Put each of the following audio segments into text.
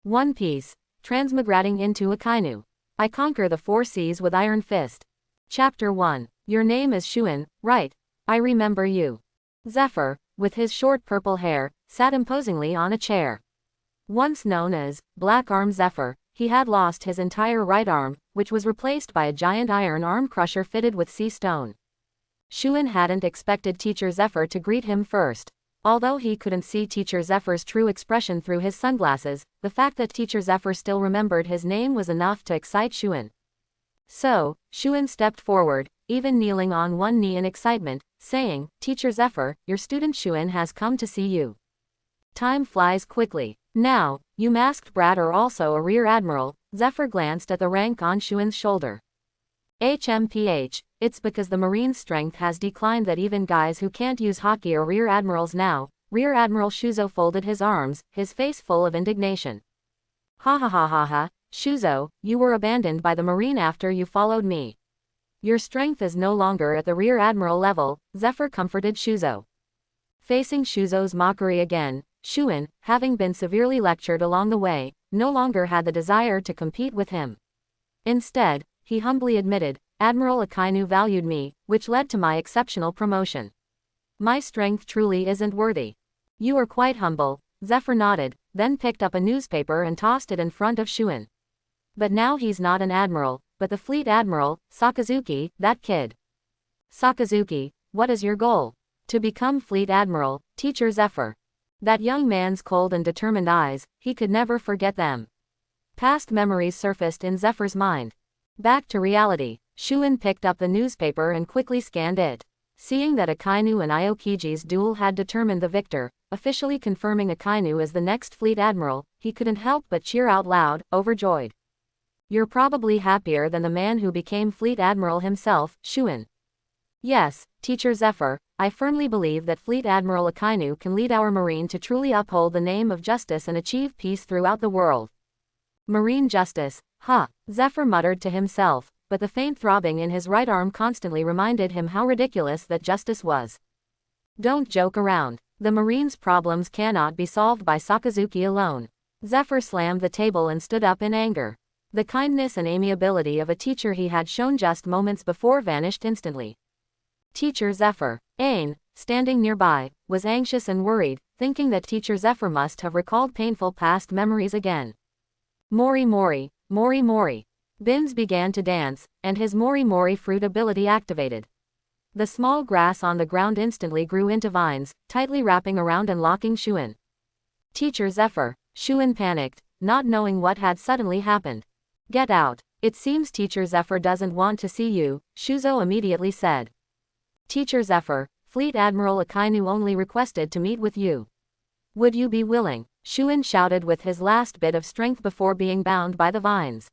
One Piece. Transmigrating into Akainu. I conquer the 4 seas with iron fist. Chapter 1. Your name is Shuin, right? I remember you. Zephyr, with his short purple hair, sat imposingly on a chair. Once known as Black Arm Zephyr, he had lost his entire right arm, which was replaced by a giant iron arm crusher fitted with sea stone. Shuin hadn't expected Teacher Zephyr to greet him first. Although he couldn't see Teacher Zephyr's true expression through his sunglasses, the fact that Teacher Zephyr still remembered his name was enough to excite Shuin. So, Shuin stepped forward, even kneeling on one knee in excitement, saying, "Teacher Zephyr, your student Shuin has come to see you." Time flies quickly. Now, you masked brat are also a rear admiral. Zephyr glanced at the rank on Shuin's shoulder. HMPH, it's because the Marine's strength has declined that even guys who can't use hockey are rear admirals now. Rear Admiral Shuzo folded his arms, his face full of indignation. Ha ha ha ha ha, Shuzo, you were abandoned by the Marine after you followed me. Your strength is no longer at the Rear Admiral level, Zephyr comforted Shuzo. Facing Shuzo's mockery again, Shuin, having been severely lectured along the way, no longer had the desire to compete with him. Instead, he humbly admitted, Admiral Akainu valued me, which led to my exceptional promotion. My strength truly isn't worthy. You are quite humble, Zephyr nodded, then picked up a newspaper and tossed it in front of Shuin. But now he's not an admiral, but the fleet admiral, Sakazuki, that kid. Sakazuki, what is your goal? To become fleet admiral, Teacher Zephyr. That young man's cold and determined eyes, he could never forget them. Past memories surfaced in Zephyr's mind. Back to reality, Shuin picked up the newspaper and quickly scanned it. Seeing that Akainu and Aokiji's duel had determined the victor, officially confirming Akainu as the next fleet admiral, he couldn't help but cheer out loud, overjoyed. You're probably happier than the man who became fleet admiral himself, Shuin. Yes, Teacher Zephyr, I firmly believe that Fleet Admiral Akainu can lead our Marine to truly uphold the name of justice and achieve peace throughout the world. Marine justice, huh, Zephyr muttered to himself, but the faint throbbing in his right arm constantly reminded him how ridiculous that justice was. Don't joke around. The Marine's problems cannot be solved by Sakazuki alone. Zephyr slammed the table and stood up in anger. The kindness and amiability of a teacher he had shown just moments before vanished instantly. Teacher Zephyr, Ain, standing nearby, was anxious and worried, thinking that Teacher Zephyr must have recalled painful past memories again. Mori Mori, Mori Mori. Bins began to dance, and his Mori Mori fruit ability activated. The small grass on the ground instantly grew into vines, tightly wrapping around and locking Shuin. Teacher Zephyr, Shuin panicked, not knowing what had suddenly happened. Get out. It seems Teacher Zephyr doesn't want to see you, Shuzo immediately said. Teacher Zephyr, Fleet Admiral Akainu only requested to meet with you. Would you be willing? Shuin shouted with his last bit of strength before being bound by the vines.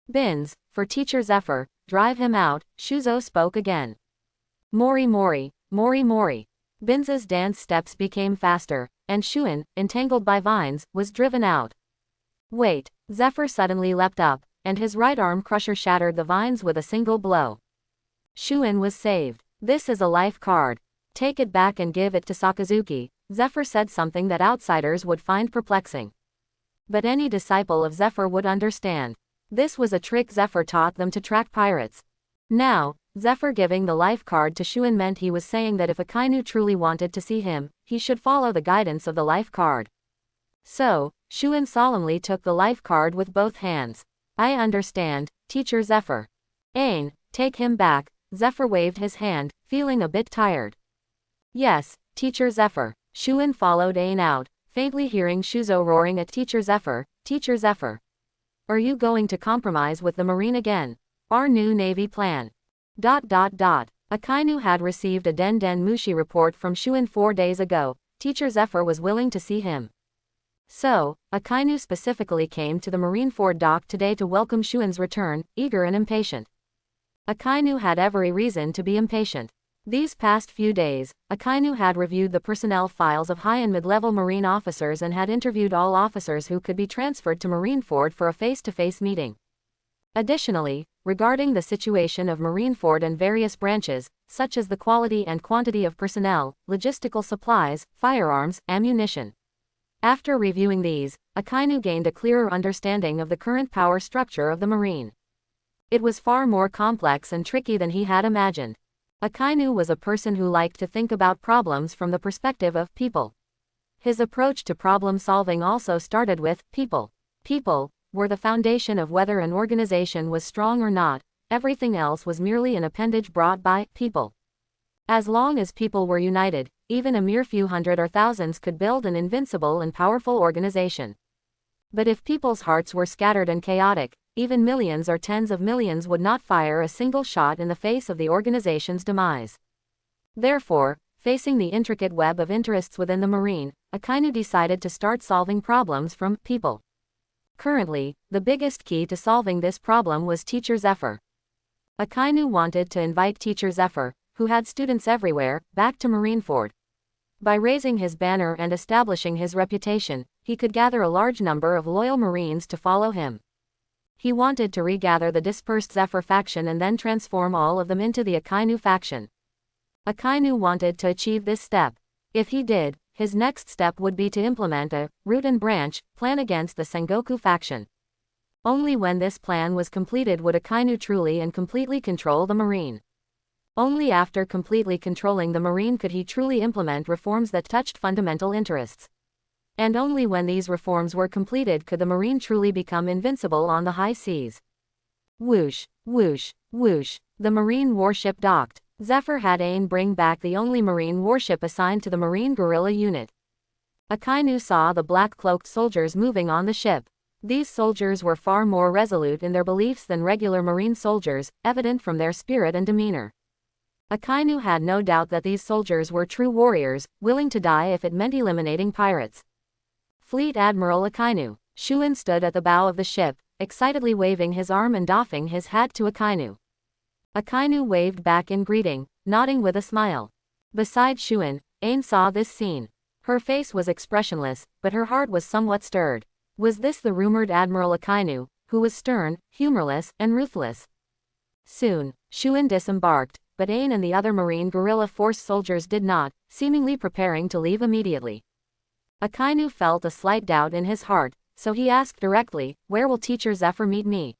Bins, for Teacher Zephyr, drive him out, Shuzo spoke again. Mori Mori, Mori Mori. Bins's dance steps became faster, and Shuin, entangled by vines, was driven out. Wait, Zephyr suddenly leapt up, and his right arm crusher shattered the vines with a single blow. Shuin was saved. This is a life card. Take it back and give it to Sakazuki. Zephyr said something that outsiders would find perplexing. But any disciple of Zephyr would understand. This was a trick Zephyr taught them to track pirates. Now, Zephyr giving the life card to Shuin meant he was saying that if Akainu truly wanted to see him, he should follow the guidance of the life card. So, Shuin solemnly took the life card with both hands. I understand, Teacher Zephyr. Ain, take him back. Zephyr waved his hand, feeling a bit tired. Yes, Teacher Zephyr. Shuin followed Ain out, faintly hearing Shuzo roaring at Teacher Zephyr, Teacher Zephyr. Are you going to compromise with the Marine again? Our new Navy plan. Akainu had received a Den Den Mushi report from Shuin 4 days ago. Teacher Zephyr was willing to see him. So, Akainu specifically came to the Marineford dock today to welcome Shuin's return, eager and impatient. Akainu had every reason to be impatient. These past few days, Akainu had reviewed the personnel files of high and mid-level Marine officers and had interviewed all officers who could be transferred to Marineford for a face-to-face meeting. Additionally, regarding the situation of Marineford and various branches, such as the quality and quantity of personnel, logistical supplies, firearms, ammunition, After reviewing these, Akainu gained a clearer understanding of the current power structure of the Marine. It was far more complex and tricky than he had imagined. Akainu was a person who liked to think about problems from the perspective of people. His approach to problem solving also started with people. People were the foundation of whether an organization was strong or not. Everything else was merely an appendage brought by people. As long as people were united, even a mere few hundred or thousands could build an invincible and powerful organization. But if people's hearts were scattered and chaotic, even millions or tens of millions would not fire a single shot in the face of the organization's demise. Therefore, facing the intricate web of interests within the Marine, Akainu decided to start solving problems from people. Currently, the biggest key to solving this problem was Teacher Zephyr. Akainu wanted to invite Teacher Zephyr, who had students everywhere, back to Marineford. By raising his banner and establishing his reputation, he could gather a large number of loyal Marines to follow him. He wanted to regather the dispersed Zephyr faction and then transform all of them into the Akainu faction. Akainu wanted to achieve this step. If he did, his next step would be to implement a root and branch plan against the Sengoku faction. Only when this plan was completed would Akainu truly and completely control the Marine. Only after completely controlling the Marine could he truly implement reforms that touched fundamental interests. And only when these reforms were completed could the Marine truly become invincible on the high seas. Whoosh, whoosh, whoosh. The Marine warship docked. Zephyr had Ain bring back the only Marine warship assigned to the Marine guerrilla unit. Akainu saw the black-cloaked soldiers moving on the ship. These soldiers were far more resolute in their beliefs than regular Marine soldiers, evident from their spirit and demeanor. Akainu had no doubt that these soldiers were true warriors, willing to die if it meant eliminating pirates. Fleet Admiral Akainu. Shuen stood at the bow of the ship, excitedly waving his arm and doffing his hat to Akainu. Akainu waved back in greeting, nodding with a smile. Beside Shuen, Ain saw this scene. Her face was expressionless, but her heart was somewhat stirred. Was this the rumored Admiral Akainu, who was stern, humorless, and ruthless? Soon, Shuen disembarked, but Ain and the other Marine guerrilla force soldiers did not, seemingly preparing to leave immediately. Akainu felt a slight doubt in his heart, so he asked directly, "Where will Teacher Zephyr meet me?"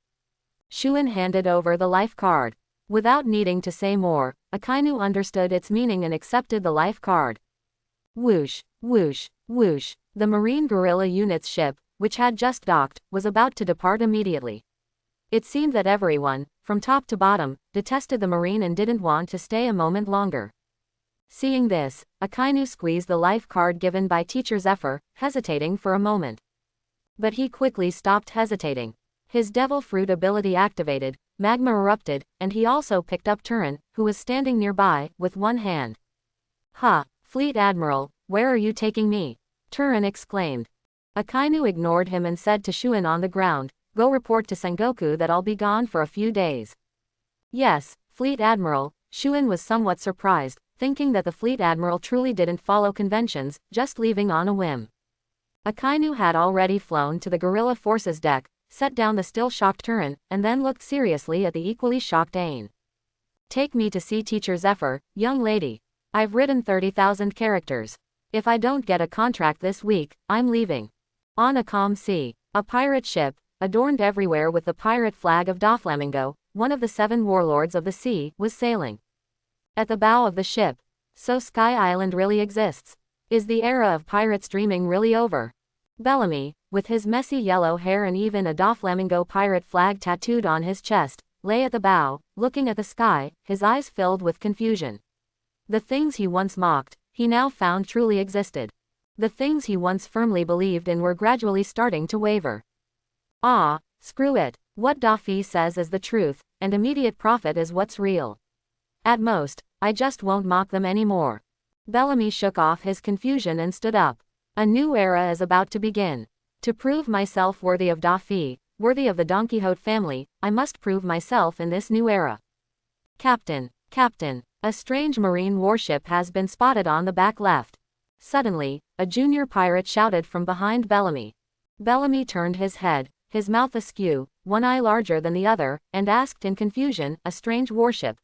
Shuen handed over the life card. Without needing to say more, Akainu understood its meaning and accepted the life card. Whoosh, whoosh, whoosh. The Marine guerrilla unit's ship, which had just docked, was about to depart immediately. It seemed that everyone, from top to bottom, detested the Marine and didn't want to stay a moment longer. Seeing this, Akainu squeezed the life card given by Teacher Zephyr, hesitating for a moment. But he quickly stopped hesitating. His devil fruit ability activated, magma erupted, and he also picked up Turin, who was standing nearby, with one hand. "Ha, Fleet Admiral, where are you taking me?" Turin exclaimed. Akainu ignored him and said to Shuen on the ground, "Go report to Sengoku that I'll be gone for a few days." "Yes, Fleet Admiral." Shuen was somewhat surprised, thinking that the Fleet Admiral truly didn't follow conventions, just leaving on a whim. Akainu had already flown to the guerrilla forces deck, set down the still shocked Turin, and then looked seriously at the equally shocked Ain. "Take me to see Teacher Zephyr, young lady. I've written 30,000 characters. If I don't get a contract this week, I'm leaving." On a calm sea, a pirate ship, adorned everywhere with the pirate flag of Doflamingo, one of the 7 warlords of the sea, was sailing. At the bow of the ship. So Sky Island really exists. Is the era of pirates dreaming really over? Bellamy, with his messy yellow hair and even a Doflamingo pirate flag tattooed on his chest, lay at the bow, looking at the sky, his eyes filled with confusion. The things he once mocked, he now found truly existed. The things he once firmly believed in were gradually starting to waver. Ah, screw it. What Daffy says is the truth, and immediate profit is what's real. At most, I just won't mock them anymore. Bellamy shook off his confusion and stood up. A new era is about to begin. To prove myself worthy of Daffy, worthy of the Don Quixote family, I must prove myself in this new era. Captain, Captain, a strange marine warship has been spotted on the back left. Suddenly, a junior pirate shouted from behind Bellamy. Bellamy turned his head, his mouth askew, one eye larger than the other, and asked in confusion, "A strange warship?"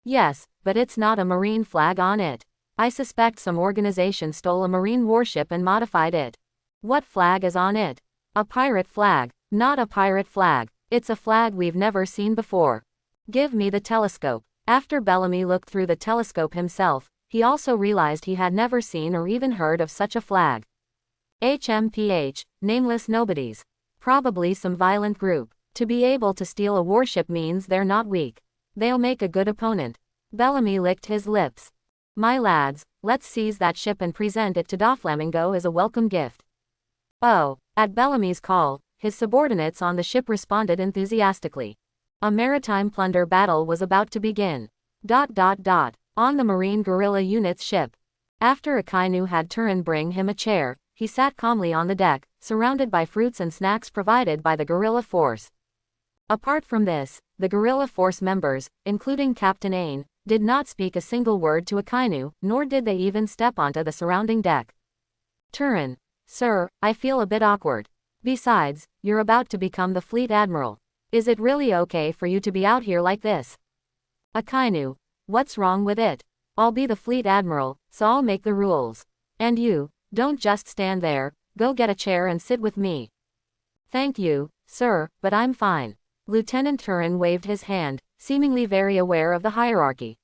"Yes, but it's not a marine flag on it. I suspect some organization stole a marine warship and modified it." What flag is on it? A pirate flag. Not a pirate flag. It's a flag we've never seen before. Give me the telescope. After Bellamy looked through the telescope himself, he also realized he had never seen or even heard of such a flag. HMPH, nameless nobodies. Probably some violent group. To be able to steal a warship means they're not weak. They'll make a good opponent. Bellamy licked his lips. My lads, let's seize that ship and present it to Doflamingo as a welcome gift. Oh, at Bellamy's call, his subordinates on the ship responded enthusiastically. A maritime plunder battle was about to begin. On the Marine Guerrilla Unit's ship. After Akainu had Turin bring him a chair, he sat calmly on the deck, surrounded by fruits and snacks provided by the guerrilla force. Apart from this, the guerrilla force members, including Captain Ain, did not speak a single word to Akainu, nor did they even step onto the surrounding deck. Turin, sir, I feel a bit awkward. Besides, you're about to become the fleet admiral. Is it really okay for you to be out here like this? Akainu, what's wrong with it? I'll be the fleet admiral, so I'll make the rules. And you, don't just stand there, go get a chair and sit with me. Thank you, sir, but I'm fine. Lieutenant Turin waved his hand, seemingly very aware of the hierarchy.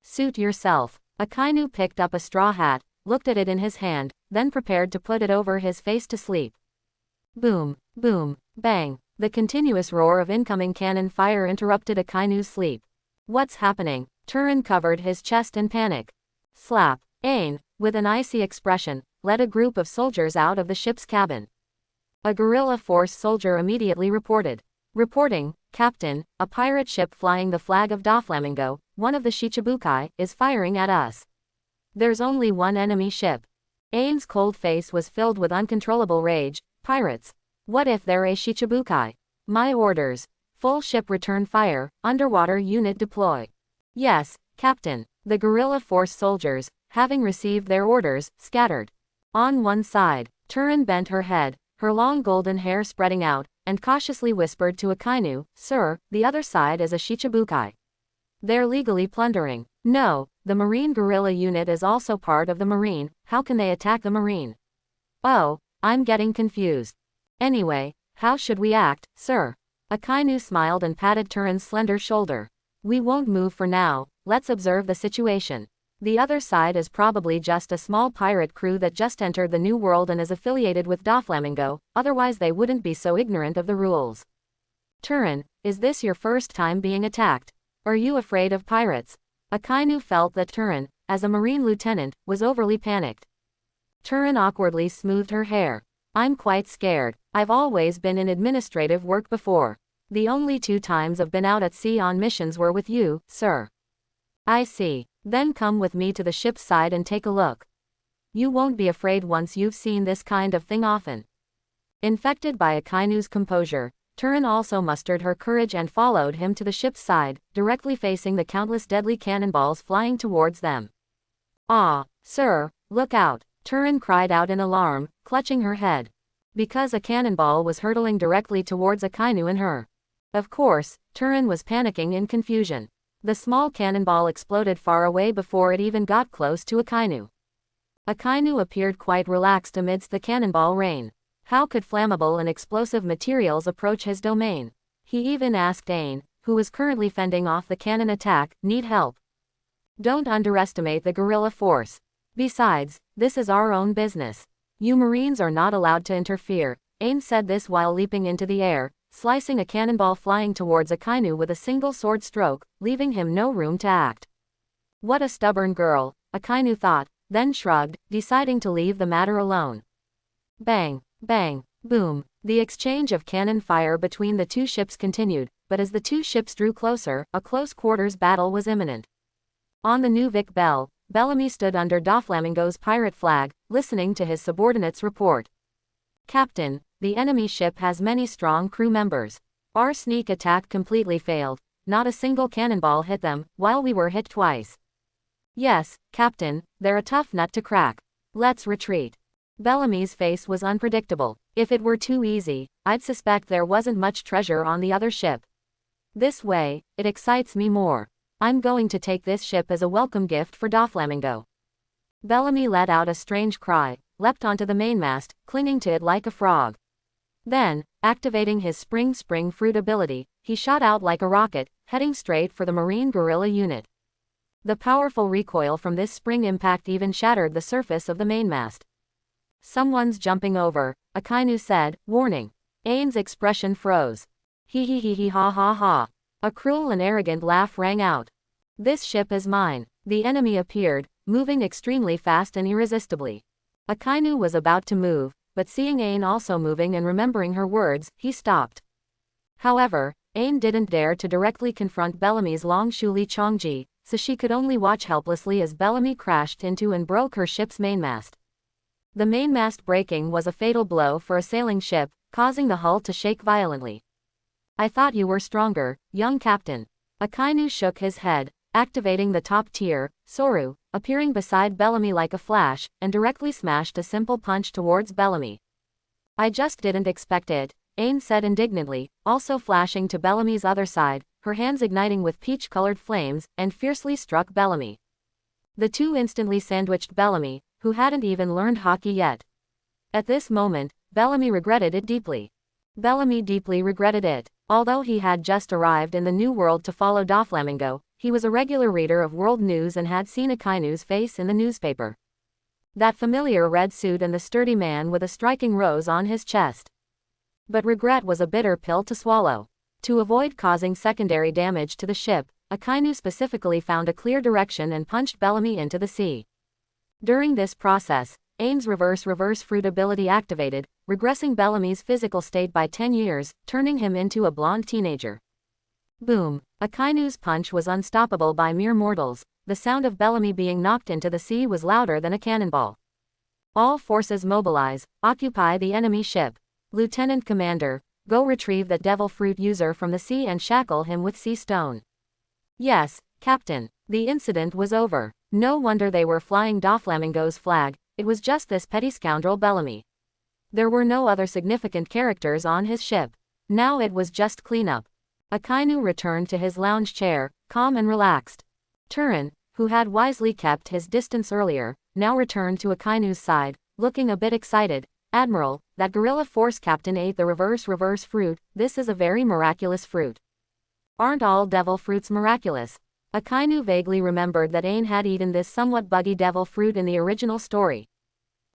Suit yourself. Akainu picked up a straw hat, looked at it in his hand, then prepared to put it over his face to sleep. Boom, boom, bang. The continuous roar of incoming cannon fire interrupted Akainu's sleep. What's happening? Turin covered his chest in panic. Slap. Ain, with an icy expression, led a group of soldiers out of the ship's cabin. A guerrilla force soldier immediately reported. Reporting, Captain, a pirate ship flying the flag of Doflamingo, one of the Shichibukai, is firing at us. There's only one enemy ship. Ain's cold face was filled with uncontrollable rage. Pirates. What if they're a Shichibukai? My orders. Full ship return fire, underwater unit deploy. Yes, Captain. The guerrilla force soldiers, having received their orders, scattered. On one side, Turin bent her head, her long golden hair spreading out, and cautiously whispered to Akainu, Sir, the other side is a Shichibukai. They're legally plundering. No, the Marine guerrilla unit is also part of the Marine, how can they attack the Marine? Oh, I'm getting confused. Anyway, how should we act, sir? Akainu smiled and patted Turin's slender shoulder. We won't move for now, let's observe the situation. The other side is probably just a small pirate crew that just entered the New World and is affiliated with Doflamingo, otherwise they wouldn't be so ignorant of the rules. Turin, is this your first time being attacked? Are you afraid of pirates? Akainu felt that Turin, as a Marine lieutenant, was overly panicked. Turin awkwardly smoothed her hair. I'm quite scared. I've always been in administrative work before. The only 2 times I've been out at sea on missions were with you, sir. I see. Then come with me to the ship's side and take a look. You won't be afraid once you've seen this kind of thing often. Infected by Akainu's composure, Turin also mustered her courage and followed him to the ship's side, directly facing the countless deadly cannonballs flying towards them. Ah, sir, look out, Turin cried out in alarm, clutching her head. Because a cannonball was hurtling directly towards Akainu and her. Of course, Turin was panicking in confusion. The small cannonball exploded far away before it even got close to Akainu. Akainu appeared quite relaxed amidst the cannonball rain. How could flammable and explosive materials approach his domain? He even asked Ain, who was currently fending off the cannon attack, need help. Don't underestimate the guerrilla force. Besides, this is our own business. You Marines are not allowed to interfere. Ain said this while leaping into the air, slicing a cannonball flying towards Akainu with a single sword stroke, leaving him no room to act. What a stubborn girl, Akainu thought, then shrugged, deciding to leave the matter alone. Bang, bang, boom. The exchange of cannon fire between the 2 ships continued, but as the 2 ships drew closer, a close-quarters battle was imminent. On the new Vic Bell, Bellamy stood under Doflamingo's pirate flag, listening to his subordinate's report. Captain, the enemy ship has many strong crew members. Our sneak attack completely failed. Not a single cannonball hit them, while we were hit twice. Yes, Captain, they're a tough nut to crack. Let's retreat. Bellamy's face was unpredictable. If it were too easy, I'd suspect there wasn't much treasure on the other ship. This way, it excites me more. I'm going to take this ship as a welcome gift for Doflamingo. Bellamy let out a strange cry, leapt onto the mainmast, clinging to it like a frog. Then, activating his spring fruit ability, he shot out like a rocket, heading straight for the marine gorilla unit. The powerful recoil from this spring impact even shattered the surface of the mainmast. Someone's jumping over, Akainu said, warning. Ain's expression froze. He ha ha ha. A cruel and arrogant laugh rang out. This ship is mine. The enemy appeared, moving extremely fast and irresistibly. Akainu was about to move, but seeing Ain also moving and remembering her words, he stopped. However, Ain didn't dare to directly confront Bellamy's Long Shuli Chongji, so she could only watch helplessly as Bellamy crashed into and broke her ship's mainmast. The mainmast breaking was a fatal blow for a sailing ship, causing the hull to shake violently. I thought you were stronger, young captain. Akainu shook his head, activating the top tier, Soru, appearing beside Bellamy like a flash, and directly smashed a simple punch towards Bellamy. I just didn't expect it, Ain said indignantly, also flashing to Bellamy's other side, her hands igniting with peach-colored flames, and fiercely struck Bellamy. The two instantly sandwiched Bellamy, who hadn't even learned hockey yet. At this moment, Bellamy regretted it deeply. Bellamy deeply regretted it. Although he had just arrived in the new world to follow Doflamingo, he was a regular reader of world news and had seen Akainu's face in the newspaper. That familiar red suit and the sturdy man with a striking rose on his chest. But regret was a bitter pill to swallow. To avoid causing secondary damage to the ship, Akainu specifically found a clear direction and punched Bellamy into the sea. During this process, Ain's reverse fruit ability activated, regressing Bellamy's physical state by 10 years, turning him into a blonde teenager. Boom! Akainu's punch was unstoppable by mere mortals. The sound of Bellamy being knocked into the sea was louder than a cannonball. All forces mobilize, occupy the enemy ship. Lieutenant Commander, go retrieve that devil fruit user from the sea and shackle him with sea stone. Yes, Captain. The incident was over. No wonder they were flying Doflamingo's flag, it was just this petty scoundrel Bellamy. There were no other significant characters on his ship. Now it was just cleanup. Akainu returned to his lounge chair, calm and relaxed. Turin, who had wisely kept his distance earlier, now returned to Akainu's side, looking a bit excited. Admiral, that guerrilla force captain ate the reverse fruit, this is a very miraculous fruit. Aren't all devil fruits miraculous? Akainu vaguely remembered that Ain had eaten this somewhat buggy devil fruit in the original story.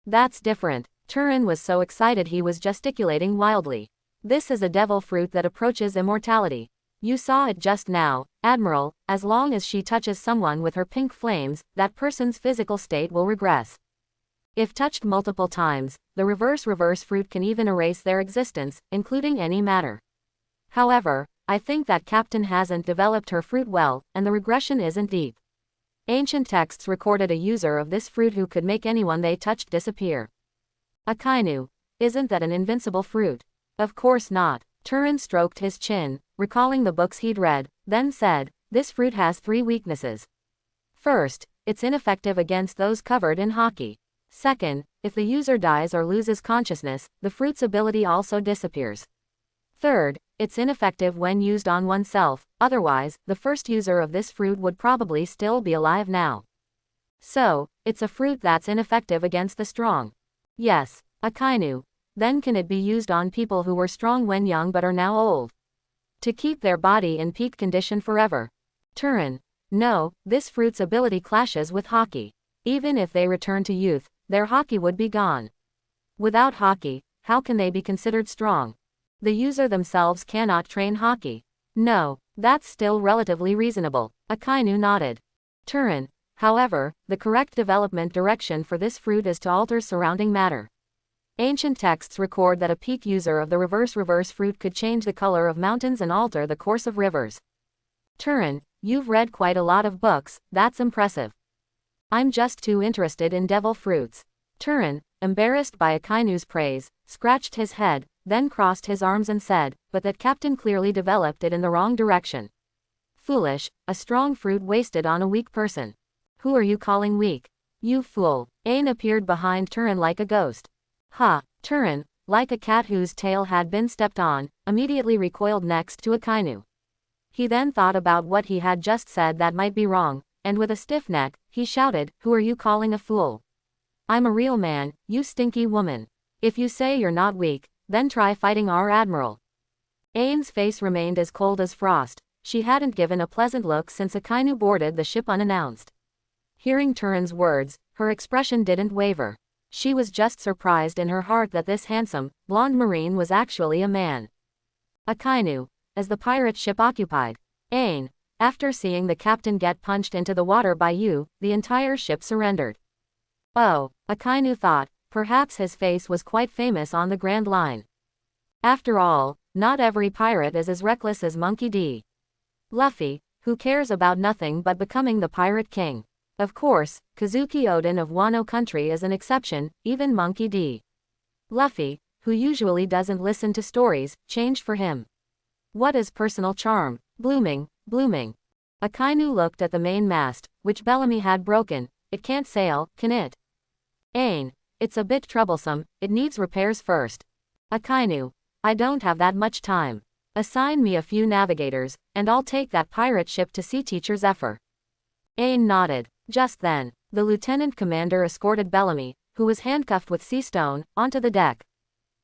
That's different. Turin was so excited he was gesticulating wildly. This is a devil fruit that approaches immortality. You saw it just now, Admiral, as long as she touches someone with her pink flames, that person's physical state will regress. If touched multiple times, the reverse fruit can even erase their existence, including any matter. However, I think that Captain hasn't developed her fruit well, and the regression isn't deep. Ancient texts recorded a user of this fruit who could make anyone they touched disappear. Akainu, isn't that an invincible fruit? Of course not. Turin stroked his chin, recalling the books he'd read, then said, this fruit has 3 weaknesses. First, it's ineffective against those covered in hockey. Second, if the user dies or loses consciousness, the fruit's ability also disappears. Third, it's ineffective when used on oneself, otherwise, the first user of this fruit would probably still be alive now. So, it's a fruit that's ineffective against the strong. Yes, Akainu. Then can it be used on people who were strong when young but are now old? To keep their body in peak condition forever? Turin. No, this fruit's ability clashes with hockey. Even if they return to youth, their hockey would be gone. Without hockey, how can they be considered strong? The user themselves cannot train hockey. No, that's still relatively reasonable. Akainu nodded. Turin. However, the correct development direction for this fruit is to alter surrounding matter. Ancient texts record that a peak user of the reverse fruit could change the color of mountains and alter the course of rivers. Turin, you've read quite a lot of books, that's impressive. I'm just too interested in devil fruits. Turin, embarrassed by Akainu's praise, scratched his head, then crossed his arms and said, but that captain clearly developed it in the wrong direction. Foolish, a strong fruit wasted on a weak person. Who are you calling weak? You fool. Ain appeared behind Turin like a ghost. Ha! Turin, like a cat whose tail had been stepped on, immediately recoiled next to Akainu. He then thought about what he had just said that might be wrong, and with a stiff neck, he shouted, who are you calling a fool? I'm a real man, you stinky woman. If you say you're not weak, then try fighting our admiral. Aine's face remained as cold as frost. She hadn't given a pleasant look since Akainu boarded the ship unannounced. Hearing Turin's words, her expression didn't waver. She was just surprised in her heart that this handsome, blonde marine was actually a man. Akainu, as the pirate ship occupied. Aine, after seeing the captain get punched into the water by you, the entire ship surrendered. Oh, Akainu thought, perhaps his face was quite famous on the Grand Line. After all, not every pirate is as reckless as Monkey D. Luffy, who cares about nothing but becoming the pirate king. Of course, Kazuki Oden of Wano country is an exception, even Monkey D. Luffy, who usually doesn't listen to stories, changed for him. What is personal charm? Blooming. Akainu looked at the main mast, which Bellamy had broken. It can't sail, can it? Aine, it's a bit troublesome, it needs repairs first. Akainu, I don't have that much time. Assign me a few navigators, and I'll take that pirate ship to see Teacher Zephyr. Aine nodded. Just then, the lieutenant commander escorted Bellamy, who was handcuffed with sea stone, onto the deck.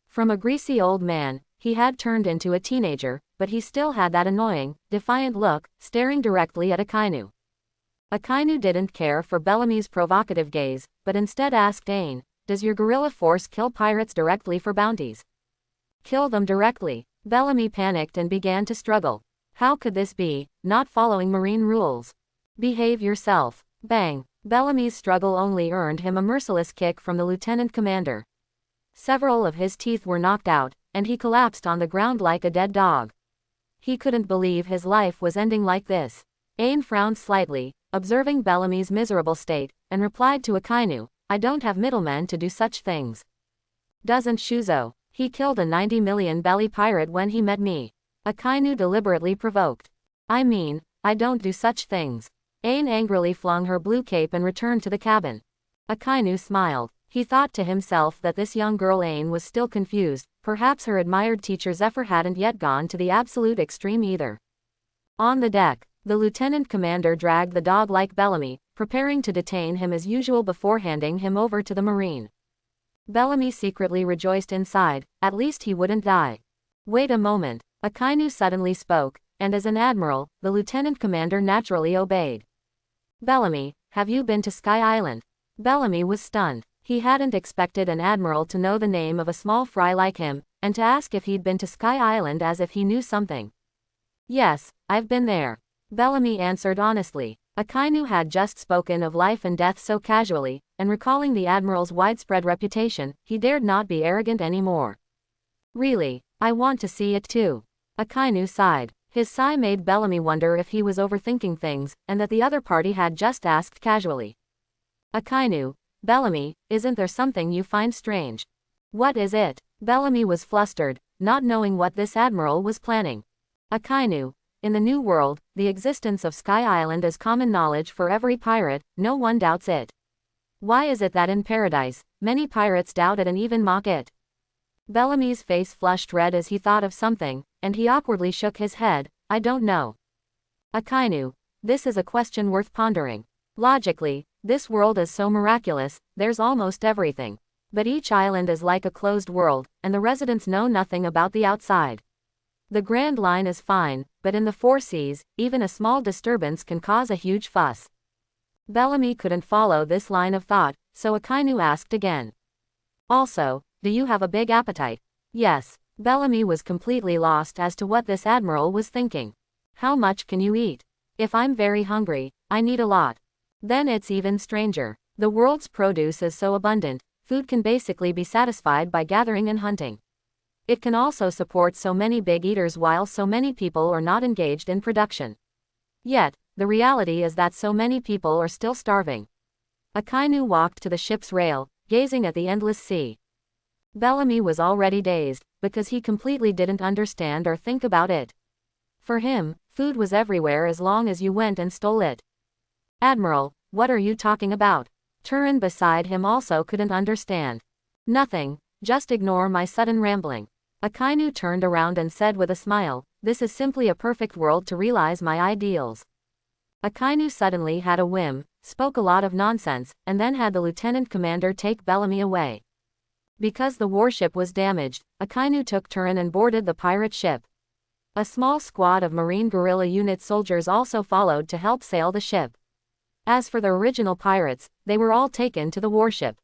From a greasy old man, he had turned into a teenager, but he still had that annoying, defiant look, staring directly at Akainu. Akainu didn't care for Bellamy's provocative gaze, but instead asked Aine, does your guerrilla force kill pirates directly for bounties? Kill them directly. Bellamy panicked and began to struggle. How could this be, not following marine rules? Behave yourself. Bang. Bellamy's struggle only earned him a merciless kick from the lieutenant commander. Several of his teeth were knocked out, and he collapsed on the ground like a dead dog. He couldn't believe his life was ending like this. Aine frowned slightly, observing Bellamy's miserable state, and replied to Akainu, I don't have middlemen to do such things. Doesn't Shuzo? He killed a 90 million belly pirate when he met me. Akainu deliberately provoked. I mean, I don't do such things. Aine angrily flung her blue cape and returned to the cabin. Akainu smiled. He thought to himself that this young girl Aine was still confused, perhaps her admired teacher Zephyr hadn't yet gone to the absolute extreme either. On the deck, the lieutenant commander dragged the dog like Bellamy, preparing to detain him as usual before handing him over to the marine. Bellamy secretly rejoiced inside, at least he wouldn't die. Wait a moment, Akainu suddenly spoke, and as an admiral, the lieutenant commander naturally obeyed. Bellamy, have you been to Sky Island? Bellamy was stunned. He hadn't expected an admiral to know the name of a small fry like him, and to ask if he'd been to Sky Island as if he knew something. Yes, I've been there. Bellamy answered honestly. Akainu had just spoken of life and death so casually, and recalling the admiral's widespread reputation, he dared not be arrogant anymore. Really, I want to see it too. Akainu sighed. His sigh made Bellamy wonder if he was overthinking things, and that the other party had just asked casually. Akainu, Bellamy, isn't there something you find strange? What is it? Bellamy was flustered, not knowing what this admiral was planning. Akainu, in the New World, the existence of Sky Island is common knowledge for every pirate, no one doubts it. Why is it that in Paradise, many pirates doubt it and even mock it? Bellamy's face flushed red as he thought of something, and he awkwardly shook his head. I don't know. Akainu, this is a question worth pondering. Logically, this world is so miraculous, there's almost everything. But each island is like a closed world, and the residents know nothing about the outside. The Grand Line is fine, but in the Four Seas, even a small disturbance can cause a huge fuss. Bellamy couldn't follow this line of thought, so Akainu asked again. Also, do you have a big appetite? Yes. Bellamy was completely lost as to what this admiral was thinking. How much can you eat? If I'm very hungry, I need a lot. Then it's even stranger. The world's produce is so abundant, food can basically be satisfied by gathering and hunting. It can also support so many big eaters while so many people are not engaged in production. Yet, the reality is that so many people are still starving. Akainu walked to the ship's rail, gazing at the endless sea. Bellamy was already dazed, because he completely didn't understand or think about it. For him, food was everywhere as long as you went and stole it. Admiral, what are you talking about? Turin beside him also couldn't understand. Nothing, just ignore my sudden rambling. Akainu turned around and said with a smile, this is simply a perfect world to realize my ideals. Akainu suddenly had a whim, spoke a lot of nonsense, and then had the lieutenant commander take Bellamy away. Because the warship was damaged, Akainu took Turin and boarded the pirate ship. A small squad of Marine Guerrilla Unit soldiers also followed to help sail the ship. As for the original pirates, they were all taken to the warship.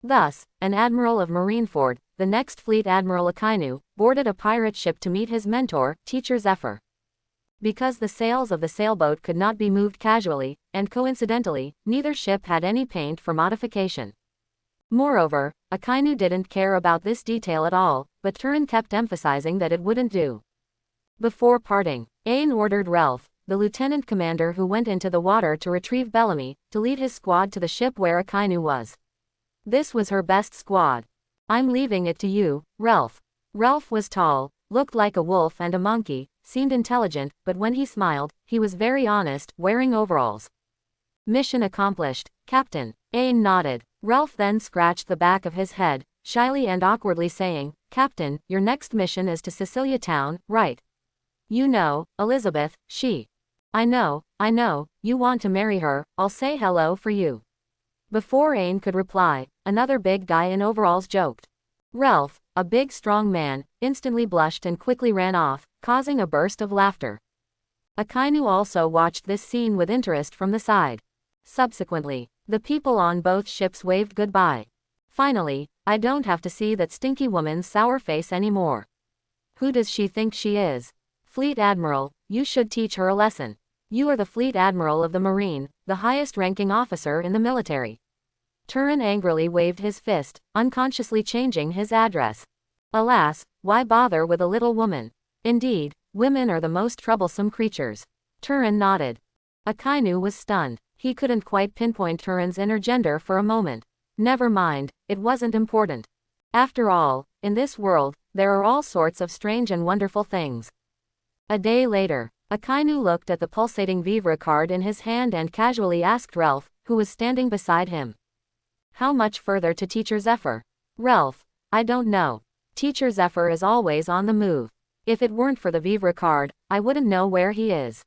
Thus, an admiral of Marineford, the next fleet Admiral Akainu, boarded a pirate ship to meet his mentor, Teacher Zephyr. Because the sails of the sailboat could not be moved casually, and coincidentally, neither ship had any paint for modification. Moreover, Akainu didn't care about this detail at all, but Turin kept emphasizing that it wouldn't do. Before parting, Aang ordered Ralph, the lieutenant commander who went into the water to retrieve Bellamy, to lead his squad to the ship where Akainu was. This was her best squad. I'm leaving it to you, Ralph. Ralph was tall, looked like a wolf and a monkey, seemed intelligent, but when he smiled, he was very honest, wearing overalls. Mission accomplished, Captain. Aang nodded. Ralph then scratched the back of his head, shyly and awkwardly saying, Captain, your next mission is to Cecilia Town, right? You know, Elizabeth, she. I know, you want to marry her, I'll say hello for you. Before Aang could reply, another big guy in overalls joked. Ralph, a big strong man, instantly blushed and quickly ran off, causing a burst of laughter. Akainu also watched this scene with interest from the side. Subsequently, the people on both ships waved goodbye. Finally, I don't have to see that stinky woman's sour face anymore. Who does she think she is? Fleet Admiral, you should teach her a lesson. You are the Fleet Admiral of the Marine, the highest-ranking officer in the military. Turin angrily waved his fist, unconsciously changing his address. Alas, why bother with a little woman? Indeed, women are the most troublesome creatures. Turin nodded. Akainu was stunned. He couldn't quite pinpoint Turin's inner gender for a moment. Never mind, it wasn't important. After all, in this world, there are all sorts of strange and wonderful things. A day later, Akainu looked at the pulsating Vivre card in his hand and casually asked Ralph, who was standing beside him. How much further to Teacher Zephyr? Ralph, I don't know. Teacher Zephyr is always on the move. If it weren't for the Vivre card, I wouldn't know where he is.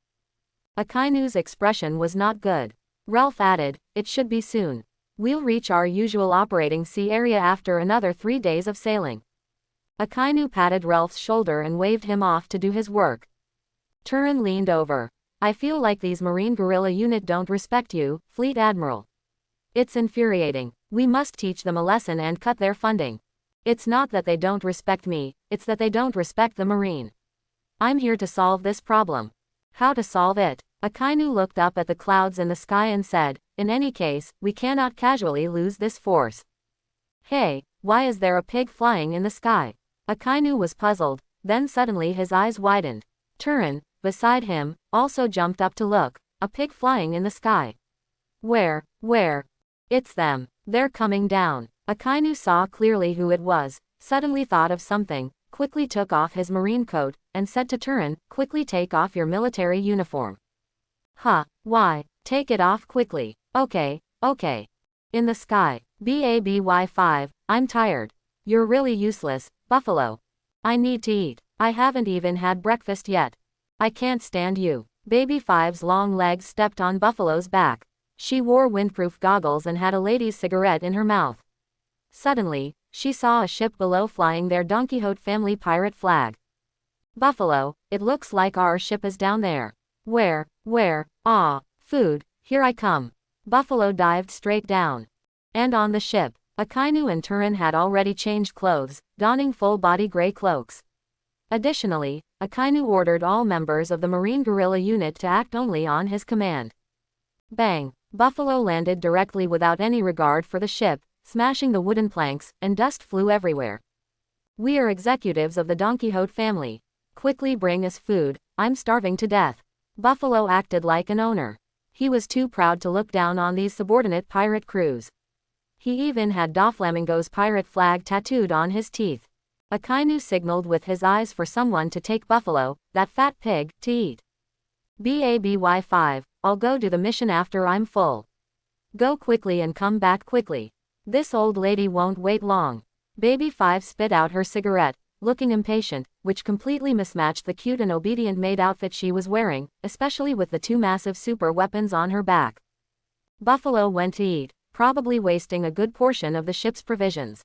Akainu's expression was not good. Ralph added, it should be soon. We'll reach our usual operating sea area after another 3 days of sailing. Akainu patted Ralph's shoulder and waved him off to do his work. Turin leaned over. I feel like these Marine Guerrilla Unit don't respect you, Fleet Admiral. It's infuriating. We must teach them a lesson and cut their funding. It's not that they don't respect me, it's that they don't respect the Marine. I'm here to solve this problem. How to solve it? Akainu looked up at the clouds in the sky and said, in any case, we cannot casually lose this force. Hey, why is there a pig flying in the sky? Akainu was puzzled, then suddenly his eyes widened. Turin, beside him, also jumped up to look, a pig flying in the sky. Where? It's them. They're coming down. Akainu saw clearly who it was, suddenly thought of something, quickly took off his marine coat, and said to Turin, quickly take off your military uniform. Huh, why? Take it off quickly. Okay. In the sky. BABY5, I'm tired. You're really useless, Buffalo. I need to eat. I haven't even had breakfast yet. I can't stand you. Baby Five's long legs stepped on Buffalo's back. She wore windproof goggles and had a lady's cigarette in her mouth. Suddenly, she saw a ship below flying their Don Quixote family pirate flag. Buffalo, it looks like our ship is down there. Where? Ah, food, here I come. Buffalo dived straight down. And on the ship, Akainu and Turin had already changed clothes, donning full-body gray cloaks. Additionally, Akainu ordered all members of the Marine Guerrilla Unit to act only on his command. Bang! Buffalo landed directly without any regard for the ship, smashing the wooden planks, and dust flew everywhere. We are executives of the Don Quixote family. Quickly bring us food, I'm starving to death. Buffalo acted like an owner. He was too proud to look down on these subordinate pirate crews. He even had Doflamingo's pirate flag tattooed on his teeth. Akainu signaled with his eyes for someone to take Buffalo, that fat pig, to eat. BABY5, I'll go do the mission after I'm full. Go quickly and come back quickly. This old lady won't wait long. Baby 5 spit out her cigarette, looking impatient, which completely mismatched the cute and obedient maid outfit she was wearing, especially with the 2 massive super weapons on her back. Buffalo went to eat, probably wasting a good portion of the ship's provisions.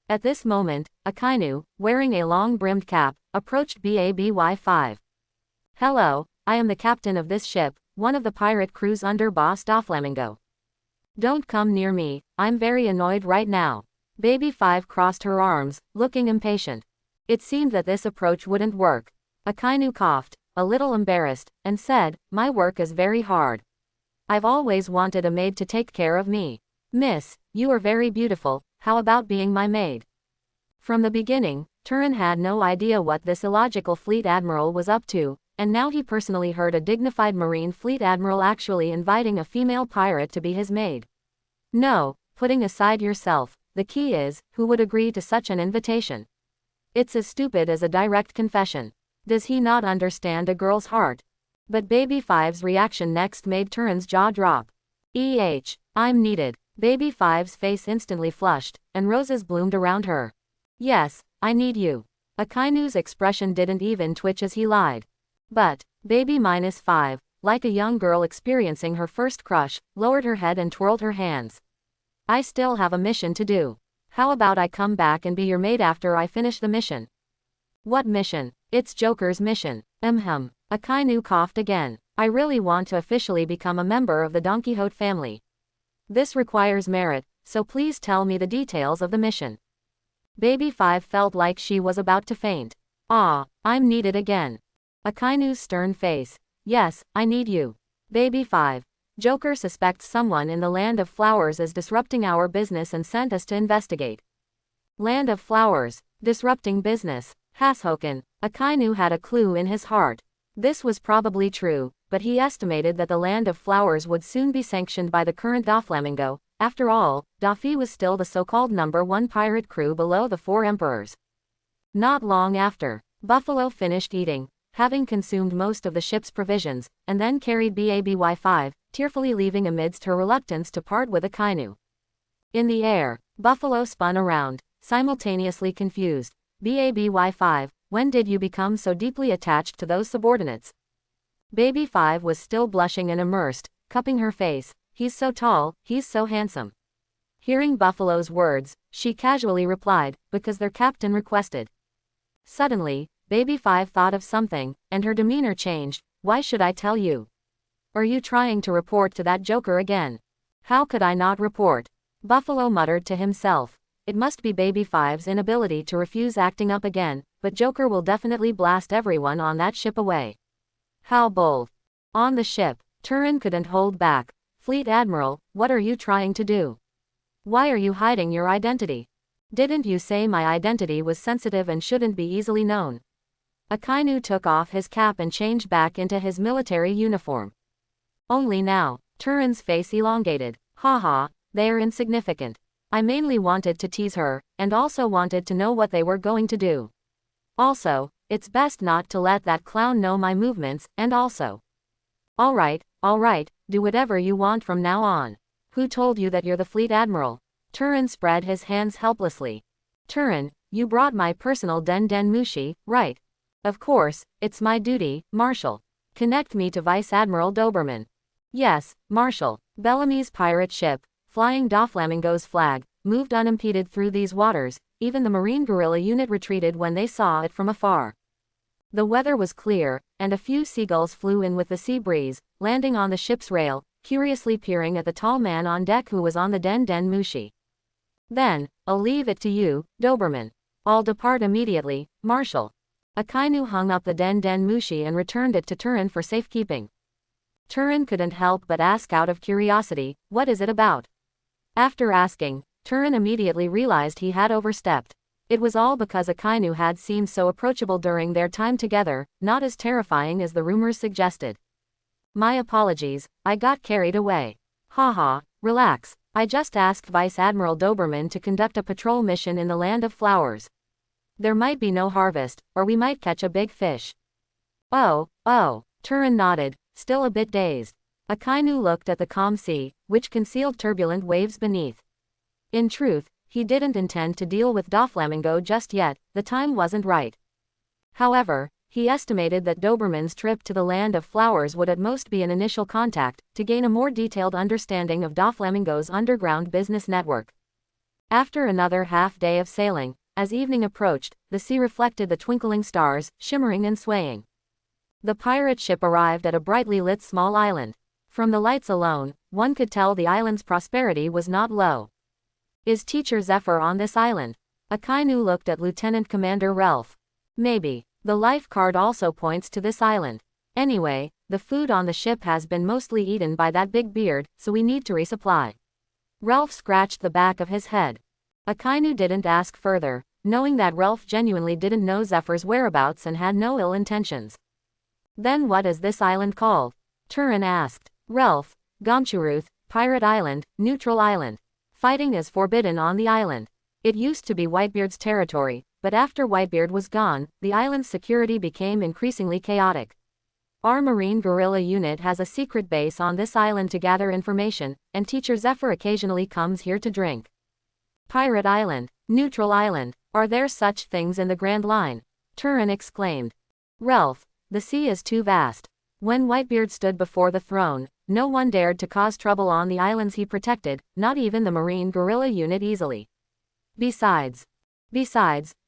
At this moment, Akainu, wearing a long-brimmed cap, approached BABY-5. Hello, I am the captain of this ship, one of the pirate crew's under boss Doflamingo. Don't come near me, I'm very annoyed right now. Baby 5 crossed her arms, looking impatient. It seemed that this approach wouldn't work. Akainu coughed, a little embarrassed, and said, my work is very hard. I've always wanted a maid to take care of me. Miss, you are very beautiful, how about being my maid? From the beginning, Turin had no idea what this illogical fleet admiral was up to, and now he personally heard a dignified marine fleet admiral actually inviting a female pirate to be his maid. No, putting aside yourself, the key is, who would agree to such an invitation? It's as stupid as a direct confession. Does he not understand a girl's heart? But Baby 5's reaction next made Turin's jaw drop. I'm needed. Baby 5's face instantly flushed, and roses bloomed around her. Yes, I need you. Akainu's expression didn't even twitch as he lied. But, Baby-5, like a young girl experiencing her first crush, lowered her head and twirled her hands. I still have a mission to do. How about I come back and be your maid after I finish the mission? What mission? It's Joker's mission. Akainu coughed again. I really want to officially become a member of the Don Quixote family. This requires merit, so please tell me the details of the mission. Baby 5 felt like she was about to faint. I'm needed again. Akainu's stern face. Yes, I need you. Baby 5. Joker suspects someone in the Land of Flowers is disrupting our business and sent us to investigate. Land of Flowers, disrupting business. Hashoken. Akainu had a clue in his heart. This was probably true, but he estimated that the Land of Flowers would soon be sanctioned by the current Doflamingo. After all, Daffy was still the so-called #1 pirate crew below the 4 emperors. Not long after, Buffalo finished eating, having consumed most of the ship's provisions, and then carried BABY-5, tearfully leaving amidst her reluctance to part with Akainu. In the air, Buffalo spun around, simultaneously confused. BABY-5, when did you become so deeply attached to those subordinates? Baby 5 was still blushing and immersed, cupping her face. He's so tall, he's so handsome. Hearing Buffalo's words, she casually replied, because their captain requested. Suddenly, Baby 5 thought of something, and her demeanor changed. Why should I tell you? Are you trying to report to that Joker again? How could I not report? Buffalo muttered to himself. It must be Baby 5's inability to refuse acting up again, but Joker will definitely blast everyone on that ship away. How bold. On the ship, Turin couldn't hold back. Fleet Admiral, what are you trying to do? Why are you hiding your identity? Didn't you say my identity was sensitive and shouldn't be easily known? Akainu took off his cap and changed back into his military uniform. Only now, Turin's face elongated. Haha, they are insignificant. I mainly wanted to tease her, and also wanted to know what they were going to do. Also, it's best not to let that clown know my movements, and also. Alright, do whatever you want from now on. Who told you that you're the Fleet Admiral? Turin spread his hands helplessly. Turin, you brought my personal Den Mushi, right? Of course, it's my duty, Marshal. Connect me to Vice Admiral Doberman. Yes, Marshal. Bellamy's pirate ship, flying Doflamingo's flag, moved unimpeded through these waters. Even the Marine guerrilla unit retreated when they saw it from afar. The weather was clear, and a few seagulls flew in with the sea breeze, landing on the ship's rail, curiously peering at the tall man on deck who was on the Den Mushi. Then, I'll leave it to you, Doberman. I'll depart immediately, Marshal. Akainu hung up the Den Mushi and returned it to Turin for safekeeping. Turin couldn't help but ask out of curiosity, what is it about? After asking, Turin immediately realized he had overstepped. It was all because Akainu had seemed so approachable during their time together, not as terrifying as the rumors suggested. My apologies, I got carried away. Haha, relax, I just asked Vice Admiral Doberman to conduct a patrol mission in the Land of Flowers. There might be no harvest, or we might catch a big fish. Oh, Turin nodded, still a bit dazed. Akainu looked at the calm sea, which concealed turbulent waves beneath. In truth, he didn't intend to deal with Doflamingo just yet, the time wasn't right. However, he He estimated that Doberman's trip to the Land of Flowers would at most be an initial contact, to gain a more detailed understanding of Doflamingo's underground business network. After another half-day of sailing, as evening approached, the sea reflected the twinkling stars, shimmering and swaying. The pirate ship arrived at a brightly lit small island. From the lights alone, one could tell the island's prosperity was not low. Is Teacher Zephyr on this island? Akainu looked at Lieutenant Commander Relf. Maybe. The life card also points to this island. Anyway, the food on the ship has been mostly eaten by that big beard, so we need to resupply. Relf scratched the back of his head. Akainu didn't ask further, knowing that Relf genuinely didn't know Zephyr's whereabouts and had no ill intentions. Then what is this island called? Turin asked. Relf, Gomchuruth, Pirate Island, Neutral Island. Fighting is forbidden on the island. It used to be Whitebeard's territory, but after Whitebeard was gone, the island's security became increasingly chaotic. Our Marine Guerrilla Unit has a secret base on this island to gather information, and Teacher Zephyr occasionally comes here to drink. Pirate Island, Neutral Island, are there such things in the Grand Line? Turin exclaimed. Relf, the sea is too vast. When Whitebeard stood before the throne, no one dared to cause trouble on the islands he protected, not even the Marine Guerrilla Unit easily. Besides,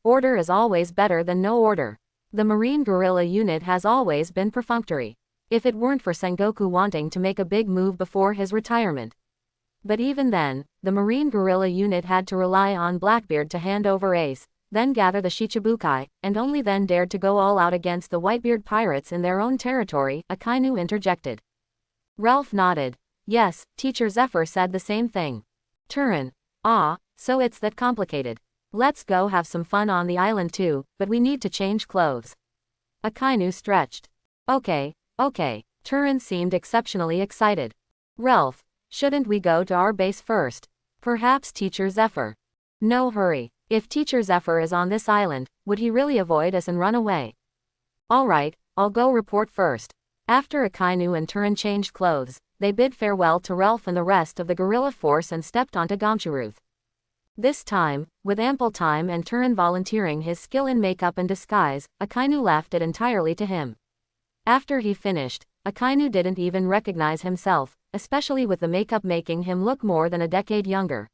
order is always better than no order. The Marine Guerrilla Unit has always been perfunctory. If it weren't for Sengoku wanting to make a big move before his retirement. But even then, the Marine Guerrilla Unit had to rely on Blackbeard to hand over Ace, then gather the Shichibukai, and only then dared to go all out against the Whitebeard pirates in their own territory, Akainu interjected. Relf nodded. Yes, Teacher Zephyr said the same thing. Turin. Ah, so it's that complicated. Let's go have some fun on the island too, but we need to change clothes. Akainu stretched. Okay. Turin seemed exceptionally excited. Relf, shouldn't we go to our base first? Perhaps Teacher Zephyr. No hurry. If Teacher Zephyr is on this island, would he really avoid us and run away? Alright, I'll go report first. After Akainu and Turin changed clothes, they bid farewell to Relf and the rest of the guerrilla force and stepped onto Gomchuruth. This time, with ample time and Turin volunteering his skill in makeup and disguise, Akainu left it entirely to him. After he finished, Akainu didn't even recognize himself, especially with the makeup making him look more than a decade younger.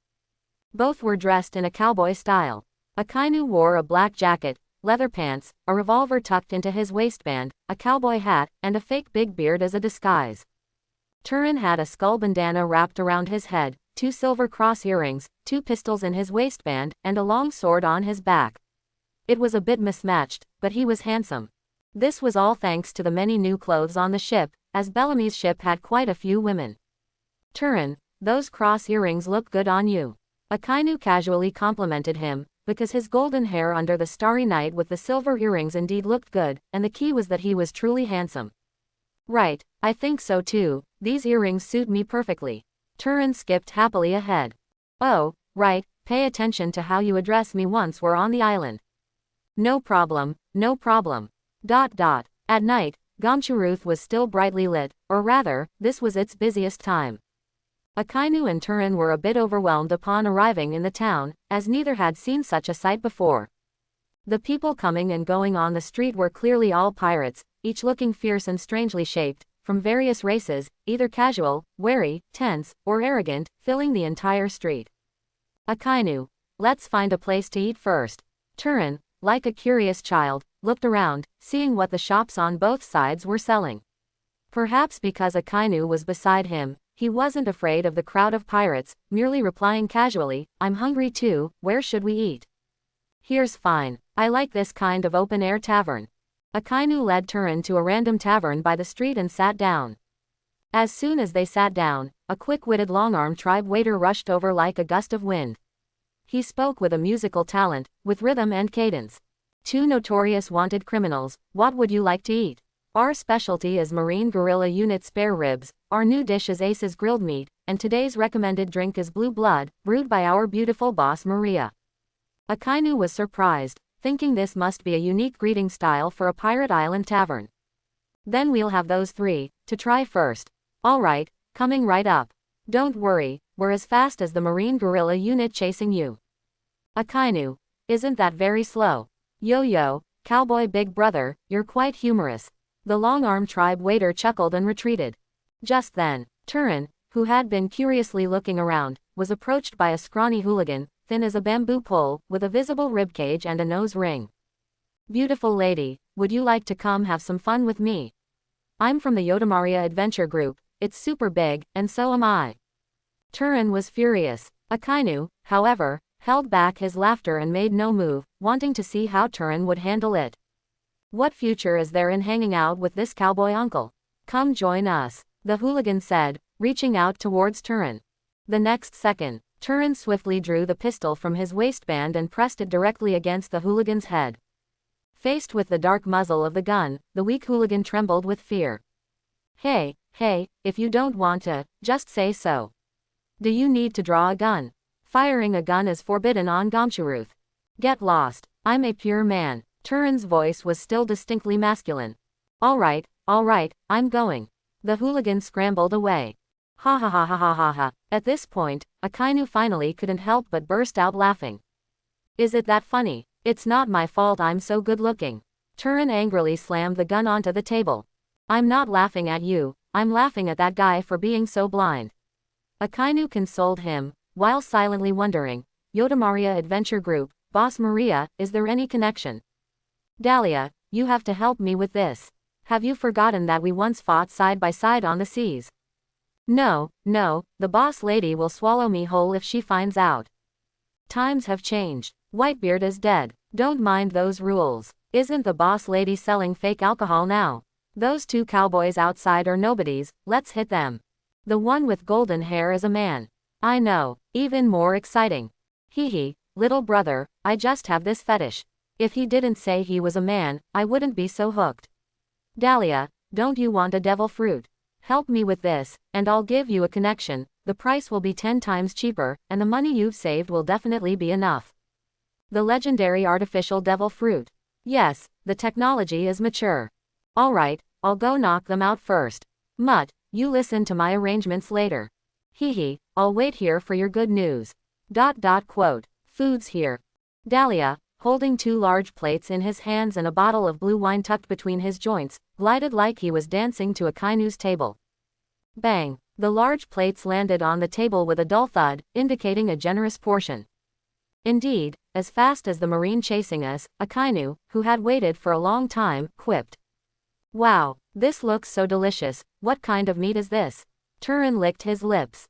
Both were dressed in a cowboy style. Akainu wore a black jacket, leather pants, a revolver tucked into his waistband, a cowboy hat, and a fake big beard as a disguise. Turin had a skull bandana wrapped around his head, 2 silver cross earrings, 2 pistols in his waistband, and a long sword on his back. It was a bit mismatched, but he was handsome. This was all thanks to the many new clothes on the ship, as Bellamy's ship had quite a few women. Turin, those cross earrings look good on you. Akainu casually complimented him, because his golden hair under the starry night with the silver earrings indeed looked good, and the key was that he was truly handsome. Right, I think so too, these earrings suit me perfectly. Turin skipped happily ahead. Oh, right, pay attention to how you address me once we're on the island. No problem. At night, Gomchuruth was still brightly lit, or rather, this was its busiest time. Akainu and Turin were a bit overwhelmed upon arriving in the town, as neither had seen such a sight before. The people coming and going on the street were clearly all pirates, each looking fierce and strangely shaped, from various races, either casual, wary, tense, or arrogant, filling the entire street. Akainu, let's find a place to eat first. Turin, like a curious child, looked around, seeing what the shops on both sides were selling. Perhaps because Akainu was beside him, he wasn't afraid of the crowd of pirates, merely replying casually, I'm hungry too, where should we eat? Here's fine. I like this kind of open-air tavern. Akainu led Turin to a random tavern by the street and sat down. As soon as they sat down, a quick-witted long-armed tribe waiter rushed over like a gust of wind. He spoke with a musical talent, with rhythm and cadence. 2 notorious wanted criminals, what would you like to eat? Our specialty is Marine Guerrilla Unit spare ribs, our new dish is Ace's grilled meat, and today's recommended drink is blue blood, brewed by our beautiful boss Maria. Akainu was surprised, thinking this must be a unique greeting style for a pirate island tavern. Then we'll have those 3, to try first. Alright, coming right up. Don't worry, we're as fast as the Marine Guerrilla Unit chasing you. Akainu, isn't that very slow? Yo-yo, Cowboy Big Brother, you're quite humorous. The long-armed tribe waiter chuckled and retreated. Just then, Turin, who had been curiously looking around, was approached by a scrawny hooligan, thin as a bamboo pole, with a visible ribcage and a nose ring. Beautiful lady, would you like to come have some fun with me? I'm from the Yodamaria Adventure Group, it's super big, and so am I. Turin was furious. Akainu, however, held back his laughter and made no move, wanting to see how Turin would handle it. What future is there in hanging out with this cowboy uncle? Come join us, the hooligan said, reaching out towards Turin. The next second, Turin swiftly drew the pistol from his waistband and pressed it directly against the hooligan's head. Faced with the dark muzzle of the gun, the weak hooligan trembled with fear. Hey, if you don't want to, just say so. Do you need to draw a gun? Firing a gun is forbidden on Gomshuruth. Get lost, I'm a pure man. Turin's voice was still distinctly masculine. All right, I'm going. The hooligan scrambled away. Ha ha ha ha ha ha ha. At this point, Akainu finally couldn't help but burst out laughing. Is it that funny? It's not my fault I'm so good looking. Turin angrily slammed the gun onto the table. I'm not laughing at you, I'm laughing at that guy for being so blind. Akainu consoled him, while silently wondering, Yodamaria Adventure Group, Boss Maria, is there any connection? Dahlia, you have to help me with this. Have you forgotten that we once fought side by side on the seas? No, the boss lady will swallow me whole if she finds out. Times have changed. Whitebeard is dead. Don't mind those rules. Isn't the boss lady selling fake alcohol now? Those two cowboys outside are nobodies, let's hit them. The one with golden hair is a man. I know, even more exciting. Hee, little brother, I just have this fetish. If he didn't say he was a man, I wouldn't be so hooked. Dahlia, don't you want a devil fruit? Help me with this, and I'll give you a connection. The price will be 10 times cheaper, and the money you've saved will definitely be enough. The legendary artificial devil fruit. Yes, the technology is mature. Alright, I'll go knock them out first. Mutt, you listen to my arrangements later. Hee, I'll wait here for your good news. Quote. Food's here. Dahlia, holding 2 large plates in his hands and a bottle of blue wine tucked between his joints, glided like he was dancing to Akainu's table. Bang! The large plates landed on the table with a dull thud, indicating a generous portion. Indeed, as fast as the marine chasing us, Akainu, who had waited for a long time, quipped. Wow, this looks so delicious, what kind of meat is this? Turin licked his lips.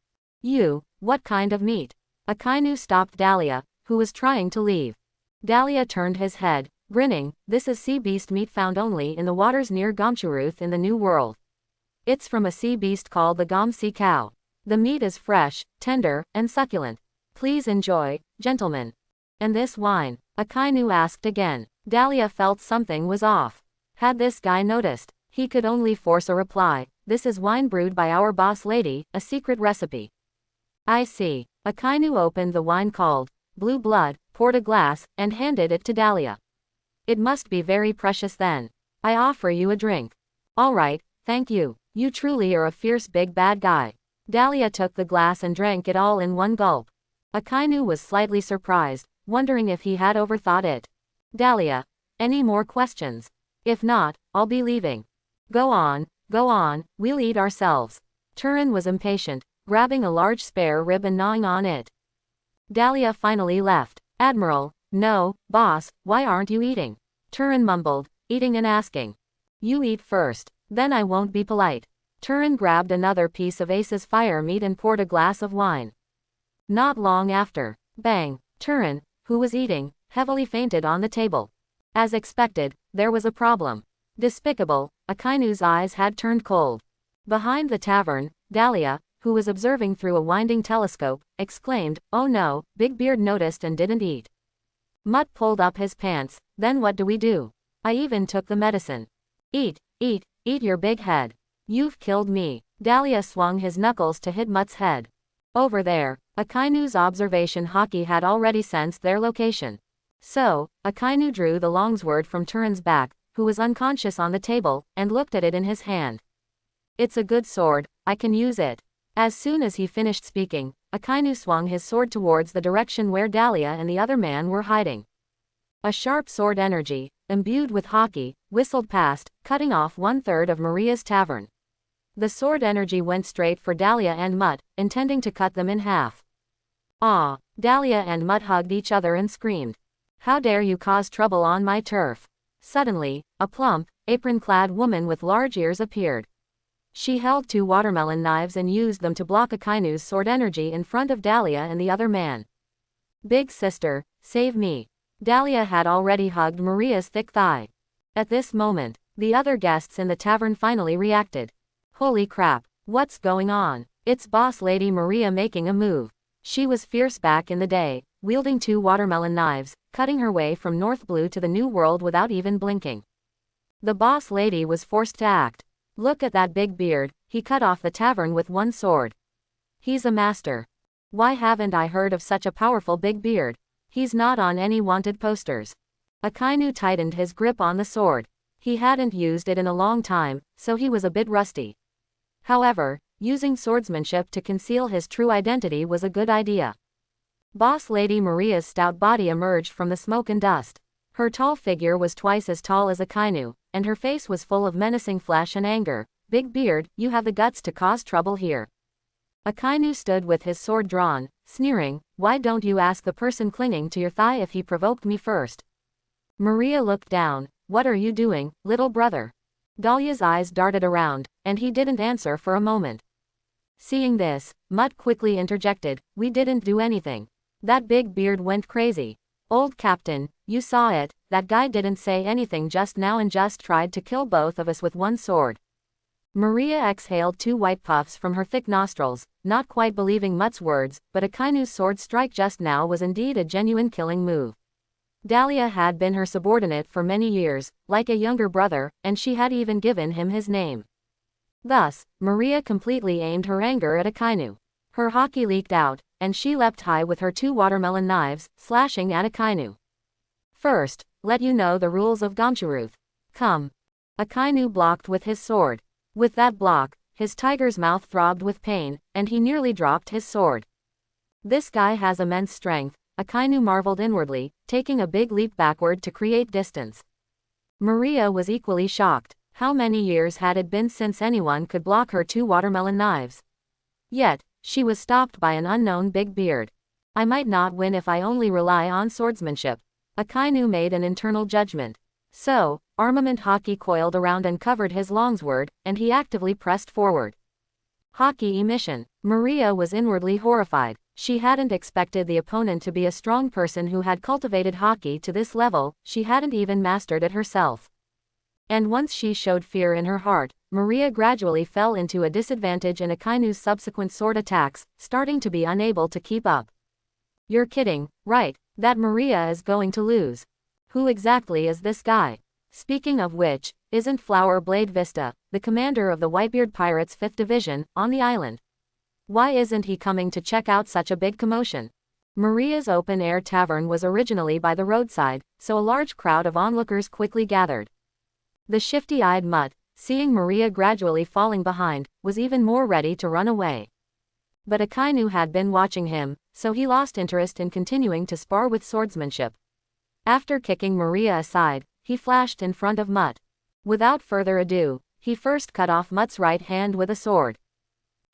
What kind of meat? Akainu stopped Dahlia, who was trying to leave. Dahlia turned his head, grinning. This is sea beast meat found only in the waters near Gomshuruth in the New World. It's from a sea beast called the Gom sea cow. The meat is fresh, tender, and succulent. Please enjoy, gentlemen. And this wine? Akainu asked again. Dahlia felt something was off. Had this guy noticed? He could only force a reply. This is wine brewed by our boss lady, a secret recipe. I see. Akainu opened the wine called Blue Blood, poured a glass, and handed it to Dahlia. It must be very precious then. I offer you a drink. Alright, thank you. You truly are a fierce big bad guy. Dahlia took the glass and drank it all in one gulp. Akainu was slightly surprised, wondering if he had overthought it. Dahlia, any more questions? If not, I'll be leaving. Go on, we'll eat ourselves. Turin was impatient, grabbing a large spare rib and gnawing on it. Dahlia finally left. Admiral, no, boss, why aren't you eating? Turin mumbled, eating and asking. You eat first, then I won't be polite. Turin grabbed another piece of Ace's fire meat and poured a glass of wine. Not long after, bang, Turin, who was eating, heavily fainted on the table. As expected, there was a problem. Despicable, Akainu's eyes had turned cold. Behind the tavern, Dahlia, who was observing through a winding telescope, exclaimed, oh no, Big Beard noticed and didn't eat. Mutt pulled up his pants, then what do we do? I even took the medicine. Eat your big head. You've killed me. Dahlia swung his knuckles to hit Mutt's head. Over there, Akainu's observation hockey had already sensed their location. So, Akainu drew the longsword from Turin's back, who was unconscious on the table, and looked at it in his hand. It's a good sword, I can use it. As soon as he finished speaking, Akainu swung his sword towards the direction where Dahlia and the other man were hiding. A sharp sword energy, imbued with haki, whistled past, cutting off 1/3 of Maria's tavern. The sword energy went straight for Dahlia and Mutt, intending to cut them in half. Ah! Dahlia and Mutt hugged each other and screamed. How dare you cause trouble on my turf? Suddenly, a plump, apron-clad woman with large ears appeared. She held 2 watermelon knives and used them to block Akainu's sword energy in front of Dahlia and the other man. Big sister, save me. Dahlia had already hugged Maria's thick thigh. At this moment, the other guests in the tavern finally reacted. Holy crap, what's going on? It's boss lady Maria making a move. She was fierce back in the day, wielding 2 watermelon knives, cutting her way from North Blue to the New World without even blinking. The boss lady was forced to act. Look at that big beard, he cut off the tavern with 1 sword. He's a master. Why haven't I heard of such a powerful big beard? He's not on any wanted posters. Akainu tightened his grip on the sword. He hadn't used it in a long time, so he was a bit rusty. However, using swordsmanship to conceal his true identity was a good idea. Boss Lady Maria's stout body emerged from the smoke and dust. Her tall figure was twice as tall as Akainu, and her face was full of menacing flesh and anger. Big beard, you have the guts to cause trouble here. Akainu stood with his sword drawn, sneering, why don't you ask the person clinging to your thigh if he provoked me first? Maria looked down. What are you doing, little brother? Dahlia's eyes darted around, and he didn't answer for a moment. Seeing this, Mutt quickly interjected, we didn't do anything. That big beard went crazy. Old Captain, you saw it, that guy didn't say anything just now and just tried to kill both of us with 1 sword. Maria exhaled 2 white puffs from her thick nostrils, not quite believing Mutt's words, but Akainu's sword strike just now was indeed a genuine killing move. Dahlia had been her subordinate for many years, like a younger brother, and she had even given him his name. Thus, Maria completely aimed her anger at Akainu. Her haki leaked out, and she leapt high with her 2 watermelon knives, slashing at Akainu. First, let you know the rules of Gamchuruth. Come. Akainu blocked with his sword. With that block, his tiger's mouth throbbed with pain, and he nearly dropped his sword. This guy has immense strength, Akainu marveled inwardly, taking a big leap backward to create distance. Maria was equally shocked. How many years had it been since anyone could block her 2 watermelon knives? Yet, she was stopped by an unknown big beard. I might not win if I only rely on swordsmanship. Akainu made an internal judgment. So, armament haki coiled around and covered his longsword, and he actively pressed forward. Haki emission. Maria was inwardly horrified. She hadn't expected the opponent to be a strong person who had cultivated haki to this level, she hadn't even mastered it herself. And once she showed fear in her heart, Maria gradually fell into a disadvantage in Akainu's subsequent sword attacks, starting to be unable to keep up. You're kidding, right? That Maria is going to lose. Who exactly is this guy? Speaking of which, isn't Flower Blade Vista, the commander of the Whitebeard Pirates' 5th Division, on the island? Why isn't he coming to check out such a big commotion? Maria's open-air tavern was originally by the roadside, so a large crowd of onlookers quickly gathered. The shifty-eyed Mutt, seeing Maria gradually falling behind, was even more ready to run away. But Akainu had been watching him, so he lost interest in continuing to spar with swordsmanship. After kicking Maria aside, he flashed in front of Mutt. Without further ado, he first cut off Mutt's right hand with a sword.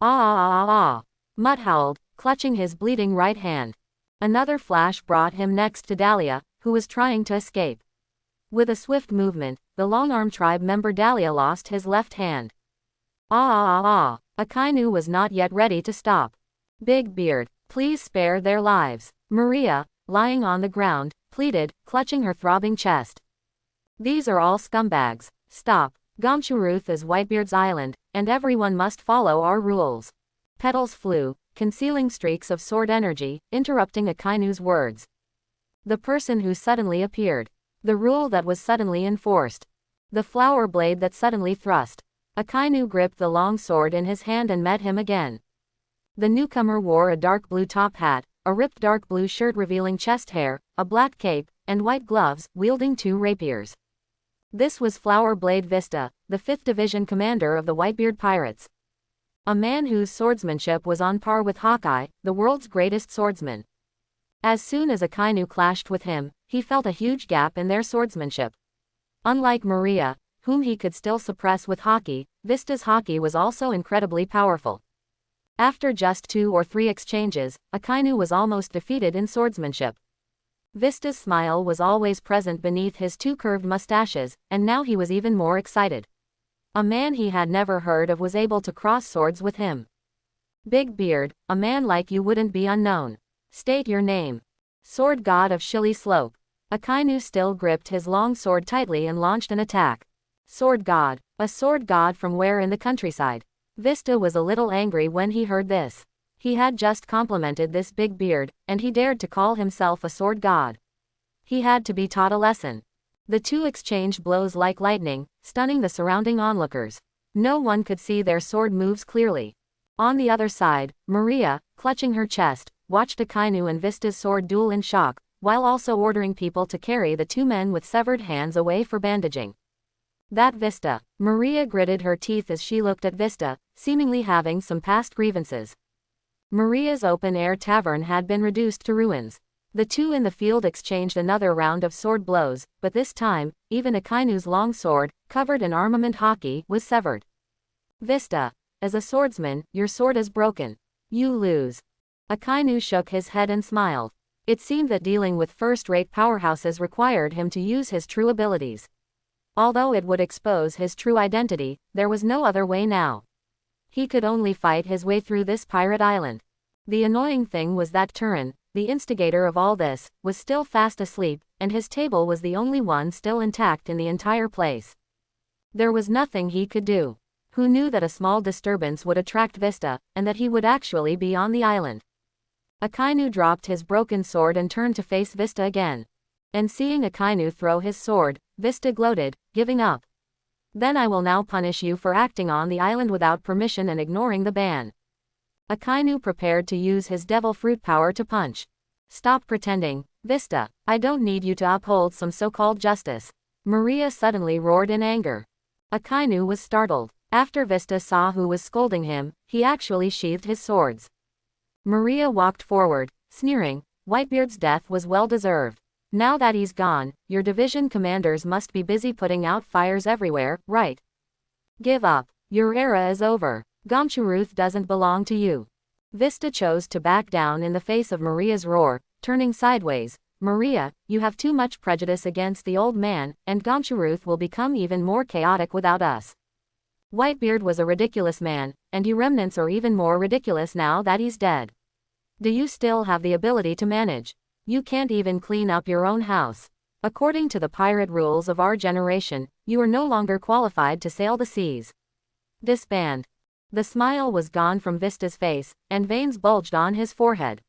Ah! Mutt howled, clutching his bleeding right hand. Another flash brought him next to Dahlia, who was trying to escape. With a swift movement, the long-arm tribe member Dahlia lost his left hand. Akainu was not yet ready to stop. Big Beard, please spare their lives. Maria, lying on the ground, pleaded, clutching her throbbing chest. These are all scumbags. Stop. Gamchuruth is Whitebeard's island, and everyone must follow our rules. Petals flew, concealing streaks of sword energy, interrupting Akainu's words. The person who suddenly appeared. The rule that was suddenly enforced. The flower blade that suddenly thrust. Akainu gripped the long sword in his hand and met him again. The newcomer wore a dark blue top hat, a ripped dark blue shirt revealing chest hair, a black cape, and white gloves, wielding 2 rapiers. This was Flower Blade Vista, the 5th Division commander of the Whitebeard Pirates. A man whose swordsmanship was on par with Hawkeye, the world's greatest swordsman. As soon as Akainu clashed with him, he felt a huge gap in their swordsmanship. Unlike Maria, whom he could still suppress with haki, Vista's haki was also incredibly powerful. After just 2 or 3 exchanges, Akainu was almost defeated in swordsmanship. Vista's smile was always present beneath his 2 curved mustaches, and now he was even more excited. A man he had never heard of was able to cross swords with him. Big Beard, a man like you wouldn't be unknown. State your name. Sword God of Shilly Slope. Akainu still gripped his long sword tightly and launched an attack. Sword God. A sword god from where in the countryside? Vista was a little angry when he heard this. He had just complimented this Big Beard, and he dared to call himself a sword god. He had to be taught a lesson. The 2 exchanged blows like lightning, stunning the surrounding onlookers. No one could see their sword moves clearly. On the other side, Maria, clutching her chest, watched Akainu and Vista's sword duel in shock, while also ordering people to carry the 2 men with severed hands away for bandaging. That Vista. Maria gritted her teeth as she looked at Vista, seemingly having some past grievances. Maria's open-air tavern had been reduced to ruins. The 2 in the field exchanged another round of sword blows, but this time, even Akainu's long sword, covered in armament haki, was severed. Vista. As a swordsman, your sword is broken. You lose. Akainu shook his head and smiled. It seemed that dealing with first-rate powerhouses required him to use his true abilities. Although it would expose his true identity, there was no other way now. He could only fight his way through this pirate island. The annoying thing was that Turin, the instigator of all this, was still fast asleep, and his table was the only one still intact in the entire place. There was nothing he could do. Who knew that a small disturbance would attract Vista, and that he would actually be on the island? Akainu dropped his broken sword and turned to face Vista again. And seeing Akainu throw his sword, Vista gloated, giving up. Then I will now punish you for acting on the island without permission and ignoring the ban. Akainu prepared to use his devil fruit power to punch. Stop pretending, Vista. I don't need you to uphold some so-called justice. Maria suddenly roared in anger. Akainu was startled. After Vista saw who was scolding him, he actually sheathed his swords. Maria walked forward, sneering. Whitebeard's death was well deserved. Now that he's gone, your division commanders must be busy putting out fires everywhere, right? Give up. Your era is over. Gomshuruth doesn't belong to you. Vista chose to back down in the face of Maria's roar, turning sideways. Maria, you have too much prejudice against the old man, and Gomshuruth will become even more chaotic without us. Whitebeard was a ridiculous man, and you remnants are even more ridiculous now that he's dead. Do you still have the ability to manage? You can't even clean up your own house. According to the pirate rules of our generation, you are no longer qualified to sail the seas. Disband. The smile was gone from Vista's face, and veins bulged on his forehead.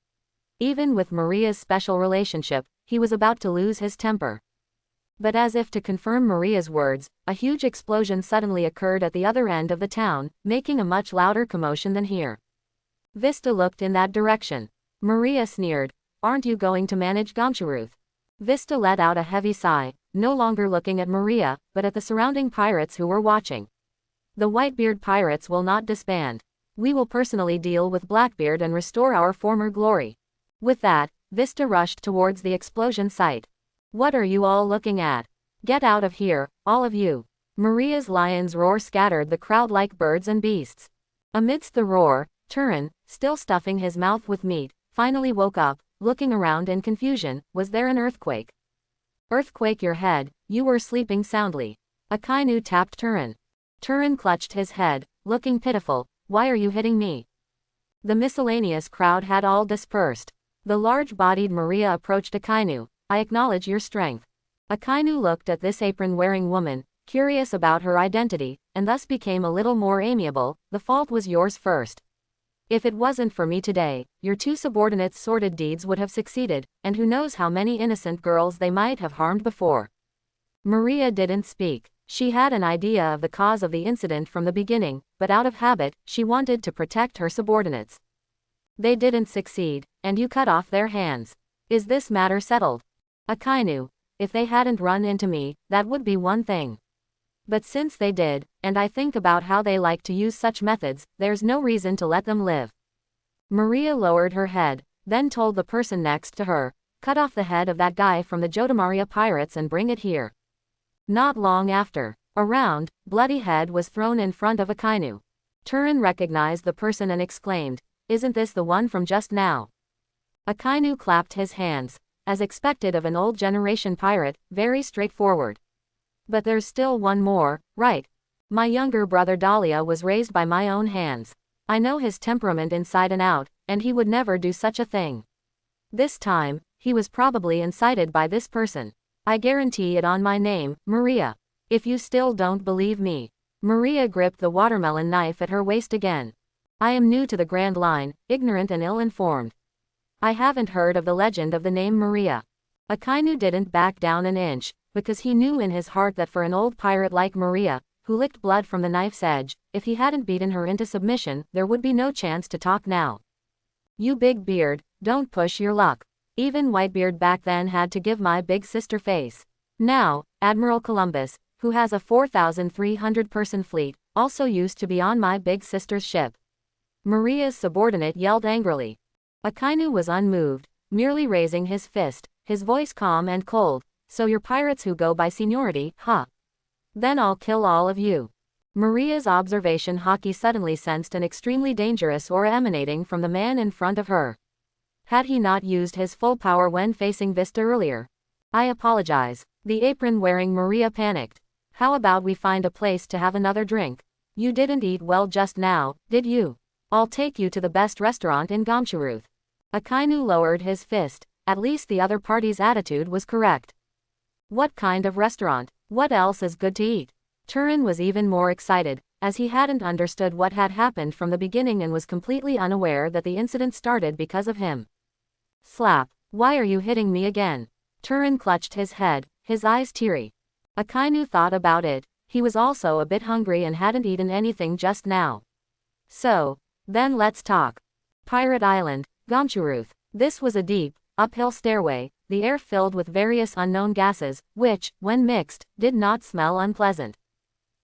Even with Maria's special relationship, he was about to lose his temper. But as if to confirm Maria's words, a huge explosion suddenly occurred at the other end of the town, making a much louder commotion than here. Vista looked in that direction. Maria sneered. Aren't you going to manage Gomshuruth? Vista let out a heavy sigh, no longer looking at Maria, but at the surrounding pirates who were watching. The Whitebeard pirates will not disband. We will personally deal with Blackbeard and restore our former glory. With that, Vista rushed towards the explosion site. What are you all looking at? Get out of here, all of you. Maria's lion's roar scattered the crowd like birds and beasts. Amidst the roar, Turin, still stuffing his mouth with meat, finally woke up. Looking around in confusion. Was there an earthquake? Earthquake your head, you were sleeping soundly. Akainu tapped Turin. Turin clutched his head, looking pitiful. Why are you hitting me? The miscellaneous crowd had all dispersed. The large-bodied Maria approached Akainu. I acknowledge your strength. Akainu looked at this apron-wearing woman, curious about her identity, and thus became a little more amiable. The fault was yours first. If it wasn't for me today, your 2 subordinates' sordid deeds would have succeeded, and who knows how many innocent girls they might have harmed before. Maria didn't speak. She had an idea of the cause of the incident from the beginning, but out of habit, she wanted to protect her subordinates. They didn't succeed, and you cut off their hands. Is this matter settled? Akainu, if they hadn't run into me, that would be one thing. But since they did, and I think about how they like to use such methods, there's no reason to let them live. Maria lowered her head, then told the person next to her, cut off the head of that guy from the Jodamaria pirates and bring it here. Not long after, a round, bloody head was thrown in front of Akainu. Turin recognized the person and exclaimed, "Isn't this the one from just now?" Akainu clapped his hands, as expected of an old generation pirate, very straightforward. "But there's still one more, right? My younger brother Dahlia was raised by my own hands. I know his temperament inside and out, and he would never do such a thing. This time, he was probably incited by this person. I guarantee it on my name, Maria. If you still don't believe me." Maria gripped the watermelon knife at her waist again. "I am new to the Grand Line, ignorant and ill-informed. I haven't heard of the legend of the name Maria." Akainu didn't back down an inch, because he knew in his heart that for an old pirate like Maria, who licked blood from the knife's edge, if he hadn't beaten her into submission, there would be no chance to talk now. "You big beard, don't push your luck. Even Whitebeard back then had to give my big sister face. Now, Admiral Columbus, who has a 4,300-person fleet, also used to be on my big sister's ship." Maria's subordinate yelled angrily. Akainu was unmoved, merely raising his fist, his voice calm and cold. "So you're pirates who go by seniority, huh? Then I'll kill all of you." Maria's observation Haki suddenly sensed an extremely dangerous aura emanating from the man in front of her. Had he not used his full power when facing Vista earlier? "I apologize." The apron-wearing Maria panicked. "How about we find a place to have another drink? You didn't eat well just now, did you? I'll take you to the best restaurant in Gomsharuth." Akainu lowered his fist. At least the other party's attitude was correct. "What kind of restaurant? What else is good to eat?" Turin was even more excited, as he hadn't understood what had happened from the beginning and was completely unaware that the incident started because of him. Slap. "Why are you hitting me again?" Turin clutched his head, his eyes teary. Akainu thought about it. He was also a bit hungry and hadn't eaten anything just now. "So, then let's talk. Pirate Island, Gomsharuth." This was a deep, uphill stairway, the air filled with various unknown gases, which, when mixed, did not smell unpleasant.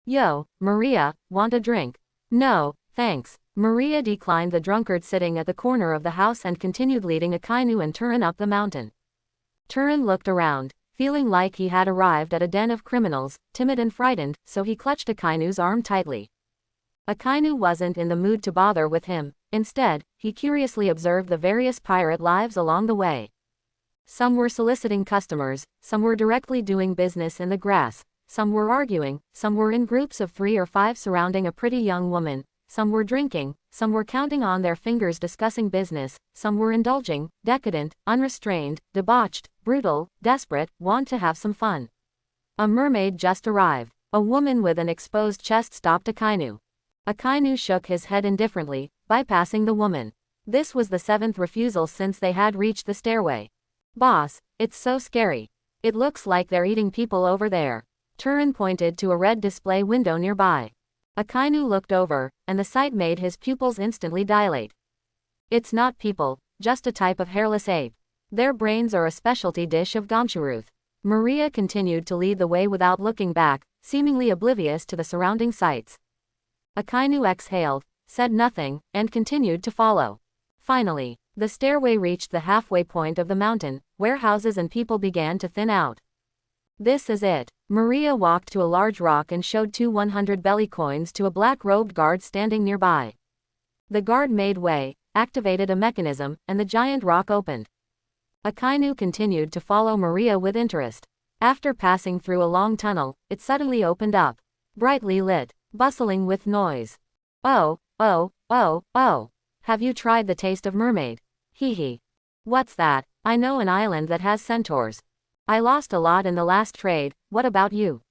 "Yo, Maria, want a drink?" "No, thanks." Maria declined the drunkard sitting at the corner of the house and continued leading Akainu and Turin up the mountain. Turin looked around, feeling like he had arrived at a den of criminals, timid and frightened, so he clutched Akainu's arm tightly. Akainu wasn't in the mood to bother with him. Instead, he curiously observed the various pirate lives along the way. Some were soliciting customers, some were directly doing business in the grass, some were arguing, some were in groups of 3 or 5 surrounding a pretty young woman, some were drinking, some were counting on their fingers discussing business, some were indulging, decadent, unrestrained, debauched, brutal, desperate, want to have some fun. A mermaid just arrived. A woman with an exposed chest stopped Akainu. Akainu shook his head indifferently, bypassing the woman. This was the 7th refusal since they had reached the stairway. "Boss, it's so scary. It looks like they're eating people over there." Turin pointed to a red display window nearby. Akainu looked over, and the sight made his pupils instantly dilate. "It's not people, just a type of hairless ape. Their brains are a specialty dish of Gomsharuth." Maria continued to lead the way without looking back, seemingly oblivious to the surrounding sights. Akainu exhaled, said nothing, and continued to follow. Finally, the stairway reached the halfway point of the mountain, where houses and people began to thin out. "This is it." Maria walked to a large rock and showed 2 100 belly coins to a black-robed guard standing nearby. The guard made way, activated a mechanism, and the giant rock opened. Akainu continued to follow Maria with interest. After passing through a long tunnel, it suddenly opened up. Brightly lit, bustling with noise. Oh, have you tried the taste of mermaid? Hee. What's that? I know an island that has centaurs. I lost a lot in the last trade, what about you?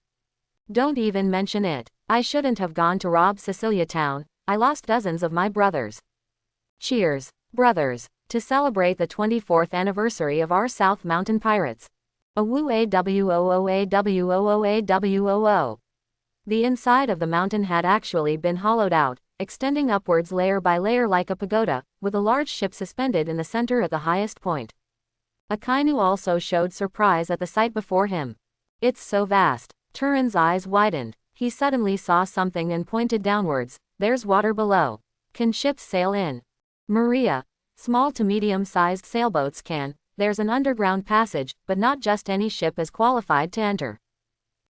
Don't even mention it. I shouldn't have gone to rob Cecilia Town, I lost dozens of my brothers. Cheers, brothers, to celebrate the 24th anniversary of our South Mountain Pirates. AWOOAWOOAWOOAWOO. The inside of the mountain had actually been hollowed out, extending upwards layer by layer like a pagoda, with a large ship suspended in the center at the highest point. Akainu also showed surprise at the sight before him. It's so vast. Turin's eyes widened. He suddenly saw something and pointed downwards. There's water below. Can ships sail in? Maria. Small to medium-sized sailboats can. There's an underground passage, but not just any ship is qualified to enter.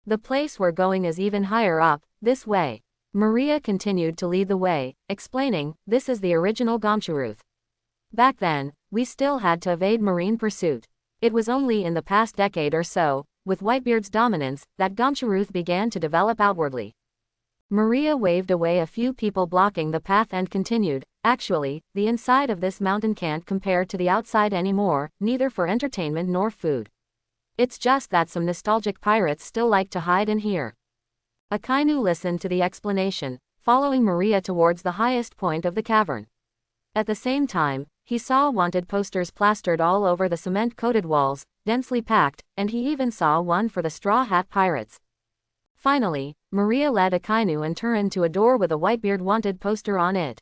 The place we're going is even higher up, this way. Maria continued to lead the way, explaining, this is the original Gomsharuth. Back then, we still had to evade marine pursuit. It was only in the past decade or so, with Whitebeard's dominance, that Gomsharuth began to develop outwardly. Maria waved away a few people blocking the path and continued, actually, the inside of this mountain can't compare to the outside anymore, neither for entertainment nor food. It's just that some nostalgic pirates still like to hide in here. Akainu listened to the explanation, following Maria towards the highest point of the cavern. At the same time, he saw wanted posters plastered all over the cement-coated walls, densely packed, and he even saw one for the Straw Hat Pirates. Finally, Maria led Akainu and Turin to a door with a Whitebeard wanted poster on it.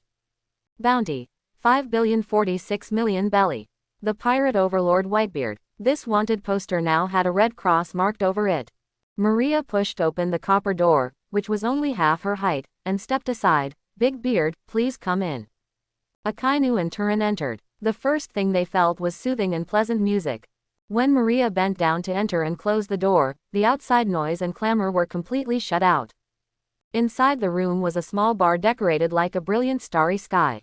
Bounty: 5,046,000,000 belly. The pirate overlord Whitebeard. This wanted poster now had a red cross marked over it. Maria pushed open the copper door, which was only half her height, and stepped aside. Big Beard, please come in. Akainu and Turin entered. The first thing they felt was soothing and pleasant music. When Maria bent down to enter and close the door, the outside noise and clamor were completely shut out. Inside the room was a small bar decorated like a brilliant starry sky.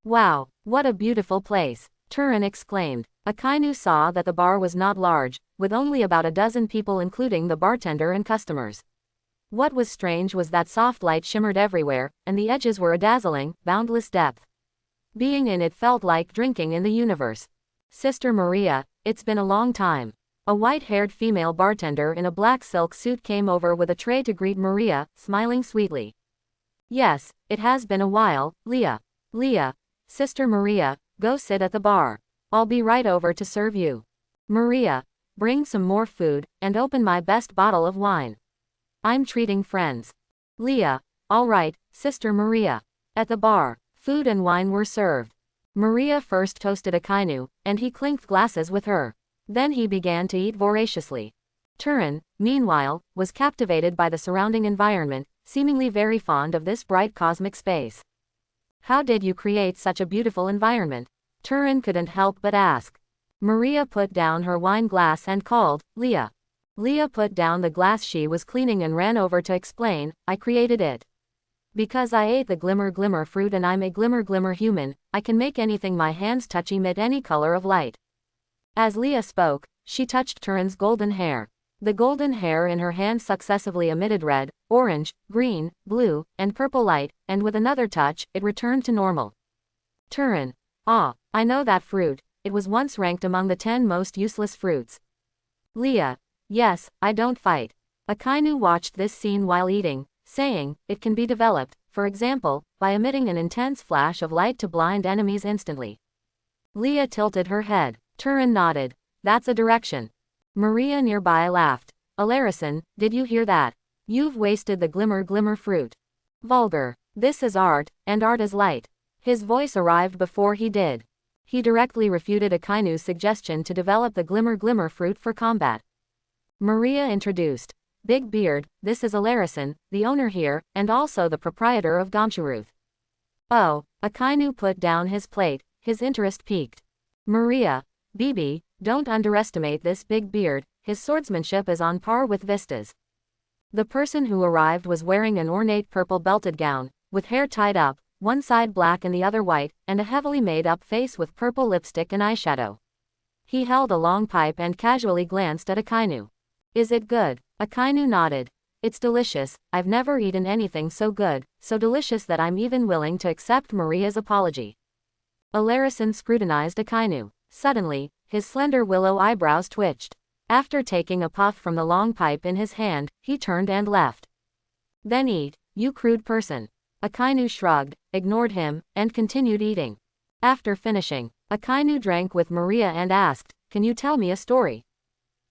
Wow, what a beautiful place, Turin exclaimed. Akainu saw that the bar was not large, with only about a dozen people including the bartender and customers. What was strange was that soft light shimmered everywhere, and the edges were a dazzling, boundless depth. Being in it felt like drinking in the universe. Sister Maria, it's been a long time. A white-haired female bartender in a black silk suit came over with a tray to greet Maria, smiling sweetly. Yes, it has been a while, Leah. Leah, Sister Maria, go sit at the bar. I'll be right over to serve you. Maria, bring some more food, and open my best bottle of wine. I'm treating friends. Leah, all right, Sister Maria. At the bar, food and wine were served. Maria first toasted Akainu, and he clinked glasses with her. Then he began to eat voraciously. Turin, meanwhile, was captivated by the surrounding environment, seemingly very fond of this bright cosmic space. How did you create such a beautiful environment? Turin couldn't help but ask. Maria put down her wine glass and called, Leah. Leah put down the glass she was cleaning and ran over to explain, I created it. Because I ate the glimmer fruit and I'm a glimmer human, I can make anything my hands touch emit any color of light. As Leah spoke, she touched Turin's golden hair. The golden hair in her hand successively emitted red, orange, green, blue, and purple light, and with another touch, it returned to normal. Turin. Ah, I know that fruit, it was once ranked among the 10 most useless fruits. Leah. Yes, I don't fight. Akainu watched this scene while eating, saying, it can be developed, for example, by emitting an intense flash of light to blind enemies instantly. Leah tilted her head. Turin nodded. That's a direction. Maria nearby laughed. Alarison, did you hear that? You've wasted the glimmer fruit. Vulgar. This is art, and art is light. His voice arrived before he did. He directly refuted Akainu's suggestion to develop the glimmer fruit for combat. Maria introduced. Big Beard, this is Alarison, the owner here, and also the proprietor of Gomsharuth. Oh, Akainu put down his plate, his interest piqued. Maria, Bibi, don't underestimate this Big Beard, his swordsmanship is on par with Vista's. The person who arrived was wearing an ornate purple belted gown, with hair tied up, one side black and the other white, and a heavily made-up face with purple lipstick and eyeshadow. He held a long pipe and casually glanced at Akainu. Is it good? Akainu nodded. It's delicious, I've never eaten anything so good, so delicious that I'm even willing to accept Maria's apology. Alarison scrutinized Akainu. Suddenly, his slender willow eyebrows twitched. After taking a puff from the long pipe in his hand, he turned and left. Then eat, you crude person. Akainu shrugged, ignored him, and continued eating. After finishing, Akainu drank with Maria and asked, can you tell me a story?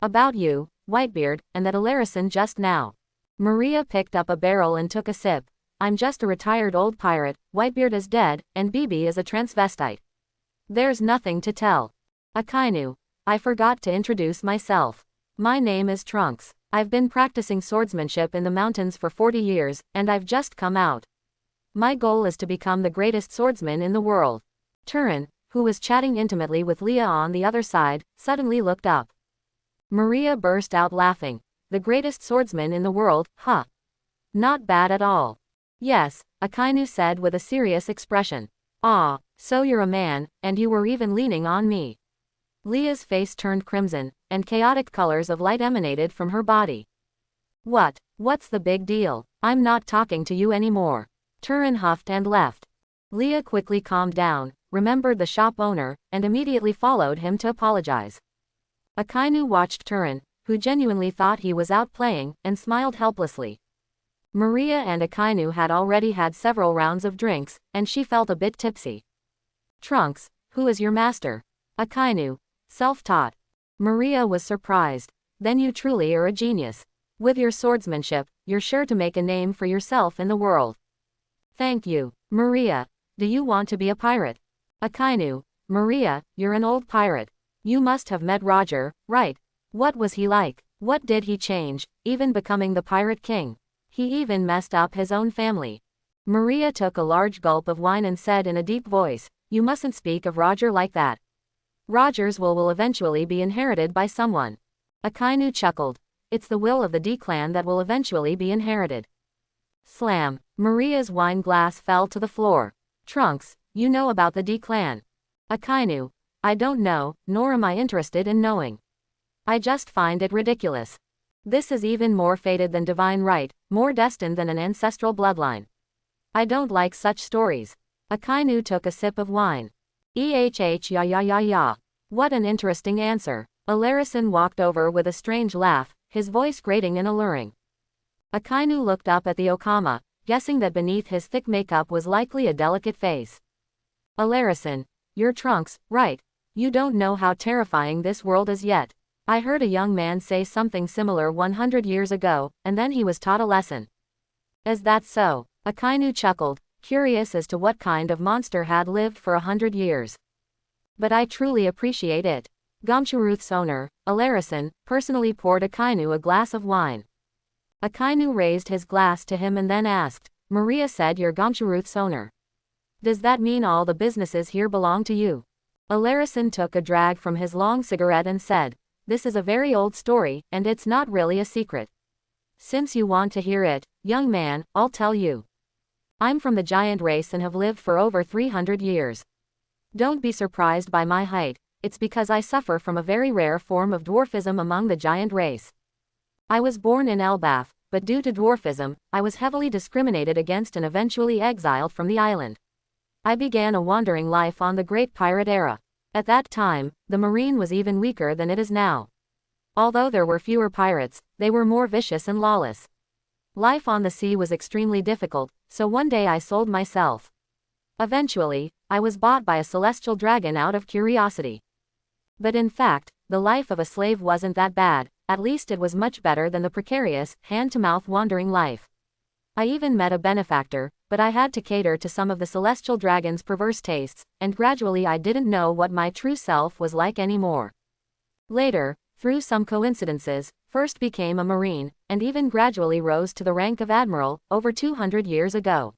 About you, Whitebeard, and that Alarison just now. Maria picked up a barrel and took a sip. I'm just a retired old pirate, Whitebeard is dead, and Bibi is a transvestite. There's nothing to tell. Akainu. I forgot to introduce myself. My name is Trunks. I've been practicing swordsmanship in the mountains for 40 years, and I've just come out. My goal is to become the greatest swordsman in the world. Turin, who was chatting intimately with Leah on the other side, suddenly looked up. Maria burst out laughing. the greatest swordsman in the world, huh? Not bad at all. Yes, Akainu said with a serious expression. Ah, so you're a man, and you were even leaning on me. Leah's face turned crimson, and chaotic colors of light emanated from her body. What's the big deal? I'm not talking to you anymore. Turin huffed and left. Leah quickly calmed down, remembered the shop owner, and immediately followed him to apologize. Akainu watched Turin, who genuinely thought he was out playing, and smiled helplessly. Maria and Akainu had already had several rounds of drinks, and she felt a bit tipsy. Trunks, who is your master? Akainu, self-taught. Maria was surprised. Then you truly are a genius. With your swordsmanship, you're sure to make a name for yourself in the world. Thank you. Maria, do you want to be a pirate? Akainu, Maria, you're an old pirate. You must have met Roger, right? What was he like? What did he change, even becoming the Pirate King? He even messed up his own family. Maria took a large gulp of wine and said in a deep voice, you mustn't speak of Roger like that. Roger's will eventually be inherited by someone. Akainu chuckled. It's the will of the D clan that will eventually be inherited. Slam. Maria's wine glass fell to the floor. Trunks, you know about the D clan. Akainu, I don't know, nor am I interested in knowing. I just find it ridiculous. This is even more fated than divine right, more destined than an ancestral bloodline. I don't like such stories. Akainu took a sip of wine. Ya. What an interesting answer. Alarison walked over with a strange laugh, his voice grating and alluring. Akainu looked up at the Okama, guessing that beneath his thick makeup was likely a delicate face. Alarison, you're Trunks, right? You don't know how terrifying this world is yet. I heard a young man say something similar 100 years ago, and then he was taught a lesson. Is that so? Akainu chuckled, curious as to what kind of monster had lived for 100 years. But I truly appreciate it. Gomshuruth's owner, Alarison, personally poured Akainu a glass of wine. Akainu raised his glass to him and then asked, Maria said you're Gomshuruth's owner. Does that mean all the businesses here belong to you? Alarison took a drag from his long cigarette and said, this is a very old story, and it's not really a secret. Since you want to hear it, young man, I'll tell you. I'm from the giant race and have lived for over 300 years. Don't be surprised by my height, it's because I suffer from a very rare form of dwarfism among the giant race. I was born in Elbaf, but due to dwarfism, I was heavily discriminated against and eventually exiled from the island. I began a wandering life on the Great Pirate Era. At that time, the marine was even weaker than it is now. Although there were fewer pirates, they were more vicious and lawless. Life on the sea was extremely difficult, so one day I sold myself. Eventually, I was bought by a celestial dragon out of curiosity. But in fact, the life of a slave wasn't that bad, at least it was much better than the precarious, hand-to-mouth wandering life. I even met a benefactor, but I had to cater to some of the celestial dragon's perverse tastes, and gradually I didn't know what my true self was like anymore. Later, through some coincidences, first became a marine, and even gradually rose to the rank of admiral, over 200 years ago.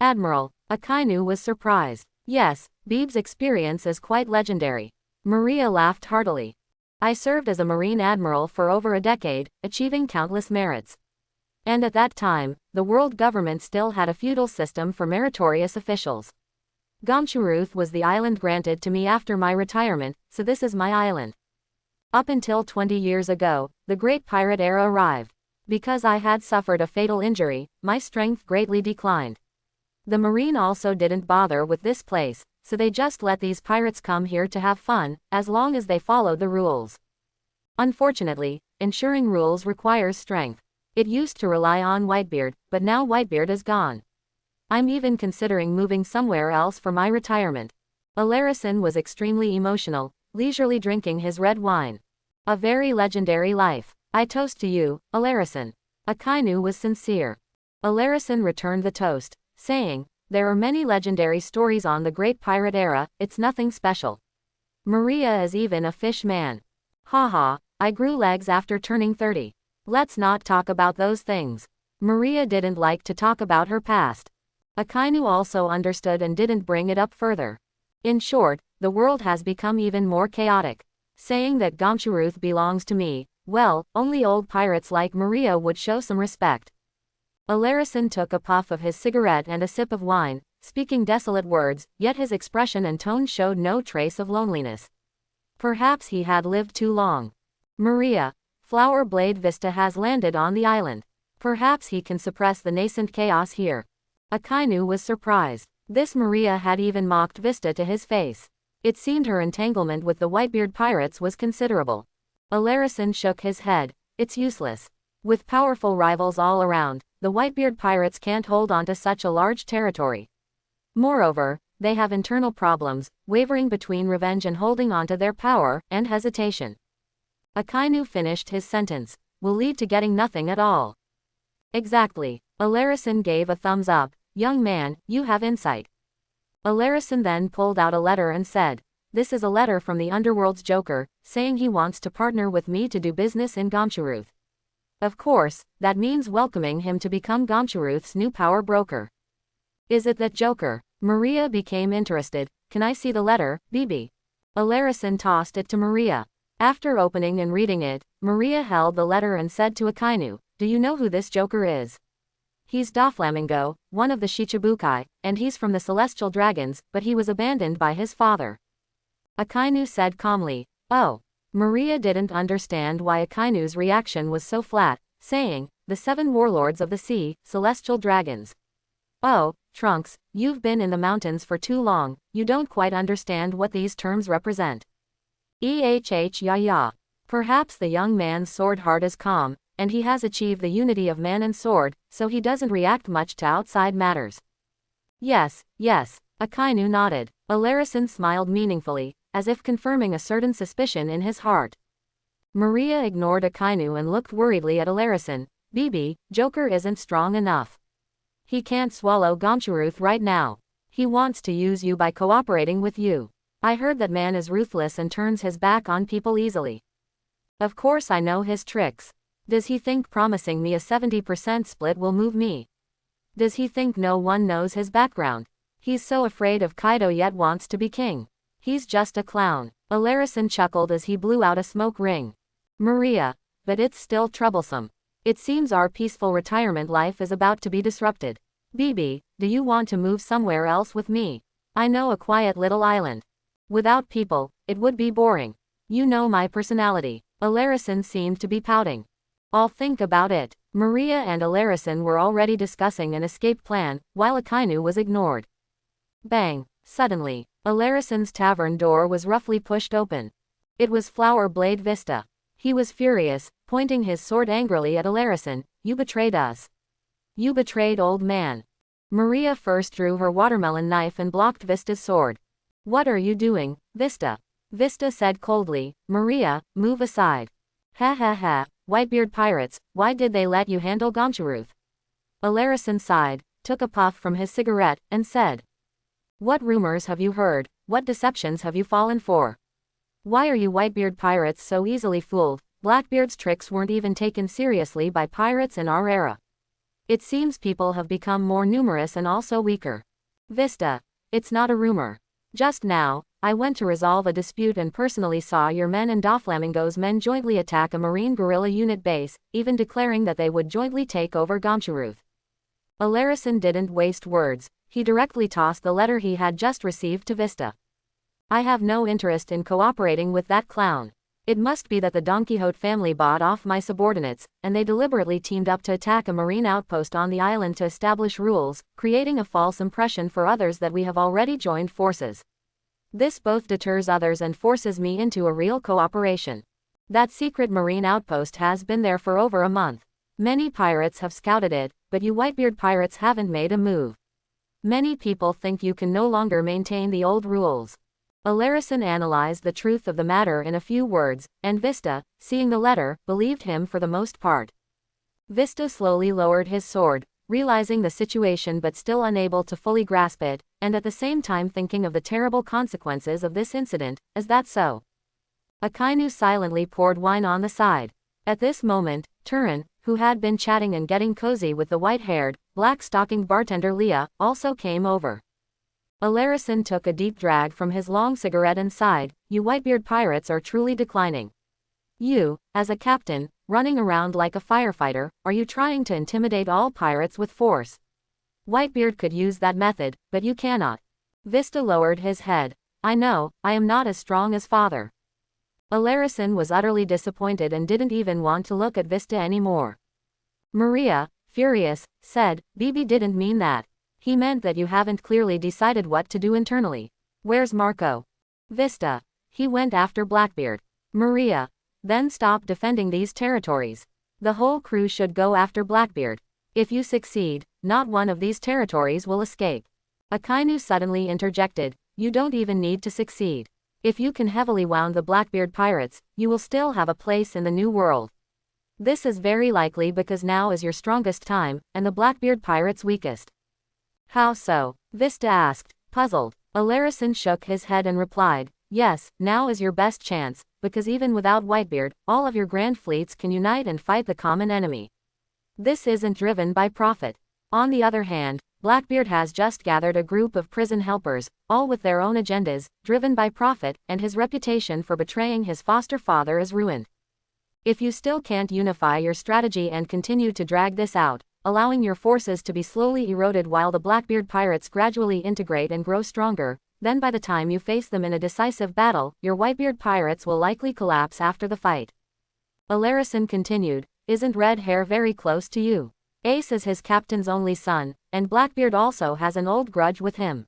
Admiral, Akainu was surprised. Yes, Beeb's experience is quite legendary. Maria laughed heartily. I served as a marine admiral for over a decade, achieving countless merits. And at that time, the world government still had a feudal system for meritorious officials. Gomshuruth was the island granted to me after my retirement, so this is my island. Up until 20 years ago, the Great Pirate Era arrived. Because I had suffered a fatal injury, my strength greatly declined. The marine also didn't bother with this place, so they just let these pirates come here to have fun, as long as they followed the rules. Unfortunately, ensuring rules requires strength. It used to rely on Whitebeard, but now Whitebeard is gone. I'm even considering moving somewhere else for my retirement. Alarison was extremely emotional, leisurely drinking his red wine. A very legendary life. I toast to you, Alarison. Akainu was sincere. Alarison returned the toast, saying, there are many legendary stories on the Great Pirate Era, it's nothing special. Maria is even a fish man. Haha, I grew legs after turning 30. Let's not talk about those things. Maria didn't like to talk about her past. Akainu also understood and didn't bring it up further. In short, the world has become even more chaotic. Saying that Gomshuruth belongs to me, Well, only old pirates like Maria would show some respect. Alarison took a puff of his cigarette and a sip of wine, speaking desolate words, yet his expression and tone showed no trace of loneliness. Perhaps he had lived too long. Maria, Flower Blade Vista has landed on the island. Perhaps he can suppress the nascent chaos here. Akainu was surprised. This Maria had even mocked Vista to his face. It seemed her entanglement with the Whitebeard pirates was considerable. Alarison shook his head. It's useless. With powerful rivals all around, the Whitebeard pirates can't hold on to such a large territory. Moreover, they have internal problems, wavering between revenge and holding on to their power, and hesitation. Akainu finished his sentence. Will lead to getting nothing at all. Exactly. Alarison gave a thumbs up. Young man, you have insight. Alarison then pulled out a letter and said, this is a letter from the Underworld's Joker, saying he wants to partner with me to do business in Gomsharuth. Of course, that means welcoming him to become Gomsharuth's new power broker. Is it that Joker? Maria became interested. Can I see the letter, Bibi? Alarison tossed it to Maria. After opening and reading it, Maria held the letter and said to Akainu, do you know who this Joker is? He's Doflamingo, one of the Shichibukai, and he's from the Celestial Dragons, but he was abandoned by his father. Akainu said calmly, oh. Maria didn't understand why Akainu's reaction was so flat, saying, the 7 warlords of the sea, Celestial Dragons. Oh, Trunks, you've been in the mountains for too long, you don't quite understand what these terms represent. Yeah. Perhaps the young man's sword heart is calm, and he has achieved the unity of man and sword, so he doesn't react much to outside matters. Yes, Akainu nodded. Alarison smiled meaningfully, as if confirming a certain suspicion in his heart. Maria ignored Akainu and looked worriedly at Alarison. Bibi, Joker isn't strong enough. He can't swallow Gomsharuth right now. He wants to use you by cooperating with you. I heard that man is ruthless and turns his back on people easily. Of course I know his tricks. Does he think promising me a 70% split will move me? Does he think no one knows his background? He's so afraid of Kaido yet wants to be king. He's just a clown. Alarison chuckled as he blew out a smoke ring. Maria, but it's still troublesome. It seems our peaceful retirement life is about to be disrupted. Bibi, do you want to move somewhere else with me? I know a quiet little island. Without people, it would be boring. You know my personality. Alarison seemed to be pouting. I'll think about it. Maria and Alarison were already discussing an escape plan, while Akainu was ignored. Bang! Suddenly, Alarison's tavern door was roughly pushed open. It was Flower Blade Vista. He was furious, pointing his sword angrily at Alarison. You betrayed us. You betrayed old man. Maria first drew her watermelon knife and blocked Vista's sword. What are you doing, Vista? Vista said coldly. Maria, move aside. Ha. Whitebeard pirates, why did they let you handle Gomsharuth? Alarison sighed, took a puff from his cigarette, and said. What rumors have you heard? What deceptions have you fallen for? Why are you Whitebeard pirates so easily fooled? Blackbeard's tricks weren't even taken seriously by pirates in our era. It seems people have become more numerous and also weaker. Vista, it's not a rumor. Just now, I went to resolve a dispute and personally saw your men and Doflamingo's men jointly attack a marine guerrilla unit base, even declaring that they would jointly take over Gomsharuth. Alarison didn't waste words. He directly tossed the letter he had just received to Vista. I have no interest in cooperating with that clown. It must be that the Don Quixote family bought off my subordinates, and they deliberately teamed up to attack a marine outpost on the island to establish rules, creating a false impression for others that we have already joined forces. This both deters others and forces me into a real cooperation. That secret marine outpost has been there for over a month. Many pirates have scouted it, but you Whitebeard pirates haven't made a move. Many people think you can no longer maintain the old rules. Alarison analyzed the truth of the matter in a few words, and Vista, seeing the letter, believed him for the most part. Vista slowly lowered his sword, realizing the situation but still unable to fully grasp it, and at the same time thinking of the terrible consequences of this incident. Is that so? Akainu silently poured wine on the side. At this moment, Turin, who had been chatting and getting cozy with the white-haired, black-stockinged bartender Leah, also came over. Alarison took a deep drag from his long cigarette and sighed. You Whitebeard pirates are truly declining. You, as a captain, running around like a firefighter, are you trying to intimidate all pirates with force? Whitebeard could use that method, but you cannot. Vista lowered his head. I know, I am not as strong as father. Alarison was utterly disappointed and didn't even want to look at Vista anymore. Maria, furious, said, Bibi didn't mean that. He meant that you haven't clearly decided what to do internally. Where's Marco? Vista. He went after Blackbeard. Maria. Then stop defending these territories. The whole crew should go after Blackbeard. If you succeed, not one of these territories will escape. Akainu suddenly interjected, you don't even need to succeed. If you can heavily wound the Blackbeard pirates, you will still have a place in the New World. This is very likely because now is your strongest time, and the Blackbeard pirates weakest. How so? Vista asked, puzzled. Alarison shook his head and replied, yes, now is your best chance, because even without Whitebeard, all of your grand fleets can unite and fight the common enemy. This isn't driven by profit. On the other hand, Blackbeard has just gathered a group of prison helpers, all with their own agendas, driven by profit, and his reputation for betraying his foster father is ruined. If you still can't unify your strategy and continue to drag this out, allowing your forces to be slowly eroded while the Blackbeard pirates gradually integrate and grow stronger, then by the time you face them in a decisive battle, your Whitebeard pirates will likely collapse after the fight. Alarison continued, isn't Red Hair very close to you? Ace is his captain's only son, and Blackbeard also has an old grudge with him.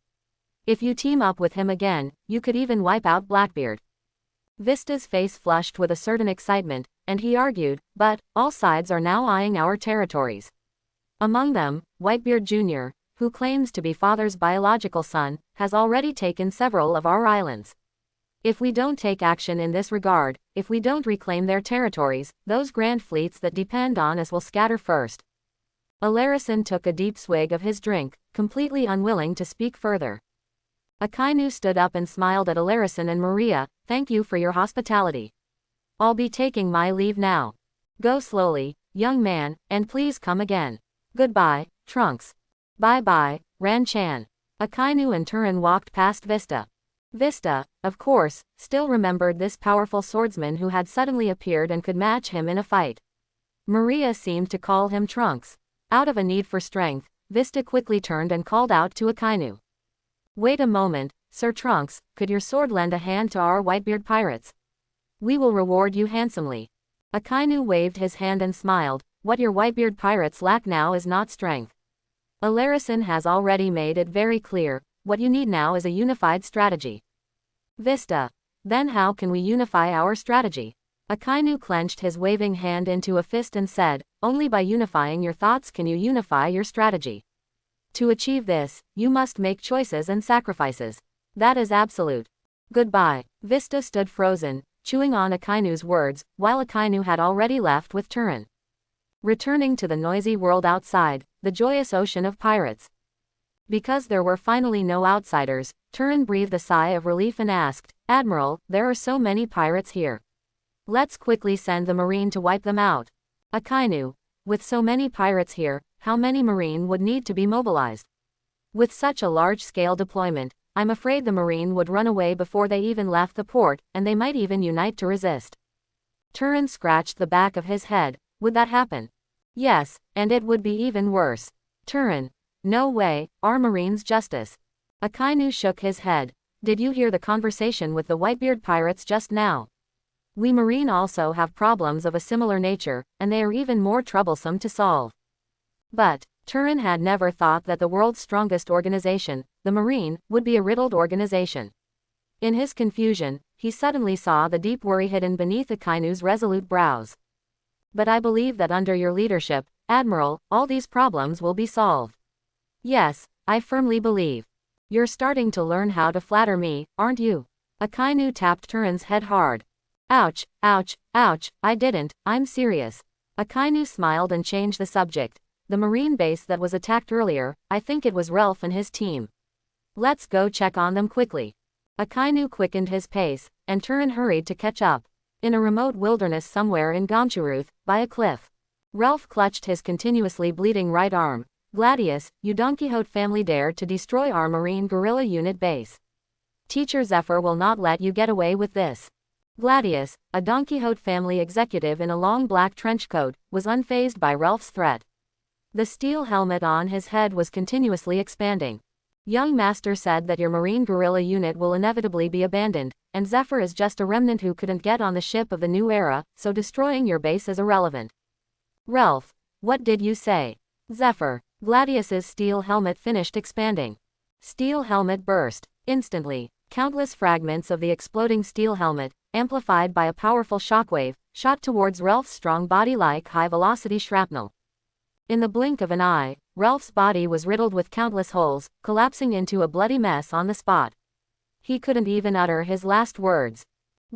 If you team up with him again, you could even wipe out Blackbeard. Vista's face flushed with a certain excitement, and he argued, but, all sides are now eyeing our territories. Among them, Whitebeard Jr., who claims to be father's biological son, has already taken several of our islands. If we don't take action in this regard, if we don't reclaim their territories, those grand fleets that depend on us will scatter first. Alarison took a deep swig of his drink, completely unwilling to speak further. Akainu stood up and smiled at Alarison and Maria, thank you for your hospitality. I'll be taking my leave now. Go slowly, young man, and please come again. Goodbye, Trunks. Bye-bye, Ran-chan. Akainu and Turin walked past Vista. Vista, of course, still remembered this powerful swordsman who had suddenly appeared and could match him in a fight. Maria seemed to call him Trunks. Out of a need for strength, Vista quickly turned and called out to Akainu. Wait a moment, Sir Trunks, could your sword lend a hand to our Whitebeard pirates? We will reward you handsomely. Akainu waved his hand and smiled, what your Whitebeard pirates lack now is not strength. Alarison has already made it very clear, what you need now is a unified strategy. Vista. Then how can we unify our strategy? Akainu clenched his waving hand into a fist and said, only by unifying your thoughts can you unify your strategy. To achieve this, you must make choices and sacrifices. That is absolute. Goodbye. Vista stood frozen, chewing on Akainu's words, while Akainu had already left with Turin. Returning to the noisy world outside, the joyous ocean of pirates. Because there were finally no outsiders, Turin breathed a sigh of relief and asked, Admiral, there are so many pirates here. Let's quickly send the Marine to wipe them out. Akainu, with so many pirates here, how many Marine would need to be mobilized? With such a large-scale deployment, I'm afraid the Marine would run away before they even left the port, and they might even unite to resist. Turin scratched the back of his head. Would that happen? Yes, and it would be even worse. Turin. No way, our Marine's justice. Akainu shook his head. Did you hear the conversation with the Whitebeard pirates just now? We Marine also have problems of a similar nature, and they are even more troublesome to solve. But, Turin had never thought that the world's strongest organization, the Marine, would be a riddled organization. In his confusion, he suddenly saw the deep worry hidden beneath Akainu's resolute brows. But I believe that under your leadership, Admiral, all these problems will be solved. Yes, I firmly believe. You're starting to learn how to flatter me, aren't you? Akainu tapped Turin's head hard. Ouch, ouch, ouch, I didn't, I'm serious. Akainu smiled and changed the subject. The Marine base that was attacked earlier, I think it was Ralph and his team. Let's go check on them quickly. Akainu quickened his pace, and Turin hurried to catch up. In a remote wilderness somewhere in Gomchuruth, by a cliff. Ralph clutched his continuously bleeding right arm. Gladius, you Don Quixote family dare to destroy our Marine guerrilla unit base. Teacher Zephyr will not let you get away with this. Gladius, a Don Quixote family executive in a long black trench coat, was unfazed by Ralph's threat. The steel helmet on his head was continuously expanding. Young Master said that your marine guerrilla unit will inevitably be abandoned, and Zephyr is just a remnant who couldn't get on the ship of the new era, so destroying your base is irrelevant. Ralph, what did you say? Zephyr. Gladius's steel helmet finished expanding. Steel helmet burst. Instantly, countless fragments of the exploding steel helmet, amplified by a powerful shockwave, shot towards Ralph's strong body like high-velocity shrapnel. In the blink of an eye, Ralph's body was riddled with countless holes, collapsing into a bloody mess on the spot. He couldn't even utter his last words.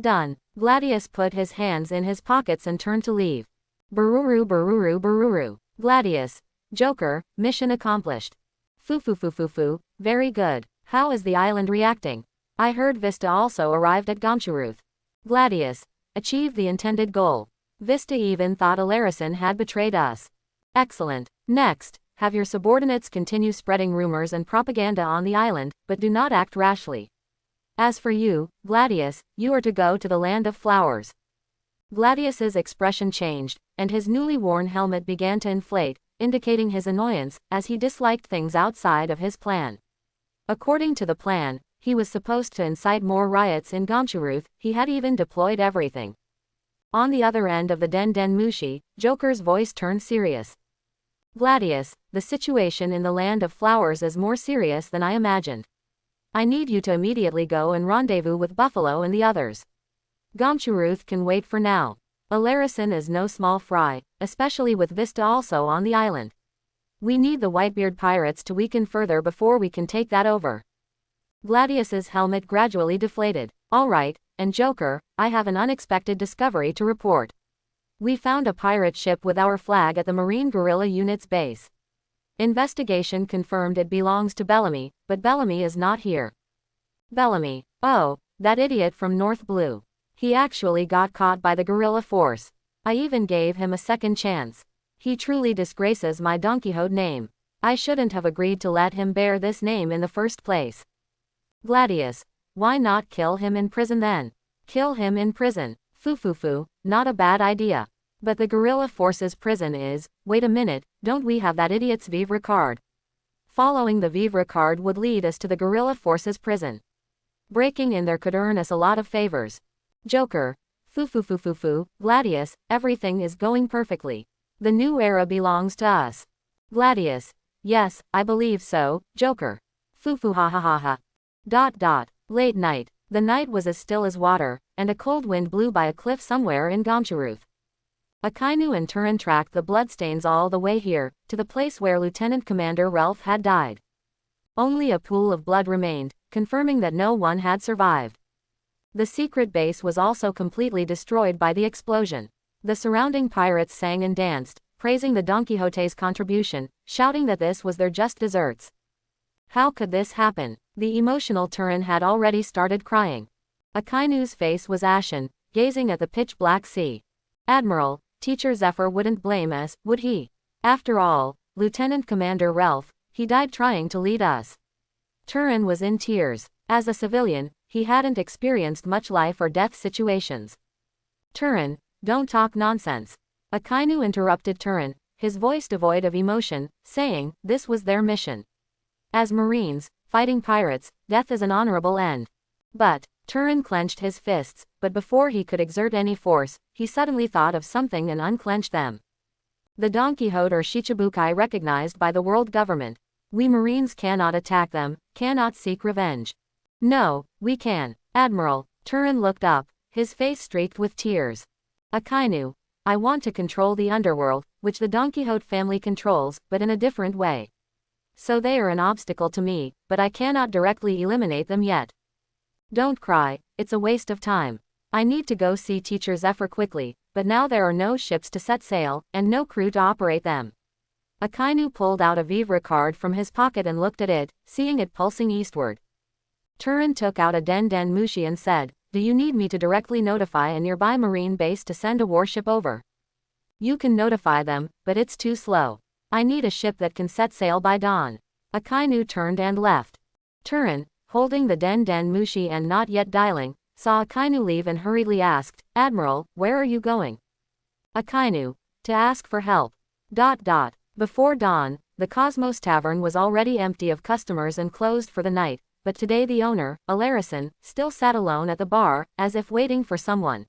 Done. Gladius put his hands in his pockets and turned to leave. Bururu bururu bururu. Gladius. Joker, mission accomplished. Foo, very good. How is the island reacting? I heard Vista also arrived at Gomsharuth. Gladius. Achieved the intended goal. Vista even thought Alarison had betrayed us. Excellent. Next, have your subordinates continue spreading rumors and propaganda on the island, but do not act rashly. As for you, Gladius, you are to go to the land of flowers. Gladius's expression changed, and his newly worn helmet began to inflate, indicating his annoyance, as he disliked things outside of his plan. According to the plan, he was supposed to incite more riots in Gomsharuth. He had even deployed everything. On the other end of the Den Mushi, Joker's voice turned serious. Gladius, the situation in the land of flowers is more serious than I imagined. I need you to immediately go and rendezvous with Buffalo and the others. Gomsharuth can wait for now. Alarison is no small fry, especially with Vista also on the island. We need the Whitebeard pirates to weaken further before we can take that over. Gladius's helmet gradually deflated. All right, and Joker, I have an unexpected discovery to report. We found a pirate ship with our flag at the Marine Guerrilla Unit's base. Investigation confirmed it belongs to Bellamy, but Bellamy is not here. Bellamy. Oh, that idiot from North Blue. He actually got caught by the guerrilla force. I even gave him a second chance. He truly disgraces my Don Quixote name. I shouldn't have agreed to let him bear this name in the first place. Gladius. Why not kill him in prison then? Kill him in prison. Foo, not a bad idea. But the guerrilla force's prison is, wait a minute, don't we have that idiot's vivre card? Following the vivre card would lead us to the guerrilla force's prison. Breaking in there could earn us a lot of favors. Joker. Foo, Gladius, everything is going perfectly. The new era belongs to us. Gladius. Yes, I believe so, Joker. Foo ha. Late night. The night was as still as water, and a cold wind blew by a cliff somewhere in Gomsharuth. Akainu and Turin tracked the bloodstains all the way here, to the place where Lieutenant Commander Ralph had died. Only a pool of blood remained, confirming that no one had survived. The secret base was also completely destroyed by the explosion. The surrounding pirates sang and danced, praising the Don Quixote's contribution, shouting that this was their just desserts. How could this happen? The emotional Turin had already started crying. Akainu's face was ashen, gazing at the pitch-black sea. Admiral, Teacher Zephyr wouldn't blame us, would he? After all, Lieutenant Commander Ralph, he died trying to lead us. Turin was in tears. As a civilian, he hadn't experienced much life or death situations. Turin, don't talk nonsense. Akainu interrupted Turin, his voice devoid of emotion, saying, this was their mission. As Marines, fighting pirates, death is an honorable end. But, Turin clenched his fists, but before he could exert any force, he suddenly thought of something and unclenched them. The Don Quixote are Shichibukai recognized by the world government. We Marines cannot attack them, cannot seek revenge. No, we can. Admiral, Turin looked up, his face streaked with tears. Akainu, I want to control the underworld, which the Don Quixote family controls, but in a different way. So they are an obstacle to me, but I cannot directly eliminate them yet. Don't cry, it's a waste of time. I need to go see Teacher Zephyr quickly, but now there are no ships to set sail, and no crew to operate them. Akainu pulled out a vivre card from his pocket and looked at it, seeing it pulsing eastward. Turin took out a Den Mushi and said, do you need me to directly notify a nearby marine base to send a warship over? You can notify them, but it's too slow. I need a ship that can set sail by dawn. Akainu turned and left. Turin, holding the Den Mushi and not yet dialing, saw Akainu leave and hurriedly asked, "Admiral, where are you going?" Akainu, "To ask for help." Before dawn, the Cosmos Tavern was already empty of customers and closed for the night, but today the owner, Alarison, still sat alone at the bar, as if waiting for someone.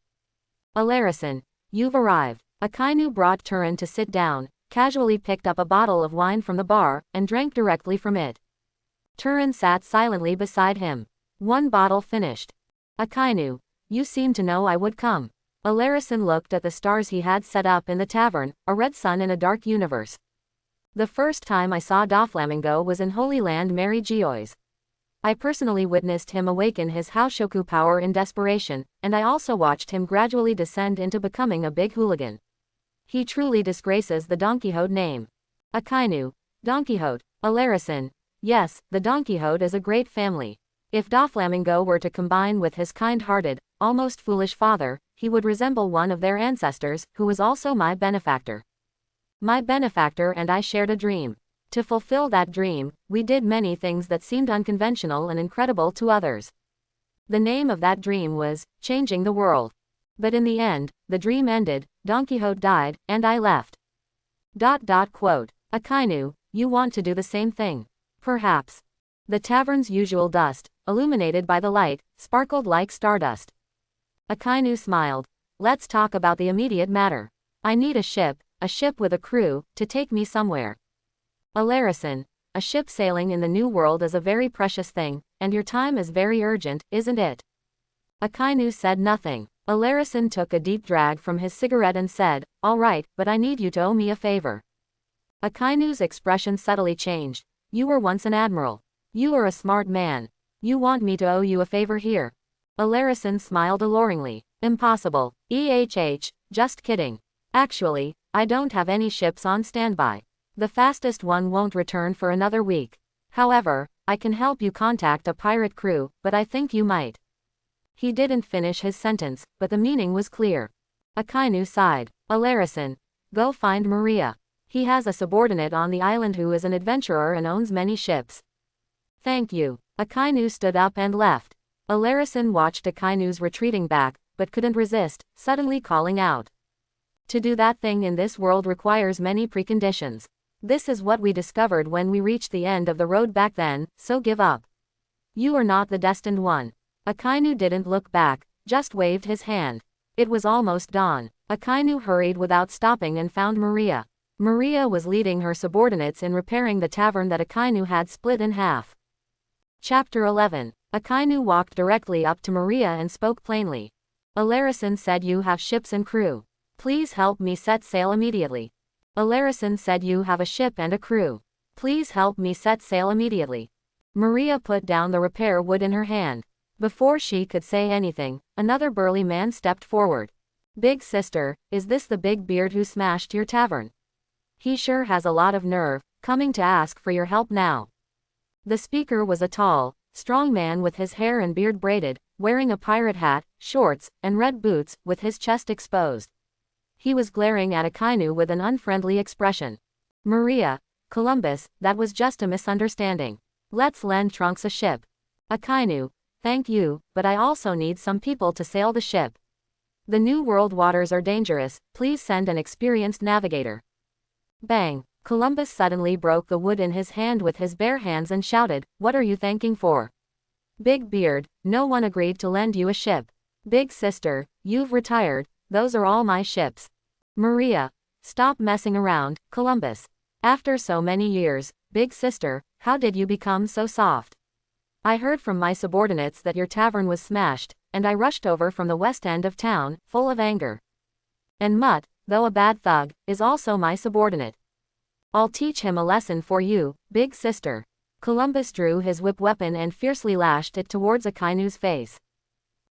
"Alarison, you've arrived." Akainu brought Turin to sit down, casually picked up a bottle of wine from the bar, and drank directly from it. Turin sat silently beside him. One bottle finished. "Akainu, you seem to know I would come." Alarison looked at the stars he had set up in the tavern, a red sun in a dark universe. "The first time I saw Doflamingo was in Holy Land Mary Geoise. I personally witnessed him awaken his Haoshoku power in desperation, and I also watched him gradually descend into becoming a big hooligan. He truly disgraces the Don Quixote name." Akainu, "Don Quixote." Alarison, "Yes, the Don Quixote is a great family. If Doflamingo were to combine with his kind-hearted, almost foolish father, he would resemble one of their ancestors, who was also my benefactor. My benefactor and I shared a dream. To fulfill that dream, we did many things that seemed unconventional and incredible to others. The name of that dream was changing the world. But in the end, the dream ended, Don Quixote died, and I left." Akainu, "You want to do the same thing?" "Perhaps." The tavern's usual dust, illuminated by the light, sparkled like stardust. Akainu smiled. "Let's talk about the immediate matter. I need a ship with a crew, to take me somewhere." Alarison, "A ship sailing in the New World is a very precious thing, and your time is very urgent, isn't it?" Akainu said nothing. Alarison took a deep drag from his cigarette and said, "All right, but I need you to owe me a favor." Akainu's expression subtly changed. "You were once an admiral. You are a smart man. You want me to owe you a favor here?" Alarison smiled alluringly. "Impossible. Just kidding. Actually, I don't have any ships on standby. The fastest one won't return for another week. However, I can help you contact a pirate crew, but I think you might." He didn't finish his sentence, but the meaning was clear. Akainu sighed. Alarison, "Go find Maria. He has a subordinate on the island who is an adventurer and owns many ships." "Thank you." Akainu stood up and left. Alarison watched Akainu's retreating back, but couldn't resist, suddenly calling out. "To do that thing in this world requires many preconditions. This is what we discovered when we reached the end of the road back then, so give up. You are not the destined one." Akainu didn't look back, just waved his hand. It was almost dawn. Akainu hurried without stopping and found Maria. Maria was leading her subordinates in repairing the tavern that Akainu had split in half. Chapter 11. Akainu walked directly up to Maria and spoke plainly. "Alarison said you have ships and crew. Please help me set sail immediately." Alarison said you have a ship and a crew. Please help me set sail immediately. Maria put down the repair wood in her hand. Before she could say anything, another burly man stepped forward. "Big sister, is this the big beard who smashed your tavern? He sure has a lot of nerve, coming to ask for your help now." The speaker was a tall, strong man with his hair and beard braided, wearing a pirate hat, shorts, and red boots, with his chest exposed. He was glaring at Akainu with an unfriendly expression. "Maria, Columbus, that was just a misunderstanding. Let's lend Trunks a ship." Akainu, "Thank you, but I also need some people to sail the ship. The New World waters are dangerous, please send an experienced navigator." Bang! Columbus suddenly broke the wood in his hand with his bare hands and shouted, "What are you thanking for? Big Beard, no one agreed to lend you a ship. Big Sister, you've retired, those are all my ships. Maria, stop messing around, Columbus. After so many years, Big Sister, how did you become so soft? I heard from my subordinates that your tavern was smashed, and I rushed over from the west end of town, full of anger. And Mutt, though a bad thug, is also my subordinate. I'll teach him a lesson for you, Big Sister." Columbus drew his whip weapon and fiercely lashed it towards Akainu's face.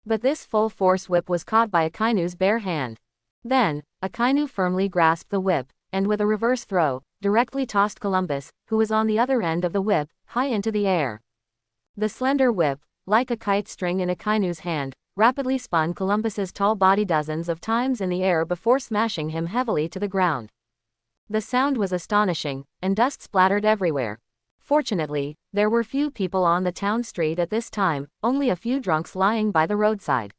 But this full-force whip was caught by Akainu's bare hand. Then, Akainu firmly grasped the whip, and with a reverse throw, directly tossed Columbus, who was on the other end of the whip, high into the air. The slender whip, like a kite string in Akainu's hand, rapidly spun Columbus's tall body dozens of times in the air before smashing him heavily to the ground. The sound was astonishing, and dust splattered everywhere. Fortunately, there were few people on the town street at this time, only a few drunks lying by the roadside.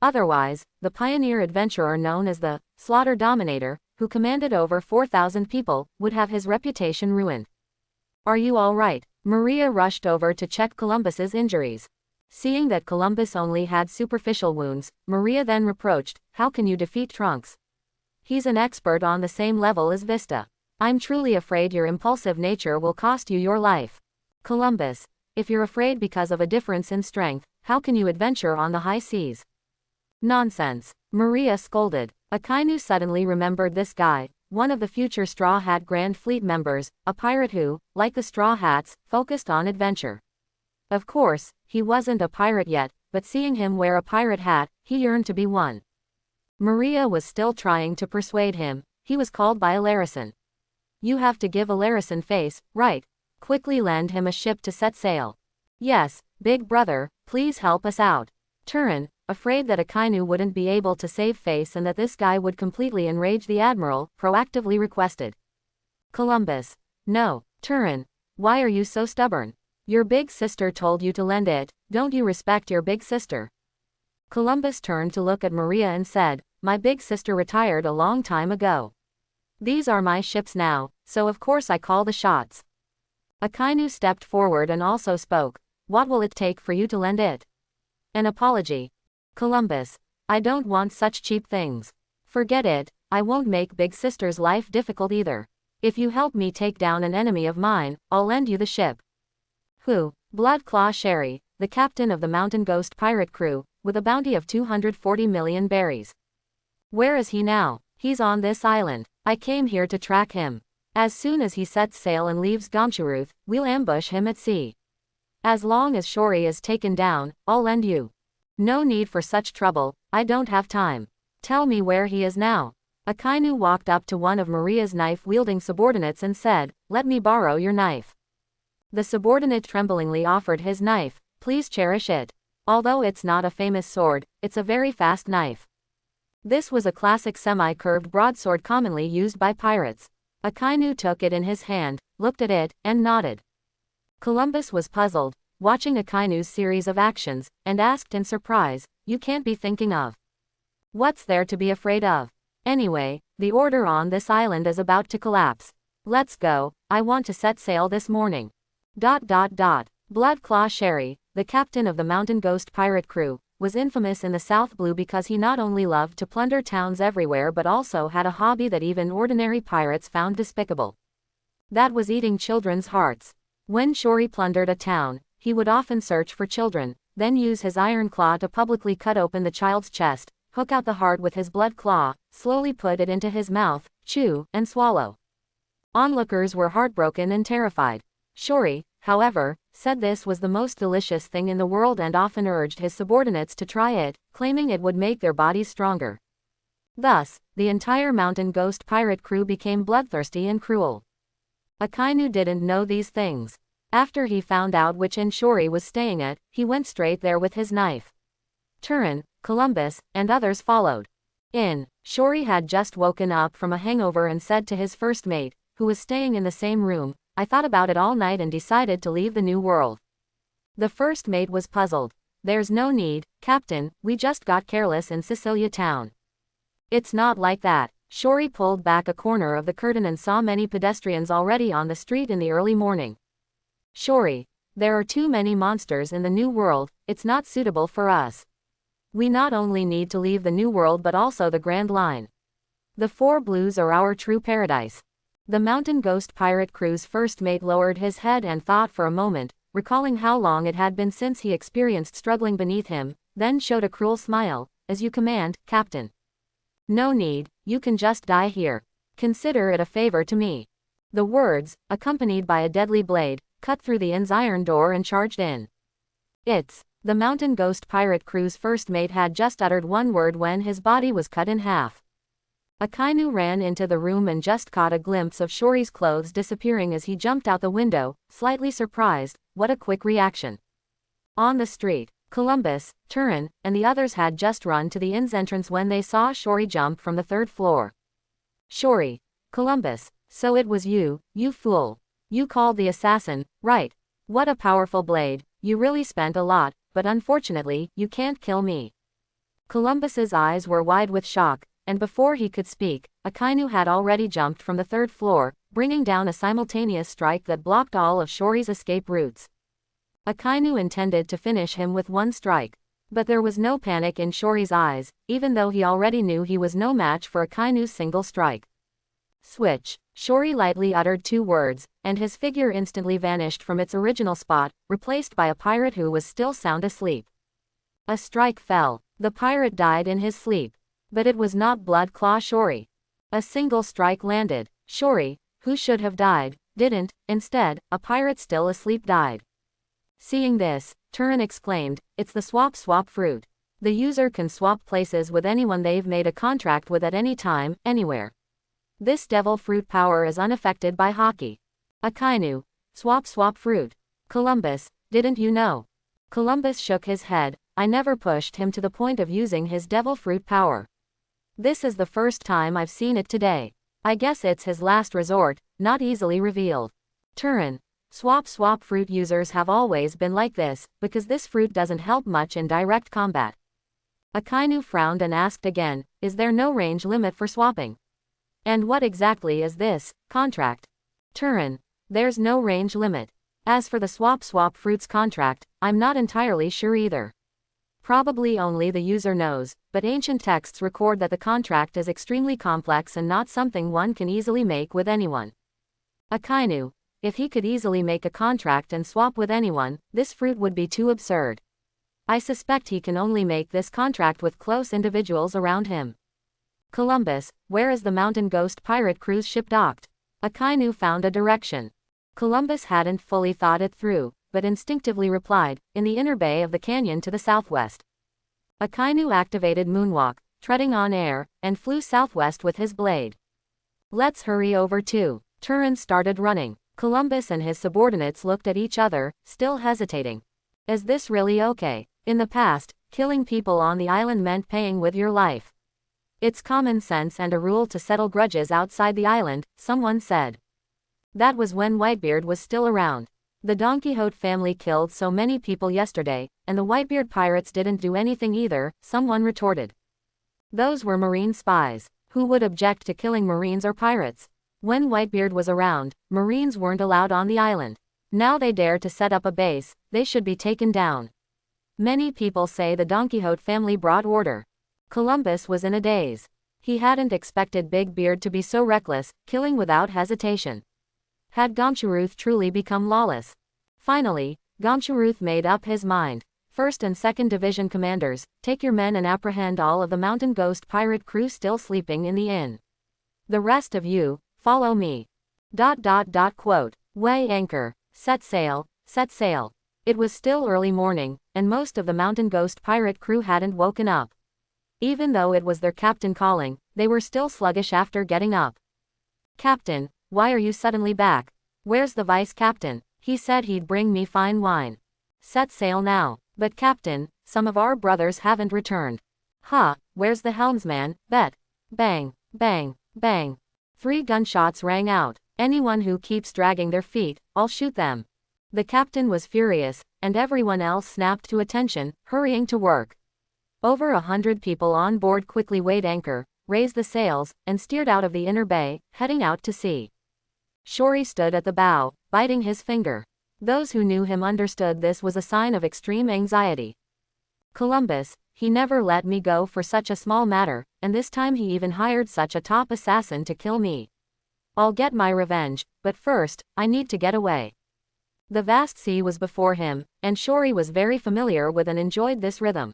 Otherwise, the pioneer adventurer known as the Slaughter Dominator, who commanded over 4,000 people, would have his reputation ruined. "Are you all right?" Maria rushed over to check Columbus's injuries. Seeing that Columbus only had superficial wounds, Maria then reproached, "How can you defeat Trunks? He's an expert on the same level as Vista. I'm truly afraid your impulsive nature will cost you your life." "Columbus, if you're afraid because of a difference in strength, how can you adventure on the high seas?" "Nonsense," Maria scolded. Akainu suddenly remembered this guy, one of the future Straw Hat Grand Fleet members, a pirate who, like the Straw Hats, focused on adventure. Of course, he wasn't a pirate yet, but seeing him wear a pirate hat, he yearned to be one. Maria was still trying to persuade him. He was called by Alarison. "You have to give Alarison face, right? Quickly lend him a ship to set sail." "Yes, big brother, please help us out." Turin, afraid that Akainu wouldn't be able to save face and that this guy would completely enrage the admiral, proactively requested. Columbus. "No, Turin. Why are you so stubborn? Your big sister told you to lend it, don't you respect your big sister?" Columbus turned to look at Maria and said, "My big sister retired a long time ago. These are my ships now, so of course I call the shots." Akainu stepped forward and also spoke. "What will it take for you to lend it?" "An apology." Columbus. "I don't want such cheap things." "Forget it, I won't make big sister's life difficult either. If you help me take down an enemy of mine, I'll lend you the ship." "Who?" "Blood Claw Sherry, the captain of the Mountain Ghost pirate crew, with a bounty of 240 million berries." "Where is he now?" "He's on this island. I came here to track him. As soon as he sets sail and leaves Gomshuruth, we'll ambush him at sea. As long as Shori is taken down, I'll lend you." "No need for such trouble, I don't have time. Tell me where he is now." Akainu walked up to one of Maria's knife-wielding subordinates and said, "Let me borrow your knife." The subordinate tremblingly offered his knife. "Please cherish it. Although it's not a famous sword, it's a very fast knife." This was a classic semi-curved broadsword commonly used by pirates. Akainu took it in his hand, looked at it, and nodded. Columbus was puzzled, watching Akainu's series of actions, and asked in surprise, "You can't be thinking of. What's there to be afraid of? Anyway, the order on this island is about to collapse. Let's go, I want to set sail this morning." Blood Claw Sherry, the captain of the Mountain Ghost pirate crew, was infamous in the South Blue because he not only loved to plunder towns everywhere but also had a hobby that even ordinary pirates found despicable. That was eating children's hearts. When Shori plundered a town, he would often search for children, then use his iron claw to publicly cut open the child's chest, hook out the heart with his blood claw, slowly put it into his mouth, chew, and swallow. Onlookers were heartbroken and terrified. Shori, however, said this was the most delicious thing in the world and often urged his subordinates to try it, claiming it would make their bodies stronger. Thus, the entire Mountain Ghost pirate crew became bloodthirsty and cruel. Akainu didn't know these things. After he found out which inn Shori was staying at, he went straight there with his knife. Turin, Columbus, and others followed. Shori had just woken up from a hangover and said to his first mate, who was staying in the same room, "I thought about it all night and decided to leave the New World." The first mate was puzzled. "There's no need, Captain, we just got careless in Sicilia town." "It's not like that." Shori pulled back a corner of the curtain and saw many pedestrians already on the street in the early morning. "Shori, there are too many monsters in the New World, it's not suitable for us. We not only need to leave the New World but also the Grand Line. The Four Blues are our true paradise." The Mountain Ghost pirate crew's first mate lowered his head and thought for a moment, recalling how long it had been since he experienced struggling beneath him, then showed a cruel smile. "As you command, Captain." "No need, you can just die here. Consider it a favor to me." The words, accompanied by a deadly blade, cut through the inn's iron door and charged in. The Mountain Ghost pirate crew's first mate had just uttered one word when his body was cut in half. Akainu ran into the room and just caught a glimpse of Shori's clothes disappearing as he jumped out the window, slightly surprised. What a quick reaction. On the street, Columbus, Turin, and the others had just run to the inn's entrance when they saw Shori jump from the third floor. "Shori." "Columbus, so it was you, you fool. You called the assassin, right? What a powerful blade. You really spent a lot, but unfortunately, you can't kill me. Columbus's eyes were wide with shock, and before he could speak, Akainu had already jumped from the third floor, bringing down a simultaneous strike that blocked all of Shori's escape routes. Akainu intended to finish him with one strike. But there was no panic in Shori's eyes, even though he already knew he was no match for Akainu's single strike. Switch. Shori lightly uttered 2 words, and his figure instantly vanished from its original spot, replaced by a pirate who was still sound asleep. A strike fell. The pirate died in his sleep. But it was not Blood Claw Shori. A single strike landed. Shori, who should have died, didn't. Instead, a pirate still asleep died. Seeing this, Turin exclaimed, "It's the swap fruit. The user can swap places with anyone they've made a contract with at any time, anywhere. This devil fruit power is unaffected by hockey." Akainu. Swap fruit. Columbus, didn't you know? Columbus shook his head. I never pushed him to the point of using his devil fruit power. This is the first time I've seen it today. I guess it's his last resort, not easily revealed. Turin. Swap fruit users have always been like this, because this fruit doesn't help much in direct combat. Akainu frowned and asked again, is there no range limit for swapping? And what exactly is this contract? Turin. There's no range limit. As for the swap fruits contract, I'm not entirely sure either. Probably only the user knows, but ancient texts record that the contract is extremely complex and not something one can easily make with anyone. Akainu. If he could easily make a contract and swap with anyone, this fruit would be too absurd. I suspect he can only make this contract with close individuals around him. Columbus, where is the Mountain Ghost pirate cruise ship docked? Akainu found a direction. Columbus hadn't fully thought it through, but instinctively replied, in the inner bay of the canyon to the southwest. Akainu activated Moonwalk, treading on air, and flew southwest with his blade. Let's hurry over too. Turin started running. Columbus and his subordinates looked at each other, still hesitating. Is this really okay? In the past, killing people on the island meant paying with your life. It's common sense and a rule to settle grudges outside the island, someone said. That was when Whitebeard was still around. The Don Quixote family killed so many people yesterday, and the Whitebeard pirates didn't do anything either, someone retorted. Those were marine spies. Who would object to killing marines or pirates? When Whitebeard was around, Marines weren't allowed on the island. Now they dare to set up a base, they should be taken down. Many people say the Don Quixote family brought order. Columbus was in a daze. He hadn't expected Big Beard to be so reckless, killing without hesitation. Had Gomshuruth truly become lawless? Finally, Gomshuruth made up his mind. 1st and 2nd Division commanders, take your men and apprehend all of the Mountain Ghost pirate crew still sleeping in the inn. The rest of you, follow me. Quote. Weigh anchor. Set sail, set sail. It was still early morning, and most of the Mountain Ghost pirate crew hadn't woken up. Even though it was their captain calling, they were still sluggish after getting up. Captain, why are you suddenly back? Where's the vice captain? He said he'd bring me fine wine. Set sail now. But captain, some of our brothers haven't returned. Where's the helmsman? Bet. Bang, bang, bang. 3 gunshots rang out. Anyone who keeps dragging their feet, I'll shoot them. The captain was furious, and everyone else snapped to attention, hurrying to work. Over 100 people on board quickly weighed anchor, raised the sails, and steered out of the inner bay, heading out to sea. Shori stood at the bow, biting his finger. Those who knew him understood this was a sign of extreme anxiety. Columbus, he never let me go for such a small matter, and this time he even hired such a top assassin to kill me. I'll get my revenge, but first, I need to get away. The vast sea was before him, and Shori was very familiar with and enjoyed this rhythm.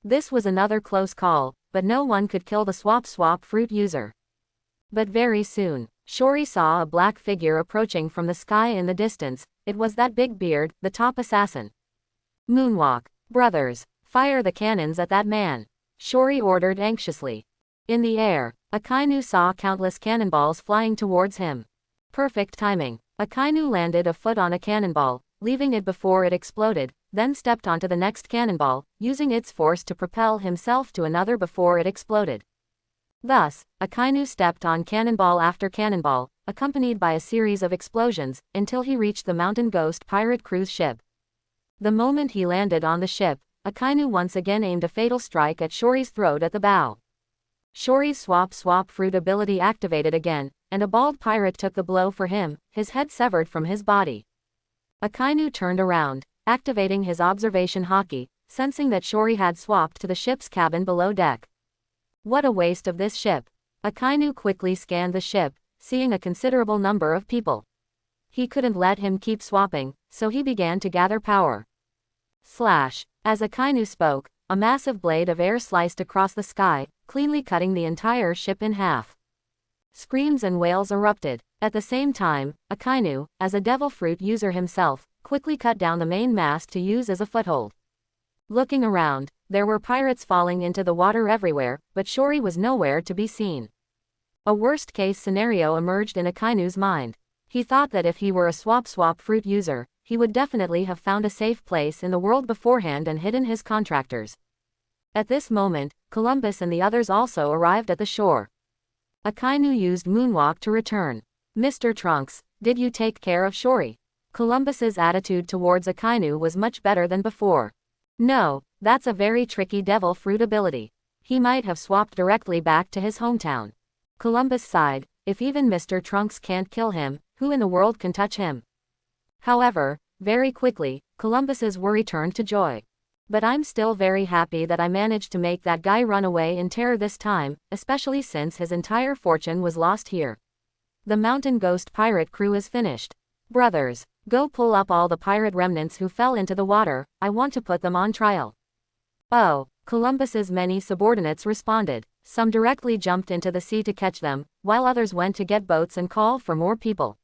This was another close call, but no one could kill the swap fruit user. But very soon, Shori saw a black figure approaching from the sky in the distance. It was that Big Beard, the top assassin. Moonwalk. Brothers, fire the cannons at that man. Shori ordered anxiously. In the air, Akainu saw countless cannonballs flying towards him. Perfect timing. Akainu landed a foot on a cannonball, leaving it before it exploded, then stepped onto the next cannonball, using its force to propel himself to another before it exploded. Thus, Akainu stepped on cannonball after cannonball, accompanied by a series of explosions, until he reached the Mountain Ghost pirate cruise ship. The moment he landed on the ship, Akainu once again aimed a fatal strike at Shori's throat at the bow. Shori's swap fruit ability activated again, and a bald pirate took the blow for him, his head severed from his body. Akainu turned around, activating his observation haki, sensing that Shori had swapped to the ship's cabin below deck. What a waste of this ship. Akainu quickly scanned the ship, seeing a considerable number of people. He couldn't let him keep swapping, so he began to gather power. Slash. As Akainu spoke, a massive blade of air sliced across the sky, cleanly cutting the entire ship in half. Screams and wails erupted. At the same time, Akainu, as a devil fruit user himself, quickly cut down the main mast to use as a foothold. Looking around, there were pirates falling into the water everywhere, but Shori was nowhere to be seen. A worst-case scenario emerged in Akainu's mind. He thought that if he were a swap fruit user, he would definitely have found a safe place in the world beforehand and hidden his contractors. At this moment, Columbus and the others also arrived at the shore. Akainu used Moonwalk to return. Mr. Trunks, did you take care of Shori? Columbus's attitude towards Akainu was much better than before. No, that's a very tricky devil fruit ability. He might have swapped directly back to his hometown. Columbus sighed, if even Mr. Trunks can't kill him, who in the world can touch him? However, very quickly, Columbus's worry turned to joy. But I'm still very happy that I managed to make that guy run away in terror this time, especially since his entire fortune was lost here. The Mountain Ghost pirate crew is finished. Brothers, go pull up all the pirate remnants who fell into the water, I want to put them on trial. Oh, Columbus's many subordinates responded. Some directly jumped into the sea to catch them, while others went to get boats and call for more people.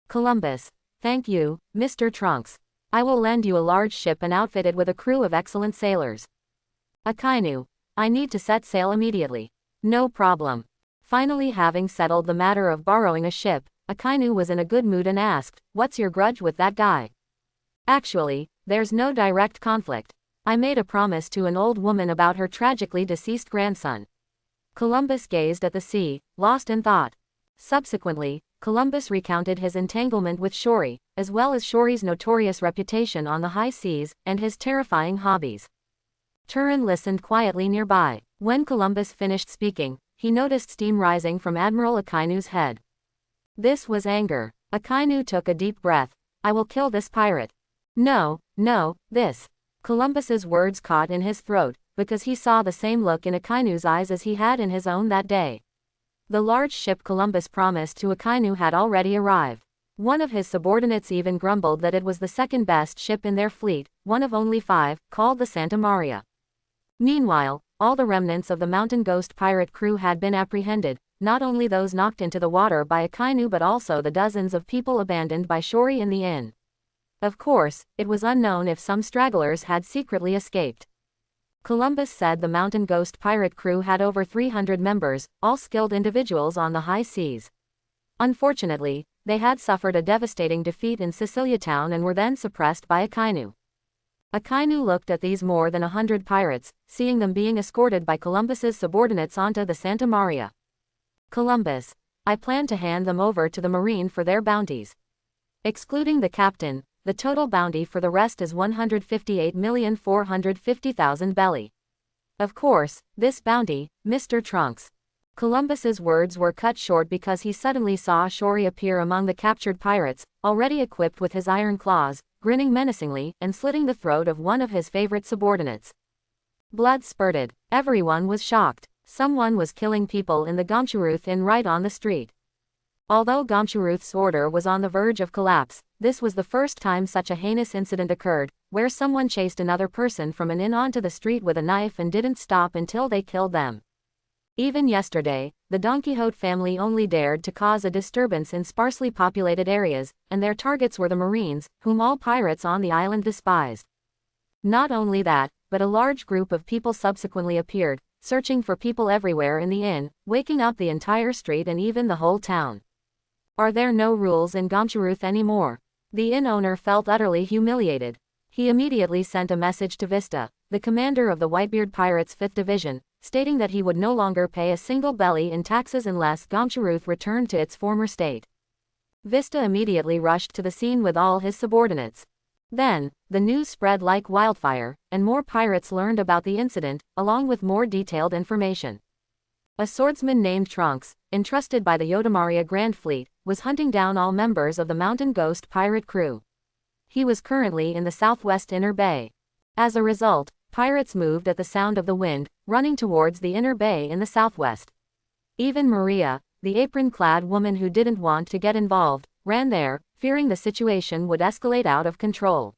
Columbus, thank you, Mr. Trunks. I will lend you a large ship and outfit it with a crew of excellent sailors. Akainu, I need to set sail immediately. No problem. Finally, having settled the matter of borrowing a ship, Akainu was in a good mood and asked, what's your grudge with that guy? Actually, there's no direct conflict. I made a promise to an old woman about her tragically deceased grandson. Columbus gazed at the sea, lost in thought. Subsequently, Columbus recounted his entanglement with Shori, as well as Shori's notorious reputation on the high seas, and his terrifying hobbies. Turin listened quietly nearby. When Columbus finished speaking, he noticed steam rising from Admiral Akainu's head. This was anger. Akainu took a deep breath. I will kill this pirate. No, this. Columbus's words caught in his throat, because he saw the same look in Akainu's eyes as he had in his own that day. The large ship Columbus promised to Akainu had already arrived. One of his subordinates even grumbled that it was the second best ship in their fleet, one of only 5, called the Santa Maria. Meanwhile, all the remnants of the Mountain Ghost pirate crew had been apprehended, not only those knocked into the water by Akainu but also the dozens of people abandoned by Shori in the inn. Of course, it was unknown if some stragglers had secretly escaped. Columbus said the Mountain Ghost pirate crew had over 300 members, all skilled individuals on the high seas. Unfortunately, they had suffered a devastating defeat in Sicilia town and were then suppressed by Akainu. Akainu looked at these more than 100 pirates, seeing them being escorted by Columbus's subordinates onto the Santa Maria. Columbus, I plan to hand them over to the Marine for their bounties. Excluding the captain, the total bounty for the rest is 158,450,000 belly. Of course, this bounty, Mr. Trunks. Columbus's words were cut short because he suddenly saw Shori appear among the captured pirates, already equipped with his iron claws, grinning menacingly, and slitting the throat of one of his favorite subordinates. Blood spurted. Everyone was shocked. Someone was killing people in the Gomshuruth Inn right on the street. Although Gomshuruth's order was on the verge of collapse, this was the first time such a heinous incident occurred, where someone chased another person from an inn onto the street with a knife and didn't stop until they killed them. Even yesterday, the Don Quixote family only dared to cause a disturbance in sparsely populated areas, and their targets were the Marines, whom all pirates on the island despised. Not only that, but a large group of people subsequently appeared, searching for people everywhere in the inn, waking up the entire street and even the whole town. Are there no rules in Gomshuruth anymore? The inn owner felt utterly humiliated. He immediately sent a message to Vista, the commander of the Whitebeard Pirates' 5th Division, stating that he would no longer pay a single belly in taxes unless Gomsharuth returned to its former state. Vista immediately rushed to the scene with all his subordinates. Then, the news spread like wildfire, and more pirates learned about the incident, along with more detailed information. A swordsman named Trunks, entrusted by the Yodomaria Grand Fleet, was hunting down all members of the Mountain Ghost pirate crew. He was currently in the southwest inner bay. As a result, pirates moved at the sound of the wind, running towards the inner bay in the southwest. Even Maria, the apron-clad woman who didn't want to get involved, ran there, fearing the situation would escalate out of control.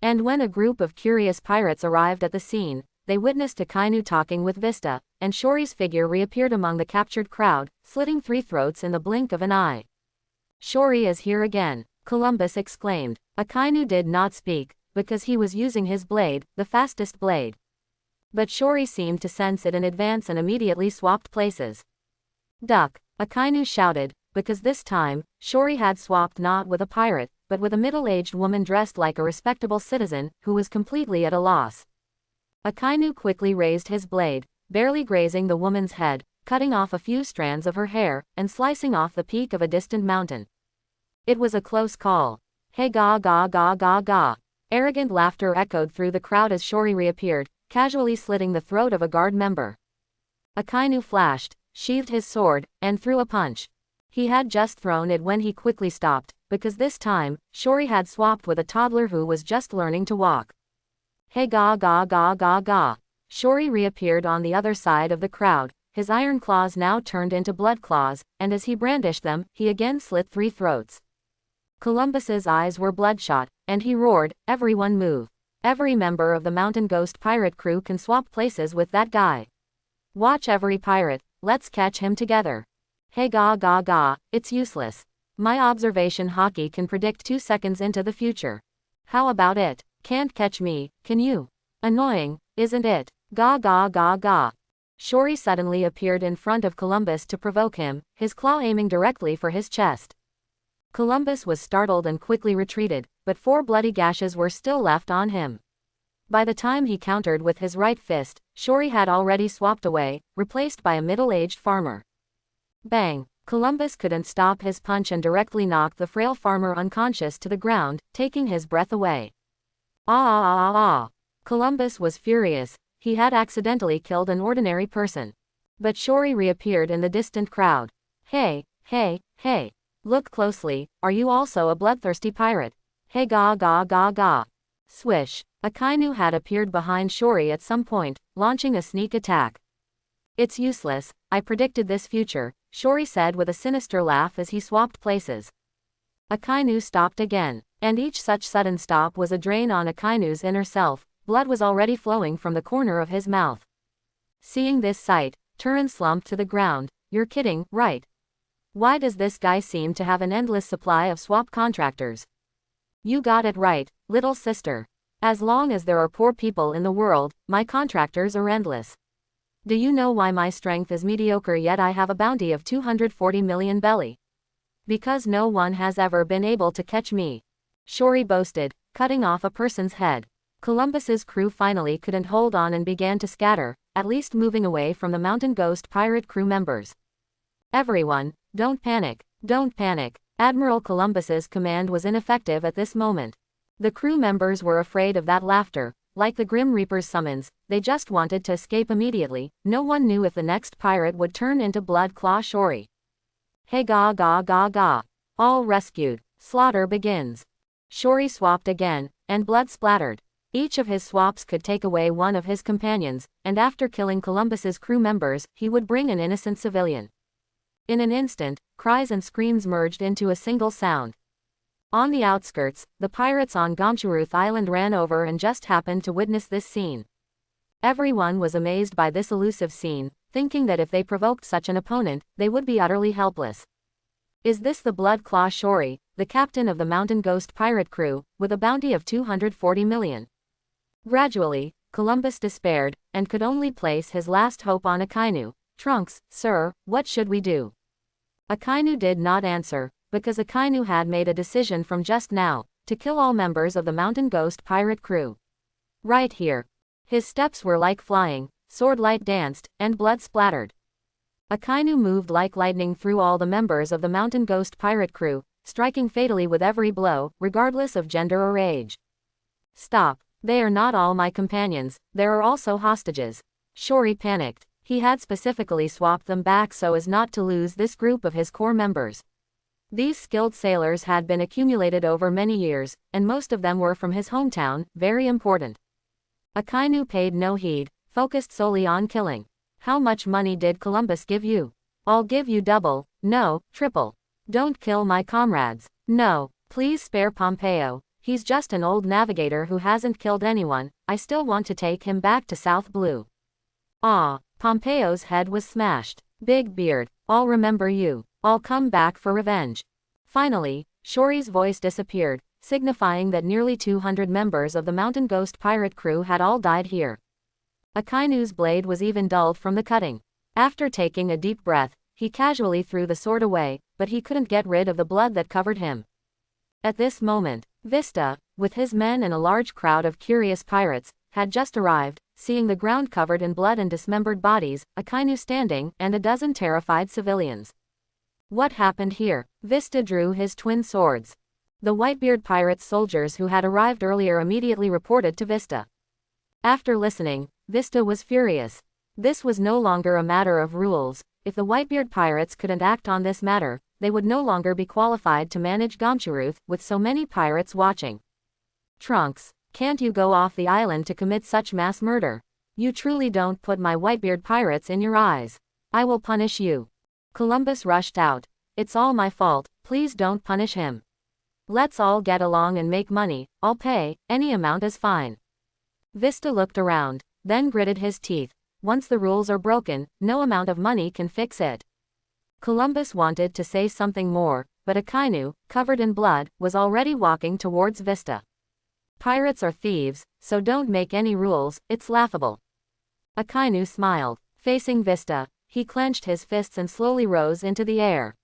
And when a group of curious pirates arrived at the scene, they witnessed Akainu talking with Vista, and Shori's figure reappeared among the captured crowd, slitting 3 throats in the blink of an eye. "Shori is here again," Columbus exclaimed. Akainu did not speak, because he was using his blade, the fastest blade. But Shori seemed to sense it in advance and immediately swapped places. "Duck," Akainu shouted, because this time, Shori had swapped not with a pirate, but with a middle-aged woman dressed like a respectable citizen, who was completely at a loss. Akainu quickly raised his blade, barely grazing the woman's head, cutting off a few strands of her hair, and slicing off the peak of a distant mountain. It was a close call. "Hey ga ga ga ga ga." Arrogant laughter echoed through the crowd as Shori reappeared, casually slitting the throat of a guard member. Akainu flashed, sheathed his sword, and threw a punch. He had just thrown it when he quickly stopped, because this time, Shori had swapped with a toddler who was just learning to walk. "Hey ga ga ga ga ga." Shori reappeared on the other side of the crowd, his iron claws now turned into blood claws, and as he brandished them, he again slit 3 throats. Columbus's eyes were bloodshot, and he roared, "Everyone move. Every member of the Mountain Ghost pirate crew can swap places with that guy. Watch every pirate, let's catch him together." "Hey ga ga ga, it's useless. My observation hockey can predict 2 seconds into the future. How about it? Can't catch me, can you? Annoying, isn't it? Ga ga ga ga." Shori suddenly appeared in front of Columbus to provoke him, his claw aiming directly for his chest. Columbus was startled and quickly retreated, but 4 bloody gashes were still left on him. By the time he countered with his right fist, Shori had already swapped away, replaced by a middle-aged farmer. Bang! Columbus couldn't stop his punch and directly knocked the frail farmer unconscious to the ground, taking his breath away. Ah ah ah ah! Columbus was furious. He had accidentally killed an ordinary person. But Shori reappeared in the distant crowd. "Hey, hey, hey! Look closely, are you also a bloodthirsty pirate? Hey ga ga ga ga!" Swish! Akainu had appeared behind Shori at some point, launching a sneak attack. "It's useless, I predicted this future," Shori said with a sinister laugh as he swapped places. Akainu stopped again, and each such sudden stop was a drain on Akainu's inner self. Blood was already flowing from the corner of his mouth. Seeing this sight, Turin slumped to the ground. "You're kidding, right? Why does this guy seem to have an endless supply of swap contractors?" "You got it right, little sister. As long as there are poor people in the world, my contractors are endless. Do you know why my strength is mediocre yet I have a bounty of 240 million belly? Because no one has ever been able to catch me," Shori boasted, cutting off a person's head. Columbus's crew finally couldn't hold on and began to scatter, at least moving away from the Mountain Ghost pirate crew members. "Everyone, don't panic, don't panic." Admiral Columbus's command was ineffective at this moment. The crew members were afraid of that laughter. Like the Grim Reaper's summons, they just wanted to escape immediately. No one knew if the next pirate would turn into Blood Claw Shori. "Hey ga ga ga ga. All rescued. Slaughter begins." Shori swapped again, and blood splattered. Each of his swaps could take away one of his companions, and after killing Columbus's crew members, he would bring an innocent civilian. In an instant, cries and screams merged into a single sound. On the outskirts, the pirates on Gomsharuth Island ran over and just happened to witness this scene. Everyone was amazed by this elusive scene, thinking that if they provoked such an opponent, they would be utterly helpless. Is this the Blood Claw Shori, the captain of the Mountain Ghost pirate crew, with a bounty of 240 million? Gradually, Columbus despaired, and could only place his last hope on Akainu. "Trunks, sir, what should we do?" Akainu did not answer, because Akainu had made a decision from just now, to kill all members of the Mountain Ghost pirate crew. Right here. His steps were like flying, sword light danced, and blood splattered. Akainu moved like lightning through all the members of the Mountain Ghost pirate crew, striking fatally with every blow, regardless of gender or age. Stop. They are not all my companions, there are also hostages. Shori panicked. He had specifically swapped them back so as not to lose this group of his core members. These skilled sailors had been accumulated over many years, and most of them were from his hometown, very important. Akainu paid no heed, focused solely on killing. How much money did Columbus give you? I'll give you double, no, triple. Don't kill my comrades. No, please spare Pompeo. He's just an old navigator who hasn't killed anyone. I still want to take him back to South Blue. Ah, Pompeo's head was smashed. Big beard, I'll remember you. I'll come back for revenge. Finally, Shori's voice disappeared, signifying that nearly 200 members of the Mountain Ghost pirate crew had all died here. Akainu's blade was even dulled from the cutting. After taking a deep breath, he casually threw the sword away, but he couldn't get rid of the blood that covered him. At this moment, Vista, with his men and a large crowd of curious pirates, had just arrived, seeing the ground covered in blood and dismembered bodies, Akainu standing, and a dozen terrified civilians. What happened here? Vista drew his twin swords. The Whitebeard pirates soldiers who had arrived earlier immediately reported to Vista. After listening, Vista was furious. This was no longer a matter of rules. If the Whitebeard pirates couldn't act on this matter, they would no longer be qualified to manage Gomsharuth with so many pirates watching. Trunks, can't you go off the island to commit such mass murder? You truly don't put my Whitebeard pirates in your eyes. I will punish you. Columbus rushed out. It's all my fault, please don't punish him. Let's all get along and make money, I'll pay, any amount is fine. Vista looked around, then gritted his teeth. Once the rules are broken, no amount of money can fix it. Columbus wanted to say something more, but Akainu, covered in blood, was already walking towards Vista. Pirates are thieves, so don't make any rules, it's laughable. Akainu smiled. Facing Vista, he clenched his fists and slowly rose into the air.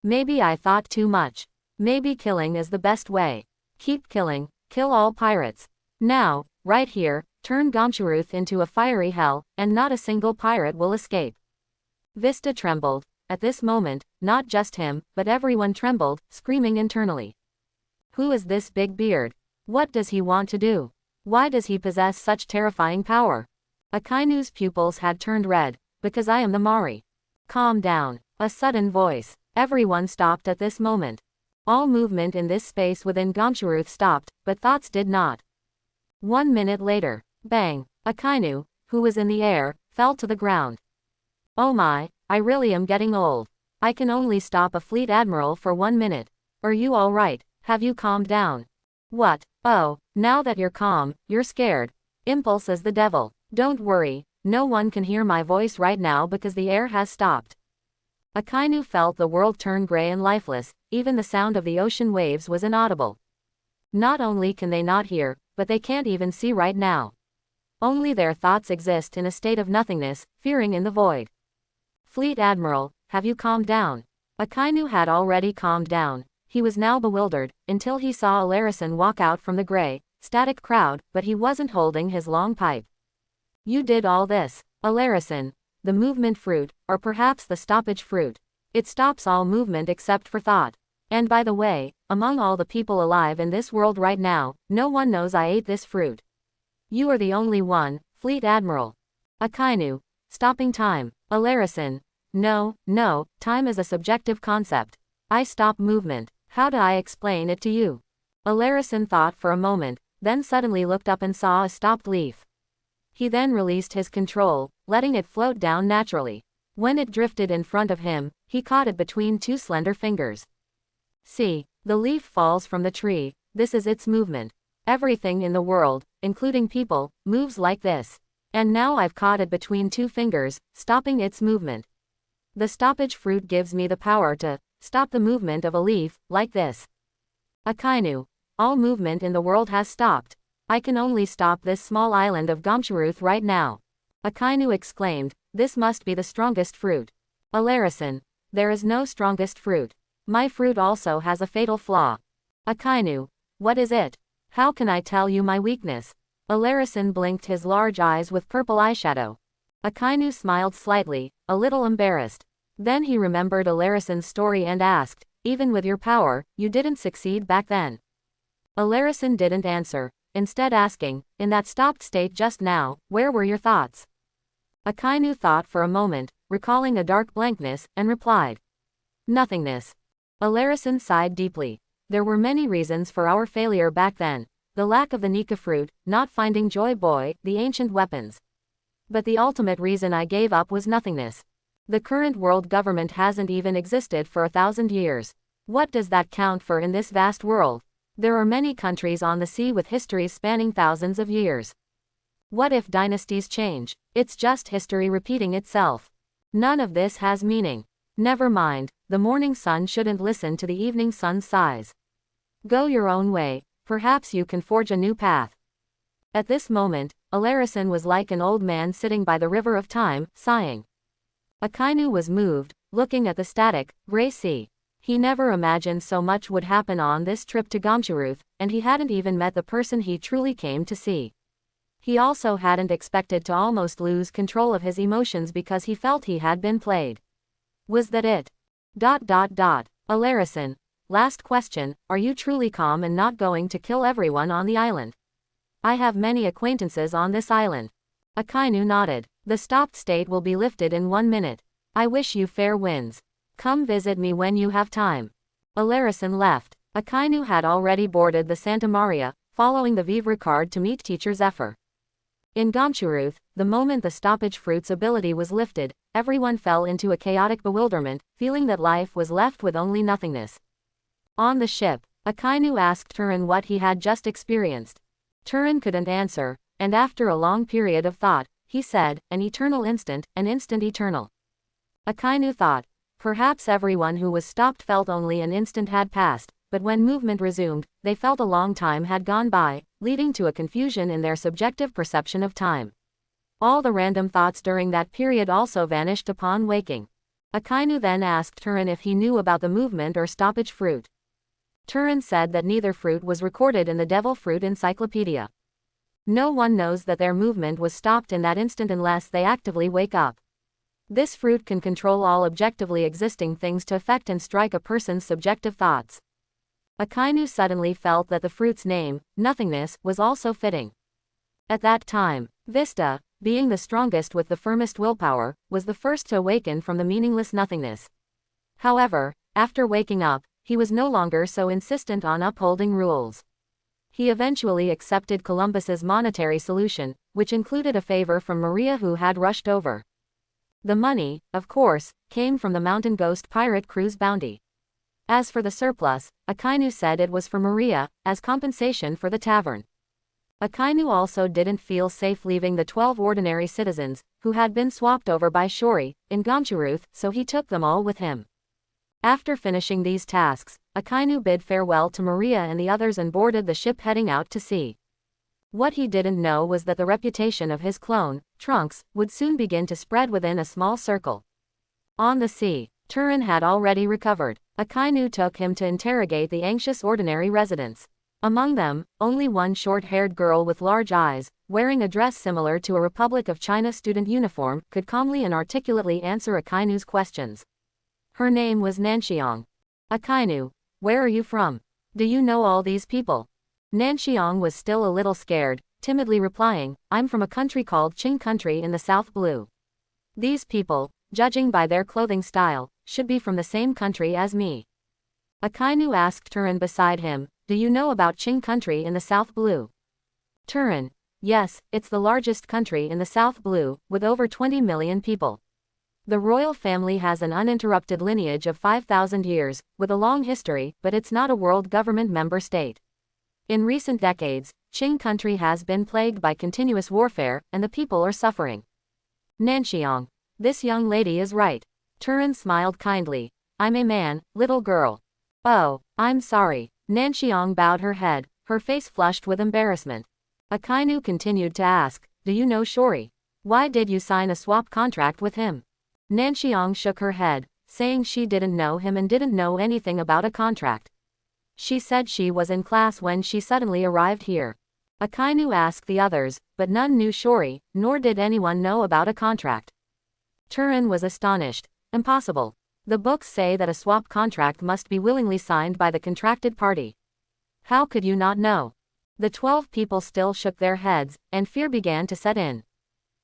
Maybe I thought too much. Maybe killing is the best way. Keep killing, kill all pirates. Now, right here, turn Gomsharuth into a fiery hell, and not a single pirate will escape. Vista trembled. At this moment, not just him, but everyone trembled, screaming internally. Who is this big beard? What does he want to do? Why does he possess such terrifying power? Akainu's pupils had turned red. Because I am the Mari. Calm down. A sudden voice. Everyone stopped at this moment. All movement in this space within Gomsharuth stopped, but thoughts did not. 1 minute later, bang, Akainu, who was in the air, fell to the ground. Oh my, I really am getting old. I can only stop a fleet admiral for 1 minute. Are you all right? Have you calmed down? What? Oh, now that you're calm, you're scared. Impulse is the devil. Don't worry, no one can hear my voice right now because the air has stopped. Akainu felt the world turn gray and lifeless, even the sound of the ocean waves was inaudible. Not only can they not hear, but they can't even see right now. Only their thoughts exist in a state of nothingness, fearing in the void. Fleet Admiral, have you calmed down? Akainu had already calmed down. He was now bewildered, until he saw Alarison walk out from the gray, static crowd, but he wasn't holding his long pipe. You did all this, Alarison. The movement fruit, or perhaps the stoppage fruit. It stops all movement except for thought. And by the way, among all the people alive in this world right now, no one knows I ate this fruit. You are the only one, Fleet Admiral. Akainu. Stopping time. Alarison. No, time is a subjective concept. I stop movement. How do I explain it to you? Alarison thought for a moment, then suddenly looked up and saw a stopped leaf. He then released his control, letting it float down naturally. When it drifted in front of him, he caught it between two slender fingers. See, the leaf falls from the tree, this is its movement. Everything in the world, including people, moves like this. And now I've caught it between two fingers, stopping its movement. The stoppage fruit gives me the power to stop the movement of a leaf, like this. Akainu. All movement in the world has stopped. I can only stop this small island of Gomsharuth right now. Akainu exclaimed, this must be the strongest fruit. Alarison. There is no strongest fruit. My fruit also has a fatal flaw. Akainu. What is it? How can I tell you my weakness? Alarison blinked his large eyes with purple eyeshadow. Akainu smiled slightly, a little embarrassed. Then he remembered Alarisan's story and asked, even with your power, you didn't succeed back then. Alarisan didn't answer, instead asking, in that stopped state just now, where were your thoughts? Akainu thought for a moment, recalling a dark blankness, and replied. Nothingness. Alarisan sighed deeply. There were many reasons for our failure back then. The lack of the Nika fruit, not finding Joy Boy, the ancient weapons. But the ultimate reason I gave up was nothingness. The current world government hasn't even existed for 1,000 years. What does that count for in this vast world? There are many countries on the sea with histories spanning thousands of years. What if dynasties change? It's just history repeating itself. None of this has meaning. Never mind, the morning sun shouldn't listen to the evening sun's sighs. Go your own way, perhaps you can forge a new path. At this moment, Alarisan was like an old man sitting by the river of time, sighing. Akainu was moved, looking at the static, gray sea. He never imagined so much would happen on this trip to Gomchuruth, and he hadn't even met the person he truly came to see. He also hadn't expected to almost lose control of his emotions because he felt he had been played. Was that it? Alarisan. Last question, are you truly calm and not going to kill everyone on the island? I have many acquaintances on this island. Akainu nodded. The stopped state will be lifted in 1 minute. I wish you fair winds. Come visit me when you have time. Alarisan left. Akainu had already boarded the Santa Maria, following the Vivre card to meet teacher Zephyr. In Gomchuruth, the moment the stoppage fruit's ability was lifted, everyone fell into a chaotic bewilderment, feeling that life was left with only nothingness. On the ship, Akainu asked Turin what he had just experienced. Turin couldn't answer, and after a long period of thought, he said, an eternal instant, an instant eternal. Akainu thought. Perhaps everyone who was stopped felt only an instant had passed, but when movement resumed, they felt a long time had gone by, leading to a confusion in their subjective perception of time. All the random thoughts during that period also vanished upon waking. Akainu then asked Turin if he knew about the movement or stoppage fruit. Turin said that neither fruit was recorded in the Devil Fruit Encyclopedia. No one knows that their movement was stopped in that instant unless they actively wake up. This fruit can control all objectively existing things to affect and strike a person's subjective thoughts. Akainu suddenly felt that the fruit's name, nothingness, was also fitting. At that time, Vista, being the strongest with the firmest willpower, was the first to awaken from the meaningless nothingness. However, after waking up, he was no longer so insistent on upholding rules. He eventually accepted Columbus's monetary solution, which included a favor from Maria who had rushed over. The money, of course, came from the Mountain Ghost pirate cruise bounty. As for the surplus, Akainu said it was for Maria, as compensation for the tavern. Akainu also didn't feel safe leaving the 12 ordinary citizens, who had been swapped over by Shori, in Gomchuruth, so he took them all with him. After finishing these tasks, Akainu bid farewell to Maria and the others and boarded the ship heading out to sea. What he didn't know was that the reputation of his clone, Trunks, would soon begin to spread within a small circle. On the sea, Turin had already recovered. Akainu took him to interrogate the anxious ordinary residents. Among them, only one short-haired girl with large eyes, wearing a dress similar to a Republic of China student uniform, could calmly and articulately answer Akainu's questions. Her name was Nanxiang. Akainu, where are you from? Do you know all these people? Nanxiang was still a little scared, timidly replying, I'm from a country called Qing Country in the South Blue. These people, judging by their clothing style, should be from the same country as me. Akainu asked Turin beside him, do you know about Qing Country in the South Blue? Turin, yes, it's the largest country in the South Blue, with over 20 million people. The royal family has an uninterrupted lineage of 5,000 years, with a long history, but it's not a world government member state. In recent decades, Qing Country has been plagued by continuous warfare, and the people are suffering. Nanxiang, this young lady is right. Turin smiled kindly. I'm a man, little girl. Oh, I'm sorry. Nanxiang bowed her head, her face flushed with embarrassment. Akainu continued to ask, do you know Shori? Why did you sign a swap contract with him? Nanxiang shook her head, saying she didn't know him and didn't know anything about a contract. She said she was in class when she suddenly arrived here. Akainu asked the others, but none knew Shori, nor did anyone know about a contract. Turin was astonished. Impossible. The books say that a swap contract must be willingly signed by the contracted party. How could you not know? The 12 people still shook their heads, and fear began to set in.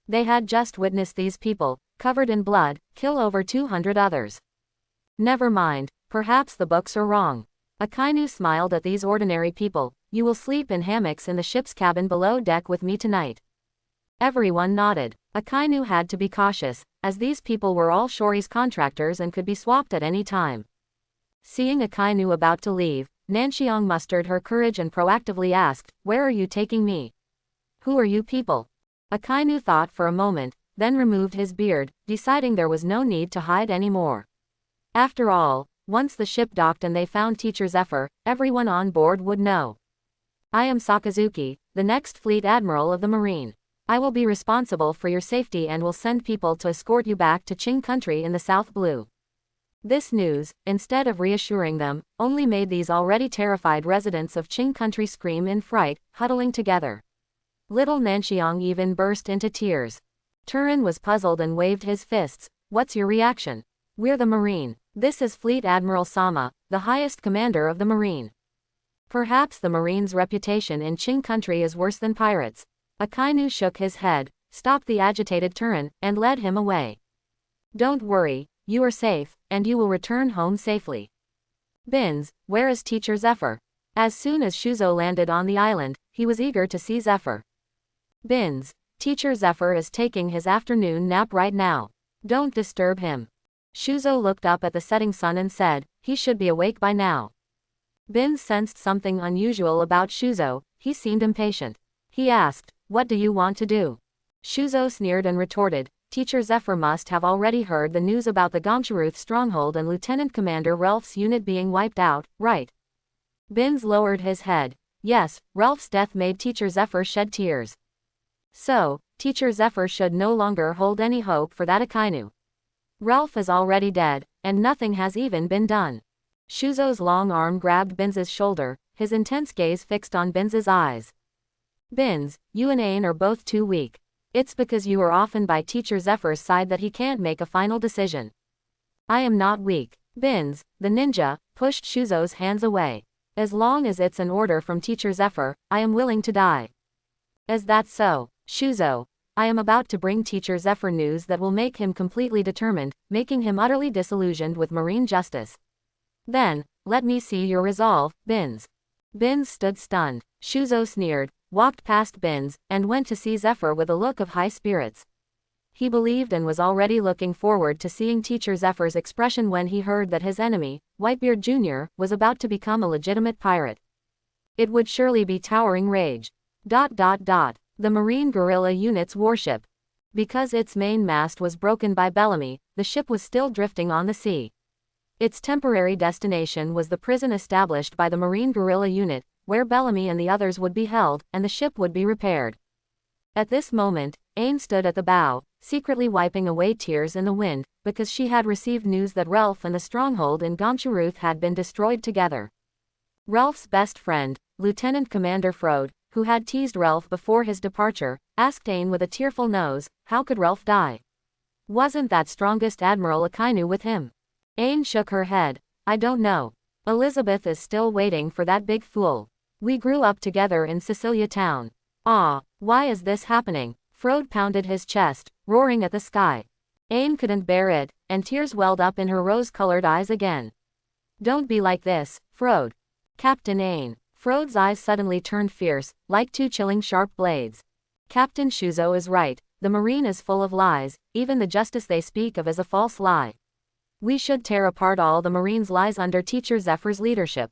They had just witnessed these people, covered in blood, kill over 200 others. Never mind, perhaps the books are wrong. Akainu smiled at these ordinary people. You will sleep in hammocks in the ship's cabin below deck with me tonight. Everyone nodded. Akainu had to be cautious, as these people were all Shori's contractors and could be swapped at any time. Seeing Akainu about to leave, Nanxiong mustered her courage and proactively asked, "Where are you taking me? Who are you people?" Akainu thought for a moment, then removed his beard, deciding there was no need to hide anymore. After all, once the ship docked and they found Teacher Zephyr, everyone on board would know. I am Sakazuki, the next fleet admiral of the Marine. I will be responsible for your safety and will send people to escort you back to Qing country in the South Blue. This news, instead of reassuring them, only made these already terrified residents of Qing country scream in fright, huddling together. Little Nanxiong even burst into tears. Turin was puzzled and waved his fists. What's your reaction? We're the Marine. This is Fleet Admiral Sama, the highest commander of the Marine. Perhaps the Marine's reputation in Qing country is worse than pirates. Akainu shook his head, stopped the agitated Turin, and led him away. Don't worry, you are safe, and you will return home safely. Bins, where is Teacher Zephyr? As soon as Shuzo landed on the island, he was eager to see Zephyr. Bins, Teacher Zephyr is taking his afternoon nap right now. Don't disturb him. Shuzo looked up at the setting sun and said, he should be awake by now. Bins sensed something unusual about Shuzo. He seemed impatient. He asked, what do you want to do? Shuzo sneered and retorted, Teacher Zephyr must have already heard the news about the Gomsharuth stronghold and Lieutenant Commander Relf's unit being wiped out, right? Bins lowered his head. Yes, Relf's death made Teacher Zephyr shed tears. So, Teacher Zephyr should no longer hold any hope for that Akainu. Relf is already dead, and nothing has even been done. Shuzo's long arm grabbed Bins's shoulder, his intense gaze fixed on Bins's eyes. Bins, you and Ain are both too weak. It's because you are often by Teacher Zephyr's side that he can't make a final decision. I am not weak. Bins, the ninja, pushed Shuzo's hands away. As long as it's an order from Teacher Zephyr, I am willing to die. Is that so, Shuzo? I am about to bring Teacher Zephyr news that will make him completely determined, making him utterly disillusioned with marine justice. Then, let me see your resolve, Bins. Bins stood stunned. Shuzo sneered, walked past Bins, and went to see Zephyr with a look of high spirits. He believed and was already looking forward to seeing Teacher Zephyr's expression when he heard that his enemy, Whitebeard Jr., was about to become a legitimate pirate. It would surely be towering rage. The Marine guerrilla unit's warship. Because its main mast was broken by Bellamy, the ship was still drifting on the sea. Its temporary destination was the prison established by the Marine guerrilla unit, where Bellamy and the others would be held, and the ship would be repaired. At this moment, Ain stood at the bow, secretly wiping away tears in the wind, because she had received news that Relf and the stronghold in Gomsharuth had been destroyed together. Relf's best friend, Lieutenant Commander Frode, who had teased Relf before his departure, asked Ain with a tearful nose, how could Relf die? Wasn't that strongest Admiral Akainu with him? Ain shook her head. I don't know. Elizabeth is still waiting for that big fool. We grew up together in Cecilia Town. Ah, why is this happening? Frode pounded his chest, roaring at the sky. Ain couldn't bear it, and tears welled up in her rose-colored eyes again. Don't be like this, Frode. Captain Ain. Frode's eyes suddenly turned fierce, like two chilling sharp blades. Captain Shuzo is right. The Marine is full of lies, even the justice they speak of is a false lie. We should tear apart all the Marine's lies under Teacher Zephyr's leadership.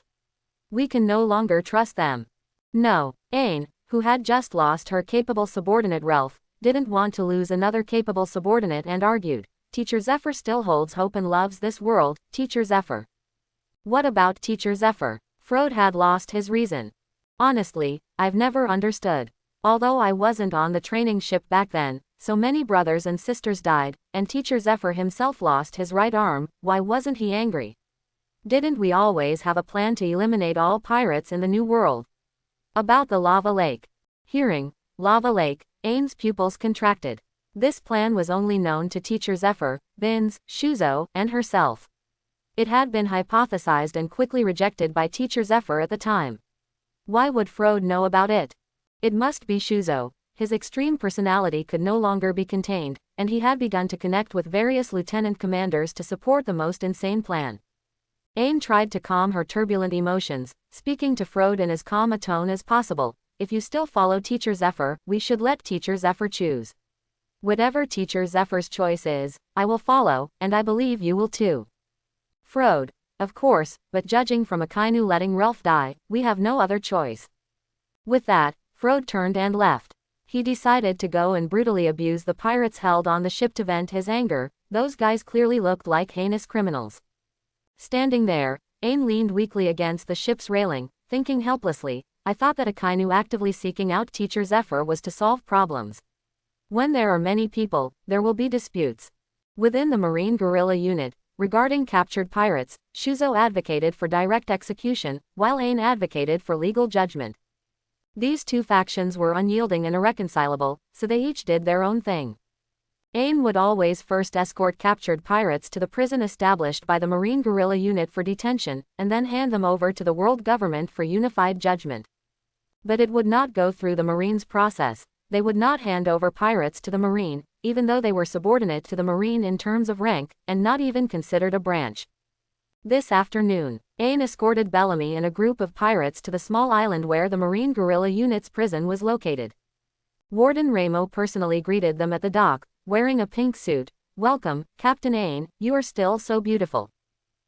We can no longer trust them. No, Ain, who had just lost her capable subordinate Relf, didn't want to lose another capable subordinate and argued, Teacher Zephyr still holds hope and loves this world, Teacher Zephyr. What about Teacher Zephyr? Frode had lost his reason. Honestly, I've never understood. Although I wasn't on the training ship back then, so many brothers and sisters died, and Teacher Zephyr himself lost his right arm, why wasn't he angry? Didn't we always have a plan to eliminate all pirates in the New World? About the lava lake. Hearing, lava lake, Ain's pupils contracted. This plan was only known to teacher Zephyr, Binz, Shuzo, and herself. It had been hypothesized and quickly rejected by teacher Zephyr at the time. Why would Frode know about it? It must be Shuzo. His extreme personality could no longer be contained, and he had begun to connect with various lieutenant commanders to support the most insane plan. Ain tried to calm her turbulent emotions, speaking to Frode in as calm a tone as possible. If you still follow teacher Zephyr, we should let teacher Zephyr choose. Whatever teacher Zephyr's choice is, I will follow, and I believe you will too. Frode, of course, but judging from Akainu letting Relf die, we have no other choice. With that, Frode turned and left. He decided to go and brutally abuse the pirates held on the ship to vent his anger. Those guys clearly looked like heinous criminals. Standing there, Ain leaned weakly against the ship's railing, thinking helplessly, I thought that Akainu actively seeking out teacher Zephyr was to solve problems. When there are many people, there will be disputes. Within the Marine Guerrilla Unit, regarding captured pirates, Shuzo advocated for direct execution, while Ain advocated for legal judgment. These two factions were unyielding and irreconcilable, so they each did their own thing. Ain would always first escort captured pirates to the prison established by the Marine Guerrilla Unit for detention, and then hand them over to the world government for unified judgment. But it would not go through the Marines' process. They would not hand over pirates to the Marine, even though they were subordinate to the Marine in terms of rank, and not even considered a branch. This afternoon, Ain escorted Bellamy and a group of pirates to the small island where the Marine Guerrilla Unit's prison was located. Warden Ramo personally greeted them at the dock, wearing a pink suit. Welcome, Captain Ain, you are still so beautiful.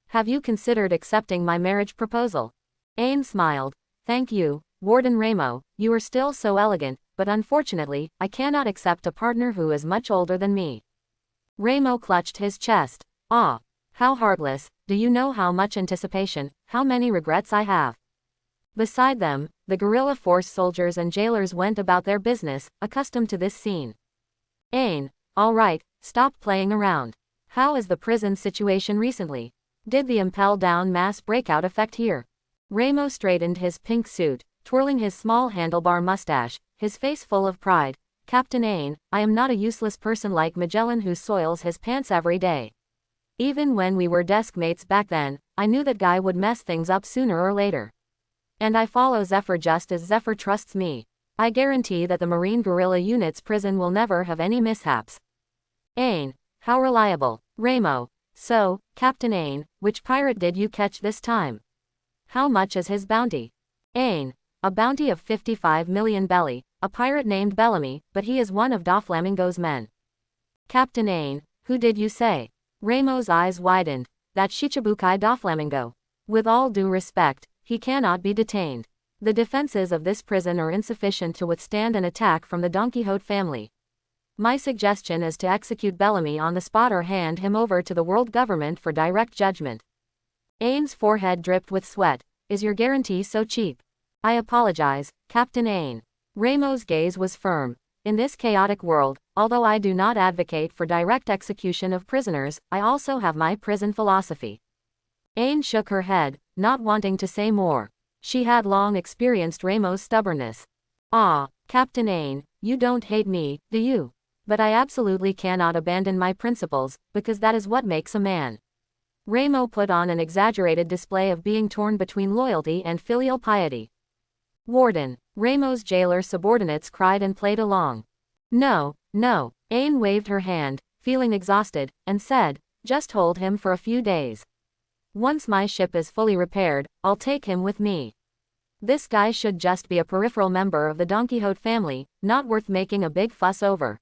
Have you considered accepting my marriage proposal? Ain smiled. Thank you, Warden Ramo, you are still so elegant, but unfortunately, I cannot accept a partner who is much older than me. Ramo clutched his chest. Ah, how heartless, do you know how much anticipation, how many regrets I have? Beside them, the guerrilla force soldiers and jailers went about their business, accustomed to this scene. Ain, all right, stop playing around. How is the prison situation recently? Did the impel down mass breakout affect here? Ramo straightened his pink suit, twirling his small handlebar mustache, his face full of pride. Captain Ain, I am not a useless person like Magellan who soils his pants every day. Even when we were desk mates back then, I knew that guy would mess things up sooner or later. And I follow Zephyr just as Zephyr trusts me. I guarantee that the Marine Guerrilla Unit's prison will never have any mishaps. Ain, how reliable. Ramo, so, Captain Ain, which pirate did you catch this time? How much is his bounty? Ain, a bounty of 55 million belly, a pirate named Bellamy, but he is one of Doflamingo's men. Captain Ain, who did you say? Ramo's eyes widened. That Shichibukai Doflamingo. With all due respect, he cannot be detained. The defenses of this prison are insufficient to withstand an attack from the Don Quixote family. My suggestion is to execute Bellamy on the spot or hand him over to the world government for direct judgment. Ain's forehead dripped with sweat. Is your guarantee so cheap? I apologize, Captain Ain. Ramo's gaze was firm. In this chaotic world, although I do not advocate for direct execution of prisoners, I also have my prison philosophy. Ain shook her head, not wanting to say more. She had long experienced Ramo's stubbornness. Ah, Captain Ain, you don't hate me, do you? But I absolutely cannot abandon my principles, because that is what makes a man. Ramo put on an exaggerated display of being torn between loyalty and filial piety. Warden, Ramo's jailer subordinates cried and played along. No, no, Ain waved her hand, feeling exhausted, and said, just hold him for a few days. Once my ship is fully repaired, I'll take him with me. This guy should just be a peripheral member of the Don Quixote family, not worth making a big fuss over.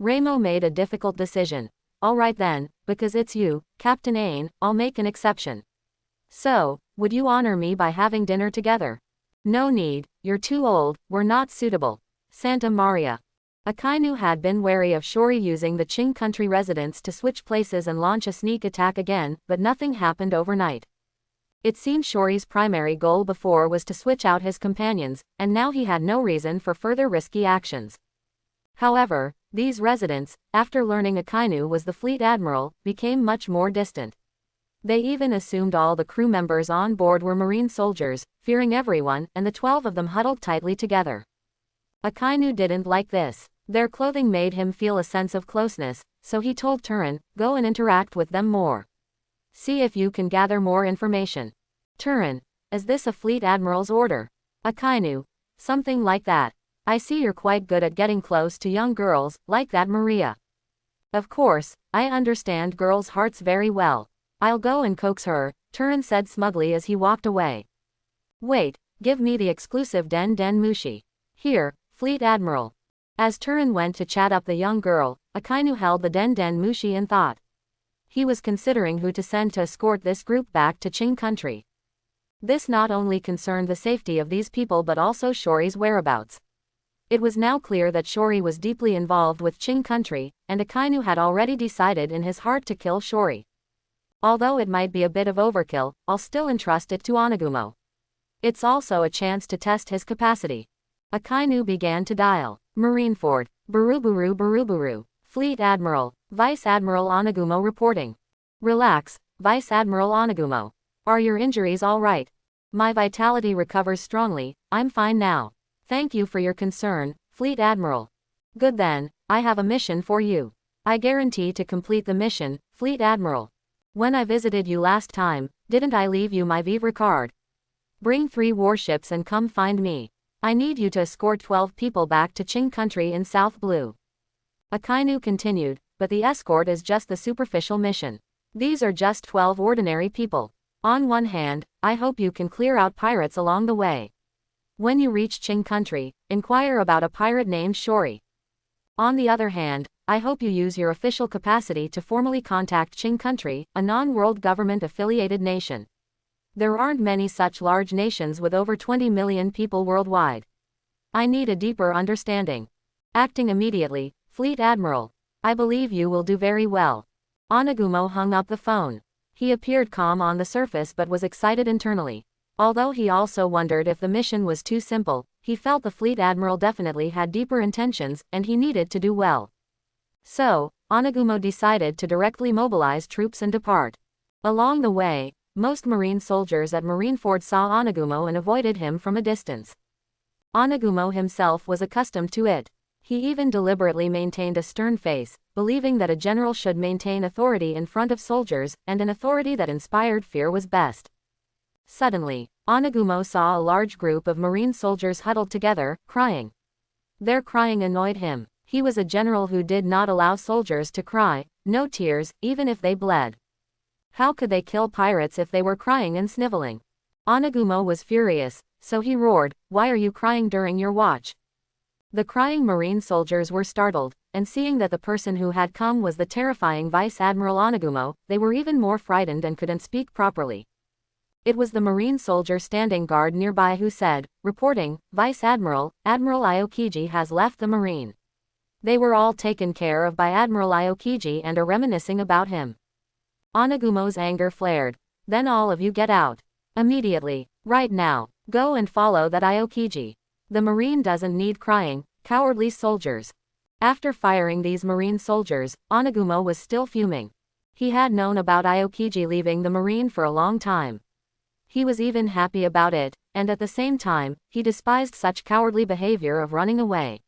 Ramo made a difficult decision. All right then, because it's you, Captain Ain, I'll make an exception. So, would you honor me by having dinner together? No need, you're too old, we're not suitable. Santa Maria. Akainu had been wary of Shori using the Qing country residents to switch places and launch a sneak attack again, but nothing happened overnight. It seemed Shori's primary goal before was to switch out his companions, and now he had no reason for further risky actions. However, these residents, after learning Akainu was the fleet admiral, became much more distant. They even assumed all the crew members on board were Marine soldiers, fearing everyone, and the 12 of them huddled tightly together. Akainu didn't like this. Their clothing made him feel a sense of closeness, so he told Turin, go and interact with them more. See if you can gather more information. Turin, is this a fleet admiral's order? Akainu, something like that. I see you're quite good at getting close to young girls, like that Maria. Of course, I understand girls' hearts very well. I'll go and coax her, Turin said smugly as he walked away. Wait, give me the exclusive Den Den Mushi. Here, Fleet Admiral. As Turin went to chat up the young girl, Akainu held the Den Den Mushi in thought. He was considering who to send to escort this group back to Qing country. This not only concerned the safety of these people but also Shori's whereabouts. It was now clear that Shori was deeply involved with Qing country, and Akainu had already decided in his heart to kill Shori. Although it might be a bit of overkill, I'll still entrust it to Onagumo. It's also a chance to test his capacity. Akainu began to dial. Marineford, Buruburu, Fleet Admiral, Vice Admiral Onagumo reporting. Relax, Vice Admiral Onagumo. Are your injuries all right? My vitality recovers strongly, I'm fine now. Thank you for your concern, Fleet Admiral. Good then, I have a mission for you. I guarantee to complete the mission, Fleet Admiral. When I visited you last time, didn't I leave you my vivre card? Bring 3 warships and come find me. I need you to escort 12 people back to Qing country in South Blue. Akainu continued, but the escort is just the superficial mission. These are just 12 ordinary people. On one hand, I hope you can clear out pirates along the way. When you reach Qing country, inquire about a pirate named Shori. On the other hand, I hope you use your official capacity to formally contact Qing country, a non-world government-affiliated nation. There aren't many such large nations with over 20 million people worldwide. I need a deeper understanding. Acting immediately, Fleet Admiral. I believe you will do very well. Onagumo hung up the phone. He appeared calm on the surface but was excited internally. Although he also wondered if the mission was too simple, he felt the Fleet Admiral definitely had deeper intentions, and he needed to do well. So, Onagumo decided to directly mobilize troops and depart. Along the way, most Marine soldiers at Marineford saw Onagumo and avoided him from a distance. Onagumo himself was accustomed to it. He even deliberately maintained a stern face, believing that a general should maintain authority in front of soldiers, and an authority that inspired fear was best. Suddenly, Onagumo saw a large group of Marine soldiers huddled together, crying. Their crying annoyed him. He was a general who did not allow soldiers to cry, no tears, even if they bled. How could they kill pirates if they were crying and sniveling? Onagumo was furious, so he roared, "Why are you crying during your watch?" The crying Marine soldiers were startled, and seeing that the person who had come was the terrifying Vice Admiral Onagumo, they were even more frightened and couldn't speak properly. It was the Marine soldier standing guard nearby who said, reporting, "Vice Admiral, Admiral Aokiji has left the Marine." They were all taken care of by Admiral Aokiji and are reminiscing about him. Onagumo's anger flared. Then all of you get out. Immediately. Right now. Go and follow that Aokiji. The Marine doesn't need crying, cowardly soldiers. After firing these Marine soldiers, Onagumo was still fuming. He had known about Aokiji leaving the Marine for a long time. He was even happy about it, and at the same time, he despised such cowardly behavior of running away.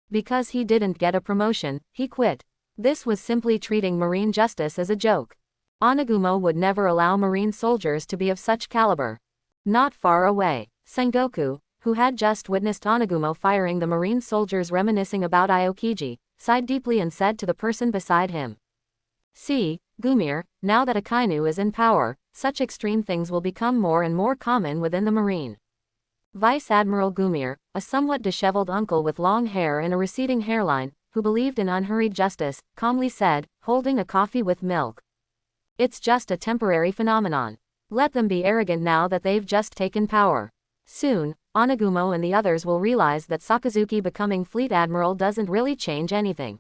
Because he didn't get a promotion, he quit. This was simply treating Marine justice as a joke. Onagumo would never allow Marine soldiers to be of such caliber. Not far away, Sengoku, who had just witnessed Onagumo firing the Marine soldiers reminiscing about Aokiji, sighed deeply and said to the person beside him. "See, Gumir, now that Akainu is in power, such extreme things will become more and more common within the Marine." Vice Admiral Gumir, a somewhat disheveled uncle with long hair and a receding hairline, who believed in unhurried justice, calmly said, holding a coffee with milk. "It's just a temporary phenomenon. Let them be arrogant now that they've just taken power. Soon, Onagumo and the others will realize that Sakazuki becoming Fleet Admiral doesn't really change anything.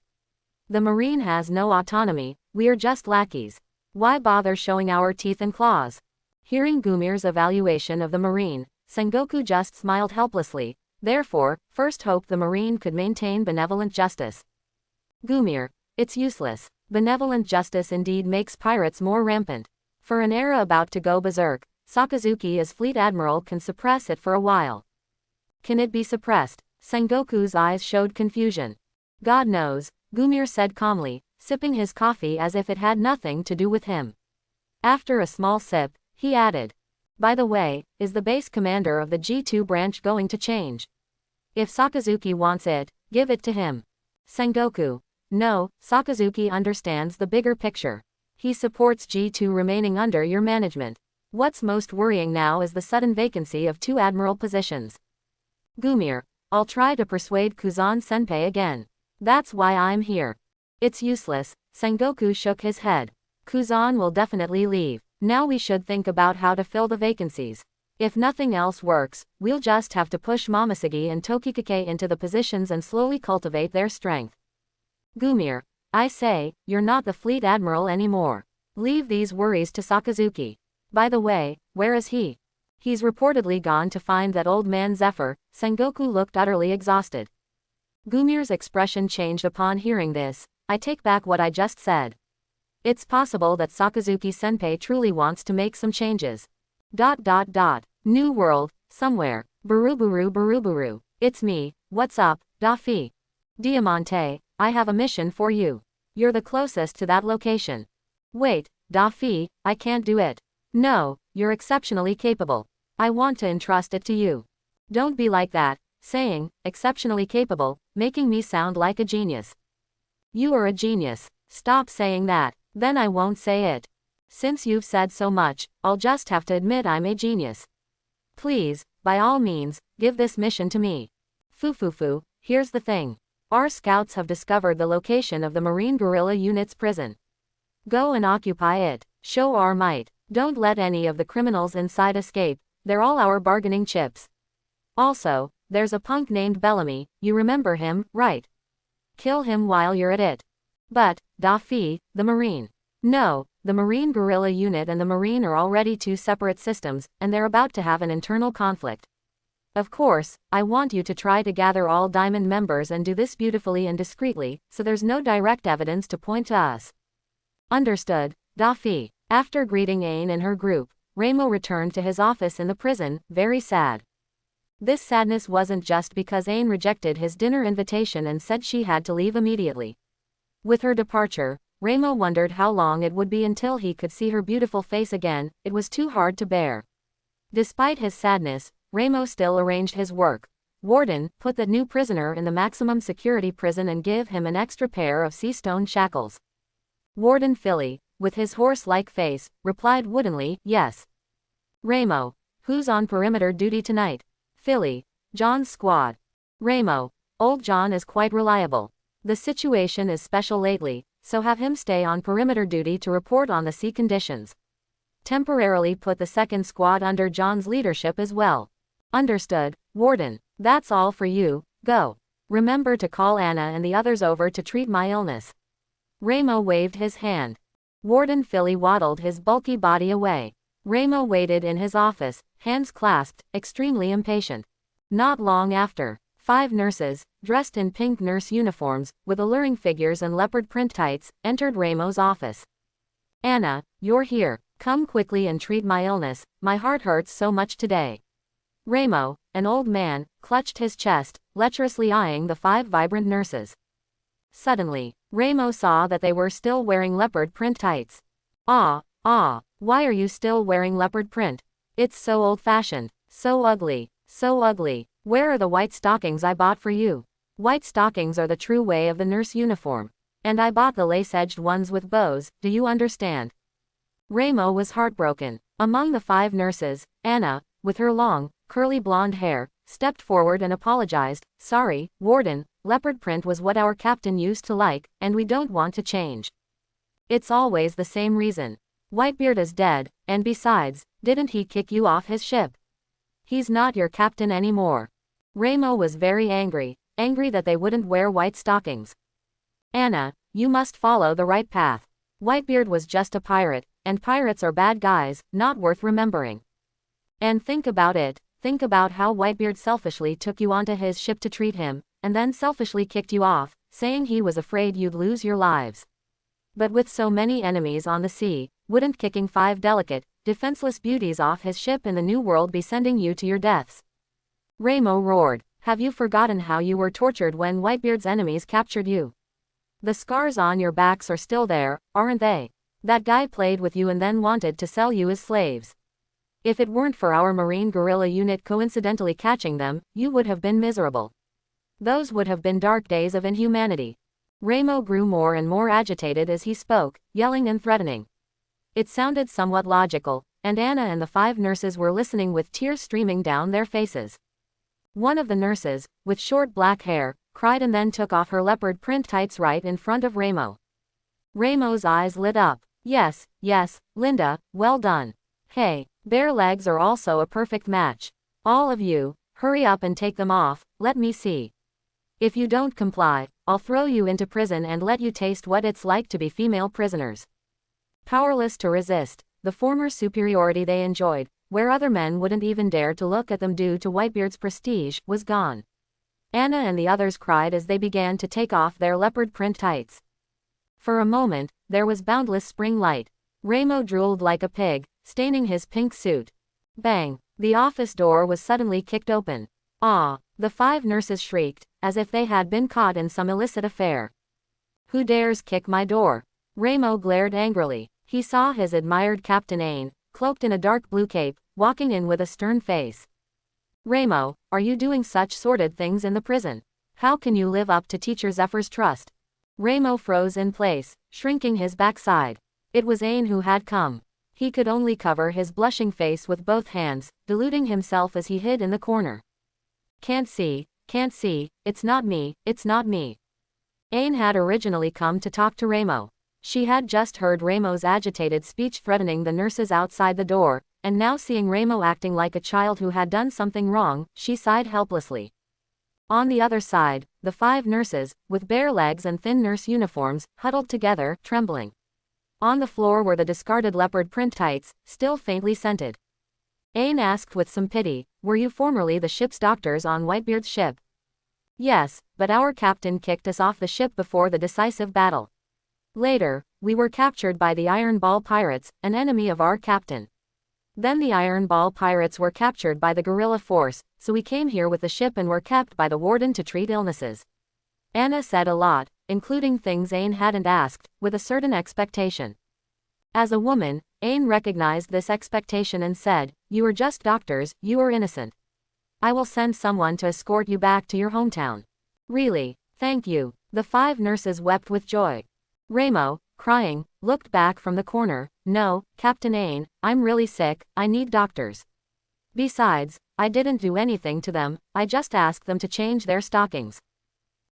The Marine has no autonomy, we are just lackeys. Why bother showing our teeth and claws?" Hearing Gumir's evaluation of the Marine, Sengoku just smiled helplessly, therefore, first hoped the Marine could maintain benevolent justice. "Gumir, it's useless. Benevolent justice indeed makes pirates more rampant. For an era about to go berserk, Sakazuki as Fleet Admiral can suppress it for a while." "Can it be suppressed?" Sengoku's eyes showed confusion. God knows, Gumir said calmly, sipping his coffee as if it had nothing to do with him. After a small sip, he added, by the way, is the base commander of the G2 branch going to change? If Sakazuki wants it, give it to him. Sengoku. No, Sakazuki understands the bigger picture. He supports G2 remaining under your management. What's most worrying now is the sudden vacancy of 2 admiral positions. Gumir. I'll try to persuade Kuzan-senpai again. That's why I'm here. It's useless, Sengoku shook his head. Kuzan will definitely leave. Now we should think about how to fill the vacancies. If nothing else works, we'll just have to push Momoshiki and Tokikake into the positions and slowly cultivate their strength. Gumir. I say, you're not the fleet admiral anymore. Leave these worries to Sakazuki. By the way, where is he? He's reportedly gone to find that old man Zephyr. Sengoku looked utterly exhausted. Gumir's expression changed upon hearing this. I take back what I just said. It's possible that Sakazuki-senpai truly wants to make some changes. ... New world, somewhere. Buruburu. It's me, what's up, Daffy? Diamante, I have a mission for you. You're the closest to that location. Wait, Daffy, I can't do it. No, you're exceptionally capable. I want to entrust it to you. Don't be like that, saying, exceptionally capable, making me sound like a genius. You are a genius. Stop saying that, then I won't say it. Since you've said so much, I'll just have to admit I'm a genius. Please, by all means, give this mission to me. Fufufu, here's the thing. Our scouts have discovered the location of the Marine Guerrilla Unit's prison. Go and occupy it. Show our might. Don't let any of the criminals inside escape. They're all our bargaining chips. Also, there's a punk named Bellamy, you remember him, right? Kill him while you're at it. But, Daffy, the Marine. No, the Marine Guerrilla Unit and the Marine are already 2 separate systems, and they're about to have an internal conflict. Of course, I want you to try to gather all Diamond members and do this beautifully and discreetly, so there's no direct evidence to point to us. Understood, Daffy. After greeting Aine and her group, Remo returned to his office in the prison, very sad. This sadness wasn't just because Aine rejected his dinner invitation and said she had to leave immediately. With her departure, Remo wondered how long it would be until he could see her beautiful face again. It was too hard to bear. Despite his sadness, Remo still arranged his work. Warden, put the new prisoner in the maximum security prison and give him an extra pair of sea stone shackles. Warden Philly, with his horse-like face, replied woodenly, yes. Remo, who's on perimeter duty tonight? Philly, John's squad. Remo, old John is quite reliable. The situation is special lately, so have him stay on perimeter duty to report on the sea conditions. Temporarily put the second squad under John's leadership as well. Understood, Warden. That's all for you, go. Remember to call Anna and the others over to treat my illness. Remo waved his hand. Warden Philly waddled his bulky body away. Remo waited in his office, hands clasped, extremely impatient. Not long after, 5 nurses, dressed in pink nurse uniforms, with alluring figures and leopard print tights, entered Remo's office. Anna, you're here. Come quickly and treat my illness, my heart hurts so much today. Remo, an old man, clutched his chest, lecherously eyeing the 5 vibrant nurses. Suddenly, Remo saw that they were still wearing leopard print tights. Why are you still wearing leopard print? It's so old-fashioned, so ugly, so ugly. Where are the white stockings I bought for you? White stockings are the true way of the nurse uniform. And I bought the lace-edged ones with bows, do you understand? Remo was heartbroken. Among the 5 nurses, Anna, with her long, curly blonde hair, stepped forward and apologized. Sorry, Warden, leopard print was what our captain used to like, and we don't want to change. It's always the same reason. Whitebeard is dead, and besides, didn't he kick you off his ship? He's not your captain anymore. Remo was very angry that they wouldn't wear white stockings. Anna, you must follow the right path. Whitebeard was just a pirate, and pirates are bad guys, not worth remembering. And think about it, think about how Whitebeard selfishly took you onto his ship to treat him, and then selfishly kicked you off, saying he was afraid you'd lose your lives. But with so many enemies on the sea, wouldn't kicking 5 delicate, defenseless beauties off his ship in the New World be sending you to your deaths? Remo roared. Have you forgotten how you were tortured when Whitebeard's enemies captured you? The scars on your backs are still there, aren't they? That guy played with you and then wanted to sell you as slaves. If it weren't for our Marine guerrilla unit coincidentally catching them, you would have been miserable. Those would have been dark days of inhumanity. Remo grew more and more agitated as he spoke, yelling and threatening. It sounded somewhat logical, and Anna and the 5 nurses were listening with tears streaming down their faces. One of the nurses, with short black hair, cried and then took off her leopard print tights right in front of Remo. Remo's eyes lit up. Yes, yes, Linda, well done. Hey, bare legs are also a perfect match. All of you, hurry up and take them off, let me see. If you don't comply, I'll throw you into prison and let you taste what it's like to be female prisoners. Powerless to resist the former superiority they enjoyed, where other men wouldn't even dare to look at them due to Whitebeard's prestige, was gone. Anna and the others cried as they began to take off their leopard print tights. For a moment, there was boundless spring light. Remo drooled like a pig, staining his pink suit. Bang! The office door was suddenly kicked open. Ah! The 5 nurses shrieked, as if they had been caught in some illicit affair. Who dares kick my door? Remo glared angrily. He saw his admired Captain Ain, cloaked in a dark blue cape, walking in with a stern face. Remo, are you doing such sordid things in the prison? How can you live up to Teacher Zephyr's trust? Remo froze in place, shrinking his backside. It was Ain who had come. He could only cover his blushing face with both hands, deluding himself as he hid in the corner. Can't see, it's not me, it's not me. Ain had originally come to talk to Remo. She had just heard Remo's agitated speech threatening the nurses outside the door, and now seeing Remo acting like a child who had done something wrong, she sighed helplessly. On the other side, the 5 nurses, with bare legs and thin nurse uniforms, huddled together, trembling. On the floor were the discarded leopard print tights, still faintly scented. Ain asked with some pity, were you formerly the ship's doctors on Whitebeard's ship? Yes, but our captain kicked us off the ship before the decisive battle. Later, we were captured by the Iron Ball Pirates, an enemy of our captain. Then the Iron Ball Pirates were captured by the guerrilla force, so we came here with the ship and were kept by the warden to treat illnesses. Anna said a lot, including things Ain hadn't asked, with a certain expectation. As a woman, Ain recognized this expectation and said, you are just doctors, you are innocent. I will send someone to escort you back to your hometown. Really, thank you. The 5 nurses wept with joy. Remo, crying, looked back from the corner. No, Captain Ain, I'm really sick, I need doctors. Besides, I didn't do anything to them, I just asked them to change their stockings.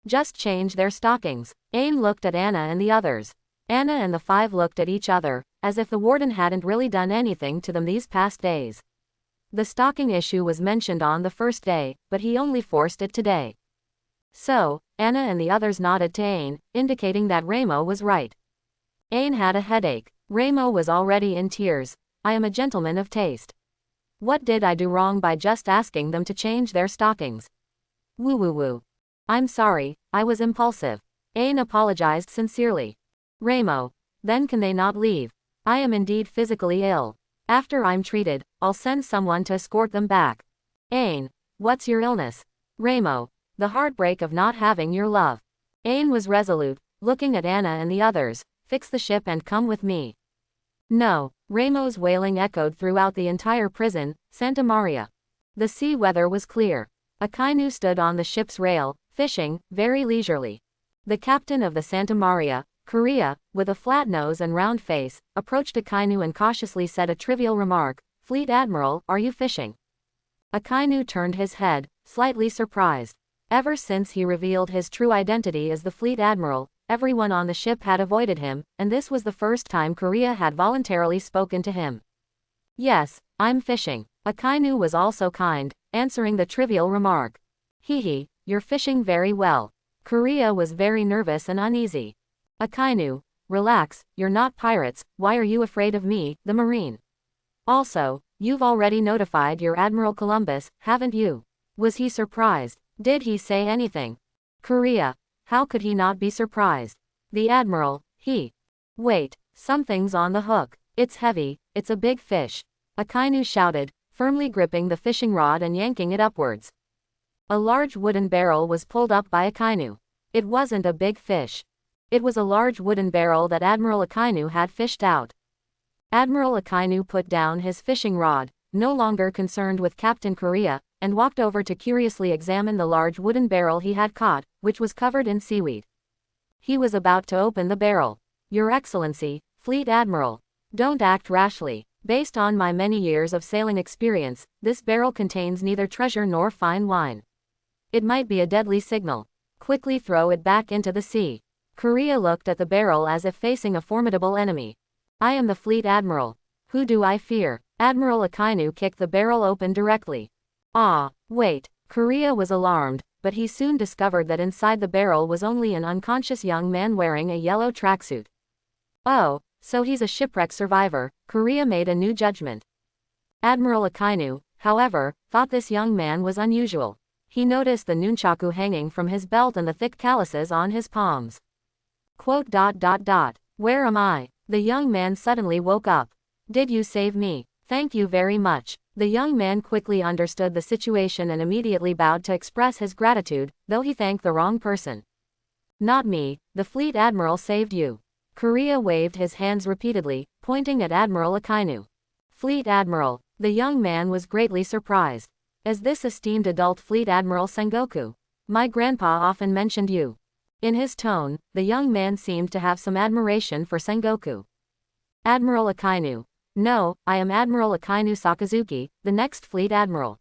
Just change their stockings. Ain looked at Anna and the others. Anna and the 5 looked at each other, as if the warden hadn't really done anything to them these past days. The stocking issue was mentioned on the first day, but he only forced it today. So, Anna and the others nodded to Ain, indicating that Remo was right. Ain had a headache. Remo was already in tears. I am a gentleman of taste. What did I do wrong by just asking them to change their stockings? Woo woo woo. I'm sorry, I was impulsive. Ain apologized sincerely. Remo, then can they not leave? I am indeed physically ill. After I'm treated, I'll send someone to escort them back. Ain, what's your illness? Remo, the heartbreak of not having your love. Ain was resolute, looking at Anna and the others. Fix the ship and come with me. No, Remo's wailing echoed throughout the entire prison. Santa Maria. The sea weather was clear. Akainu stood on the ship's rail, fishing, very leisurely. The captain of the Santa Maria, Korea, with a flat nose and round face, approached Akainu and cautiously said a trivial remark, Fleet Admiral, are you fishing? Akainu turned his head, slightly surprised. Ever since he revealed his true identity as the Fleet Admiral, everyone on the ship had avoided him, and this was the first time Korea had voluntarily spoken to him. Yes, I'm fishing. Akainu was also kind, answering the trivial remark. Hehe, you're fishing very well. Korea was very nervous and uneasy. Akainu, relax, you're not pirates, why are you afraid of me, the Marine? Also, you've already notified your Admiral Columbus, haven't you? Was he surprised? Did he say anything? Korea, how could he not be surprised? The Admiral, Wait, something's on the hook. It's heavy, it's a big fish. Akainu shouted, firmly gripping the fishing rod and yanking it upwards. A large wooden barrel was pulled up by Akainu. It wasn't a big fish. It was a large wooden barrel that Admiral Akainu had fished out. Admiral Akainu put down his fishing rod, no longer concerned with Captain Korea, and walked over to curiously examine the large wooden barrel he had caught, which was covered in seaweed. He was about to open the barrel. "Your Excellency, Fleet Admiral, don't act rashly. Based on my many years of sailing experience, this barrel contains neither treasure nor fine wine. It might be a deadly signal. Quickly throw it back into the sea." Korea looked at the barrel as if facing a formidable enemy. "I am the Fleet Admiral. Who do I fear?" Admiral Akainu kicked the barrel open directly. Wait. Korea was alarmed, but he soon discovered that inside the barrel was only an unconscious young man wearing a yellow tracksuit. "Oh, so he's a shipwreck survivor," Korea made a new judgment. Admiral Akainu, however, thought this young man was unusual. He noticed the nunchaku hanging from his belt and the thick calluses on his palms. "Where am I?" The young man suddenly woke up. "Did you save me? Thank you very much." The young man quickly understood the situation and immediately bowed to express his gratitude, though he thanked the wrong person. "Not me, the Fleet Admiral saved you." Korea waved his hands repeatedly, pointing at Admiral Akainu. "Fleet Admiral." The young man was greatly surprised. "As this esteemed adult Fleet Admiral Sengoku, my grandpa often mentioned you." In his tone, the young man seemed to have some admiration for Sengoku. "Admiral Akainu." "No, I am Admiral Akainu Sakazuki, the next Fleet Admiral."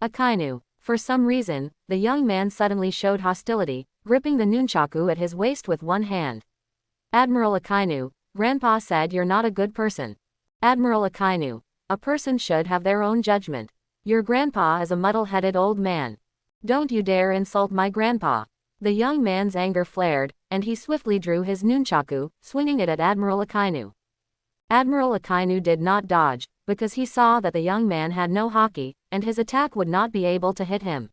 Akainu. For some reason, the young man suddenly showed hostility, gripping the nunchaku at his waist with one hand. "Admiral Akainu, Grandpa said you're not a good person." "Admiral Akainu, a person should have their own judgment. Your grandpa is a muddle-headed old man. Don't you dare insult my grandpa." The young man's anger flared, and he swiftly drew his nunchaku, swinging it at Admiral Akainu. Admiral Akainu did not dodge, because he saw that the young man had no haki, and his attack would not be able to hit him.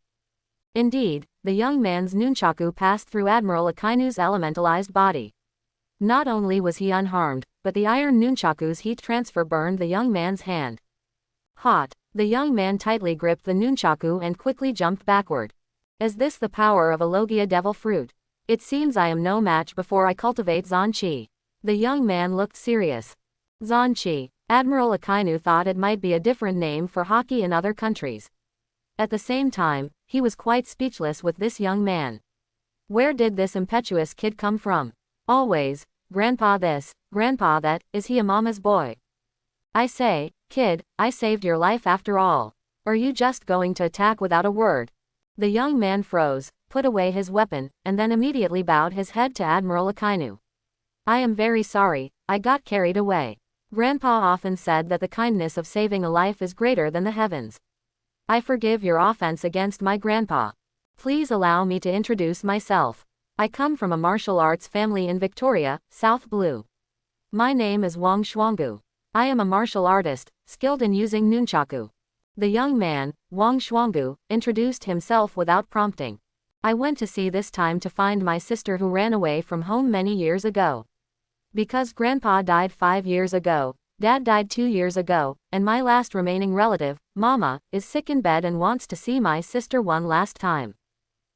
Indeed, the young man's nunchaku passed through Admiral Akainu's elementalized body. Not only was he unharmed, but the iron nunchaku's heat transfer burned the young man's hand. Hot. The young man tightly gripped the nunchaku and quickly jumped backward. "Is this the power of a Logia devil fruit? It seems I am no match before I cultivate Zanchi." The young man looked serious. Zanchi. Admiral Akainu thought it might be a different name for hockey in other countries. At the same time, he was quite speechless with this young man. Where did this impetuous kid come from? Always, "Grandpa this, Grandpa that, is he a mama's boy?" "I say, kid, I saved your life after all. Are you just going to attack without a word?" The young man froze, put away his weapon, and then immediately bowed his head to Admiral Akainu. "I am very sorry, I got carried away. Grandpa often said that the kindness of saving a life is greater than the heavens. I forgive your offense against my grandpa. Please allow me to introduce myself. I come from a martial arts family in Victoria, South Blue. My name is Wang Shuanggu. I am a martial artist, skilled in using nunchaku." The young man, Wang Shuanggu, introduced himself without prompting. "I went to sea this time to find my sister who ran away from home many years ago. Because Grandpa died 5 years ago, Dad died 2 years ago, and my last remaining relative, Mama, is sick in bed and wants to see my sister one last time.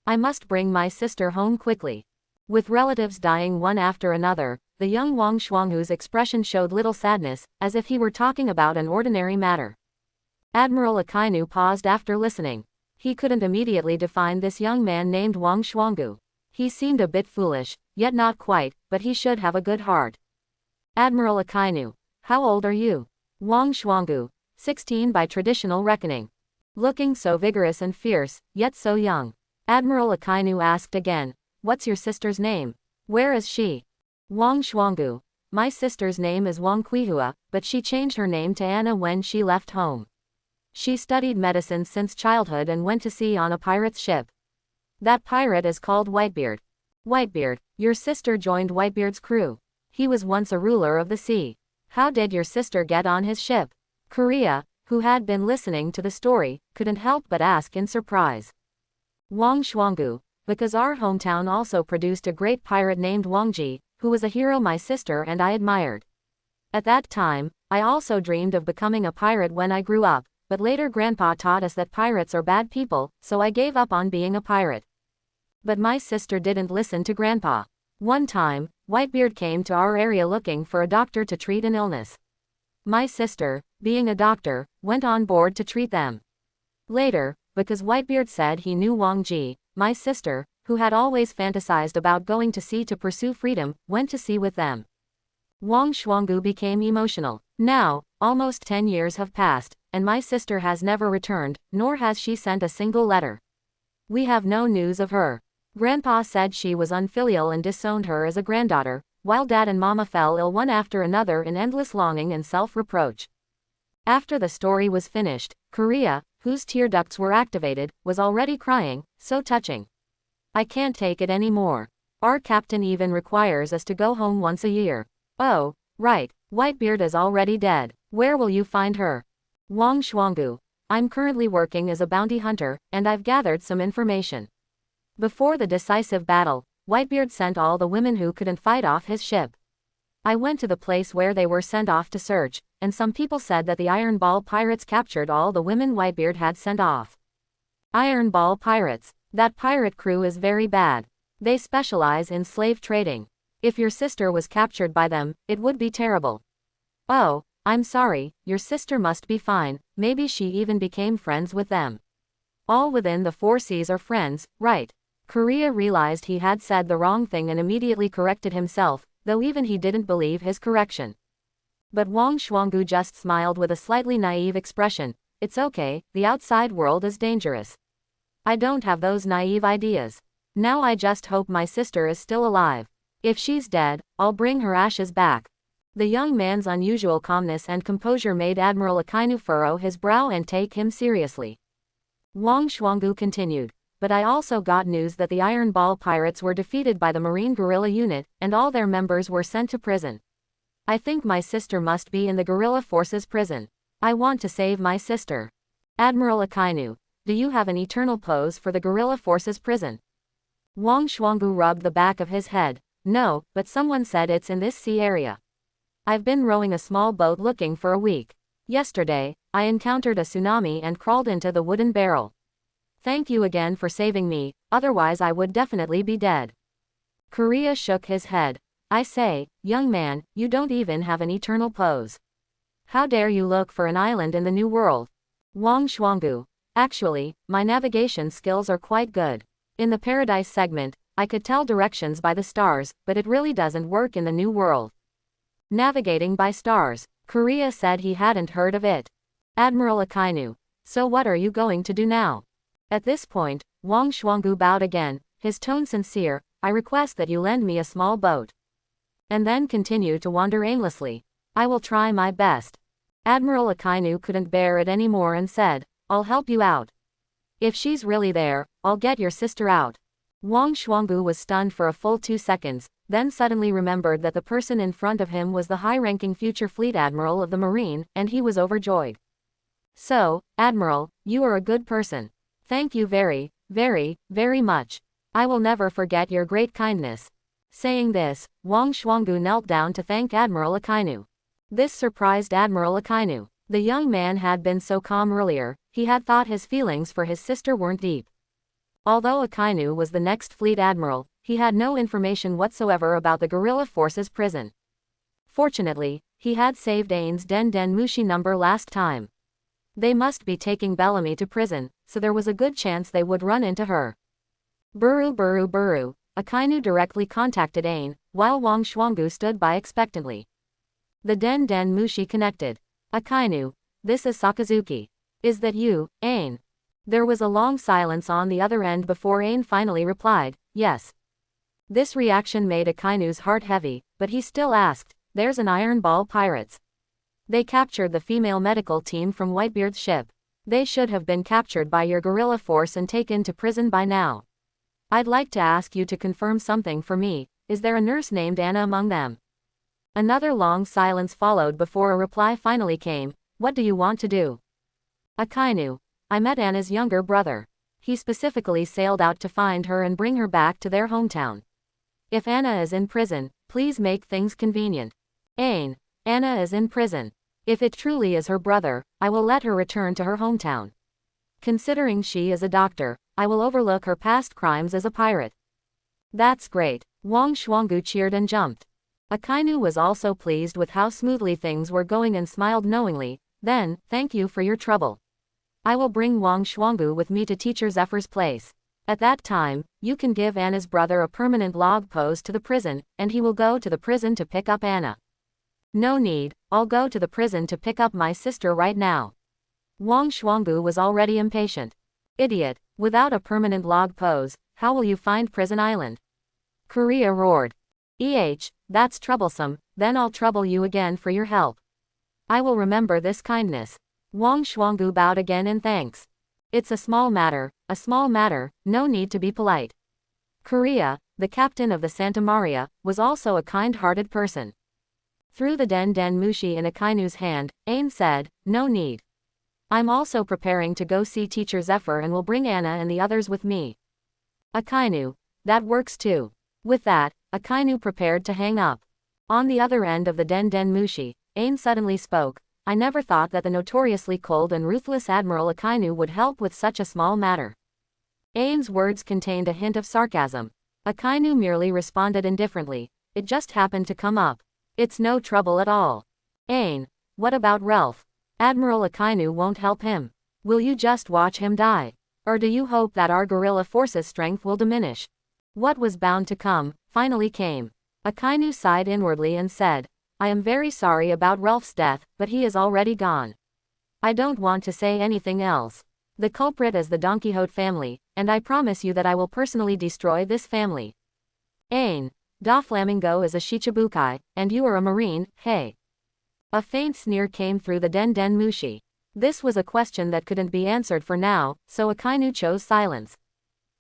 I must bring my sister home quickly." With relatives dying one after another, the young Wang Shuanggu's expression showed little sadness, as if he were talking about an ordinary matter. Admiral Akainu paused after listening. He couldn't immediately define this young man named Wang Shuanggu. He seemed a bit foolish, yet not quite, but he should have a good heart. "Admiral Akainu, how old are you?" Wang Shuanggu, 16 by traditional reckoning. Looking so vigorous and fierce, yet so young. Admiral Akainu asked again, "What's your sister's name? Where is she?" Wang Shuanggu, "My sister's name is Wang Quihua, but she changed her name to Anna when she left home. She studied medicine since childhood and went to sea on a pirate's ship. That pirate is called Whitebeard." "Whitebeard, your sister joined Whitebeard's crew. He was once a ruler of the sea. How did your sister get on his ship?" Korea, who had been listening to the story, couldn't help but ask in surprise. Wang Shuanggu, "Because our hometown also produced a great pirate named Wangji, who was a hero my sister and I admired. At that time, I also dreamed of becoming a pirate when I grew up, but later Grandpa taught us that pirates are bad people, so I gave up on being a pirate. But my sister didn't listen to Grandpa. One time, Whitebeard came to our area looking for a doctor to treat an illness. My sister, being a doctor, went on board to treat them. Later, because Whitebeard said he knew Wang Ji, my sister, who had always fantasized about going to sea to pursue freedom, went to sea with them. Wang Shuanggu became emotional. Now, almost 10 years have passed, and my sister has never returned, nor has she sent a single letter. We have no news of her. Grandpa said she was unfilial and disowned her as a granddaughter, while Dad and Mama fell ill one after another in endless longing and self-reproach. After the story was finished, Korea, whose tear ducts were activated, was already crying, so touching. I can't take it anymore. Our captain even requires us to go home once a year. Oh, right, Whitebeard is already dead. Where will you find her? Wang Shuanggu. I'm currently working as a bounty hunter, and I've gathered some information. Before the decisive battle, Whitebeard sent all the women who couldn't fight off his ship. I went to the place where they were sent off to search, and some people said that the Iron Ball pirates captured all the women Whitebeard had sent off. Iron Ball pirates. That pirate crew is very bad. They specialize in slave trading. If your sister was captured by them, it would be terrible. Oh, I'm sorry, your sister must be fine, maybe she even became friends with them. All within the 4 seas are friends, right? Korea realized he had said the wrong thing and immediately corrected himself, though even he didn't believe his correction. But Wang Shuanggu just smiled with a slightly naive expression. It's okay, the outside world is dangerous. I don't have those naive ideas. Now I just hope my sister is still alive. If she's dead, I'll bring her ashes back. The young man's unusual calmness and composure made Admiral Akainu furrow his brow and take him seriously. Wang Shuanggu continued. But I also got news that the Iron Ball pirates were defeated by the Marine guerrilla unit, and all their members were sent to prison. I think my sister must be in the guerrilla forces prison. I want to save my sister. Admiral Akainu, do you have an eternal pose for the guerrilla forces prison? Wang Shuanggu rubbed the back of his head. No, but someone said it's in this sea area. I've been rowing a small boat looking for a week. Yesterday, I encountered a tsunami and crawled into the wooden barrel. Thank you again for saving me, otherwise I would definitely be dead. Korea shook his head. I say, young man, you don't even have an eternal pose. How dare you look for an island in the new world? Wang Shuanggu. Actually, my navigation skills are quite good. In the Paradise segment, I could tell directions by the stars, but it really doesn't work in the new world. Navigating by stars. Korea said he hadn't heard of it. Admiral Akainu. So what are you going to do now? At this point, Wang Shuanggu bowed again, his tone sincere. I request that you lend me a small boat. And then continued to wander aimlessly. I will try my best. Admiral Akainu couldn't bear it anymore and said, I'll help you out. If she's really there, I'll get your sister out. Wang Shuanggu was stunned for a full 2 seconds, then suddenly remembered that the person in front of him was the high-ranking future fleet admiral of the Marine, and he was overjoyed. So, Admiral, you are a good person. Thank you very, very, very much. I will never forget your great kindness. Saying this, Wang Shuanggu knelt down to thank Admiral Akainu. This surprised Admiral Akainu. The young man had been so calm earlier, he had thought his feelings for his sister weren't deep. Although Akainu was the next fleet admiral, he had no information whatsoever about the guerrilla forces prison. Fortunately, he had saved Ain's Den Den Mushi number last time. They must be taking Bellamy to prison, so there was a good chance they would run into her. Buru Buru Buru. Akainu directly contacted Ain, while Wang Shuanggu stood by expectantly. The Den Den Mushi connected. Akainu. This is Sakazuki. Is that you, Ain? There was a long silence on the other end before Ain finally replied, yes. This reaction made Akainu's heart heavy, but he still asked, there's an Iron Ball pirates. They captured the female medical team from Whitebeard's ship. They should have been captured by your guerrilla force and taken to prison by now. I'd like to ask you to confirm something for me. Is there a nurse named Anna among them? Another long silence followed before a reply finally came. What do you want to do? Akainu. I met Anna's younger brother. He specifically sailed out to find her and bring her back to their hometown. If Anna is in prison, please make things convenient. Ain. Anna is in prison. If it truly is her brother, I will let her return to her hometown. Considering she is a doctor, I will overlook her past crimes as a pirate. That's great. Wang Shuanggu cheered and jumped. Akainu was also pleased with how smoothly things were going and smiled knowingly. Then, thank you for your trouble. I will bring Wang Shuanggu with me to Teacher Zephyr's place. At that time, you can give Anna's brother a permanent log post to the prison, and he will go to the prison to pick up Anna. No need, I'll go to the prison to pick up my sister right now. Wang Shuanggu was already impatient. Idiot, without a permanent log pose, how will you find Prison Island? Korea roared. That's troublesome, then I'll trouble you again for your help. I will remember this kindness. Wang Shuanggu bowed again in thanks. It's a small matter, no need to be polite. Korea, the captain of the Santa Maria, was also a kind-hearted person. Through the Den Den Mushi in Akainu's hand, Ain said, no need. I'm also preparing to go see Teacher Zephyr and will bring Anna and the others with me. Akainu, that works too. With that, Akainu prepared to hang up. On the other end of the Den Den Mushi, Ain suddenly spoke. I never thought that the notoriously cold and ruthless Admiral Akainu would help with such a small matter. Ain's words contained a hint of sarcasm. Akainu merely responded indifferently. It just happened to come up. It's no trouble at all. Ain, what about Ralph? Admiral Akainu won't help him. Will you just watch him die? Or do you hope that our guerrilla forces' strength will diminish? What was bound to come, finally came. Akainu sighed inwardly and said, I am very sorry about Ralph's death, but he is already gone. I don't want to say anything else. The culprit is the Don Quixote family, and I promise you that I will personally destroy this family. Ain, Da Flamingo is a Shichibukai, and you are a Marine, hey. A faint sneer came through the Den Den Mushi. This was a question that couldn't be answered for now, so Akainu chose silence.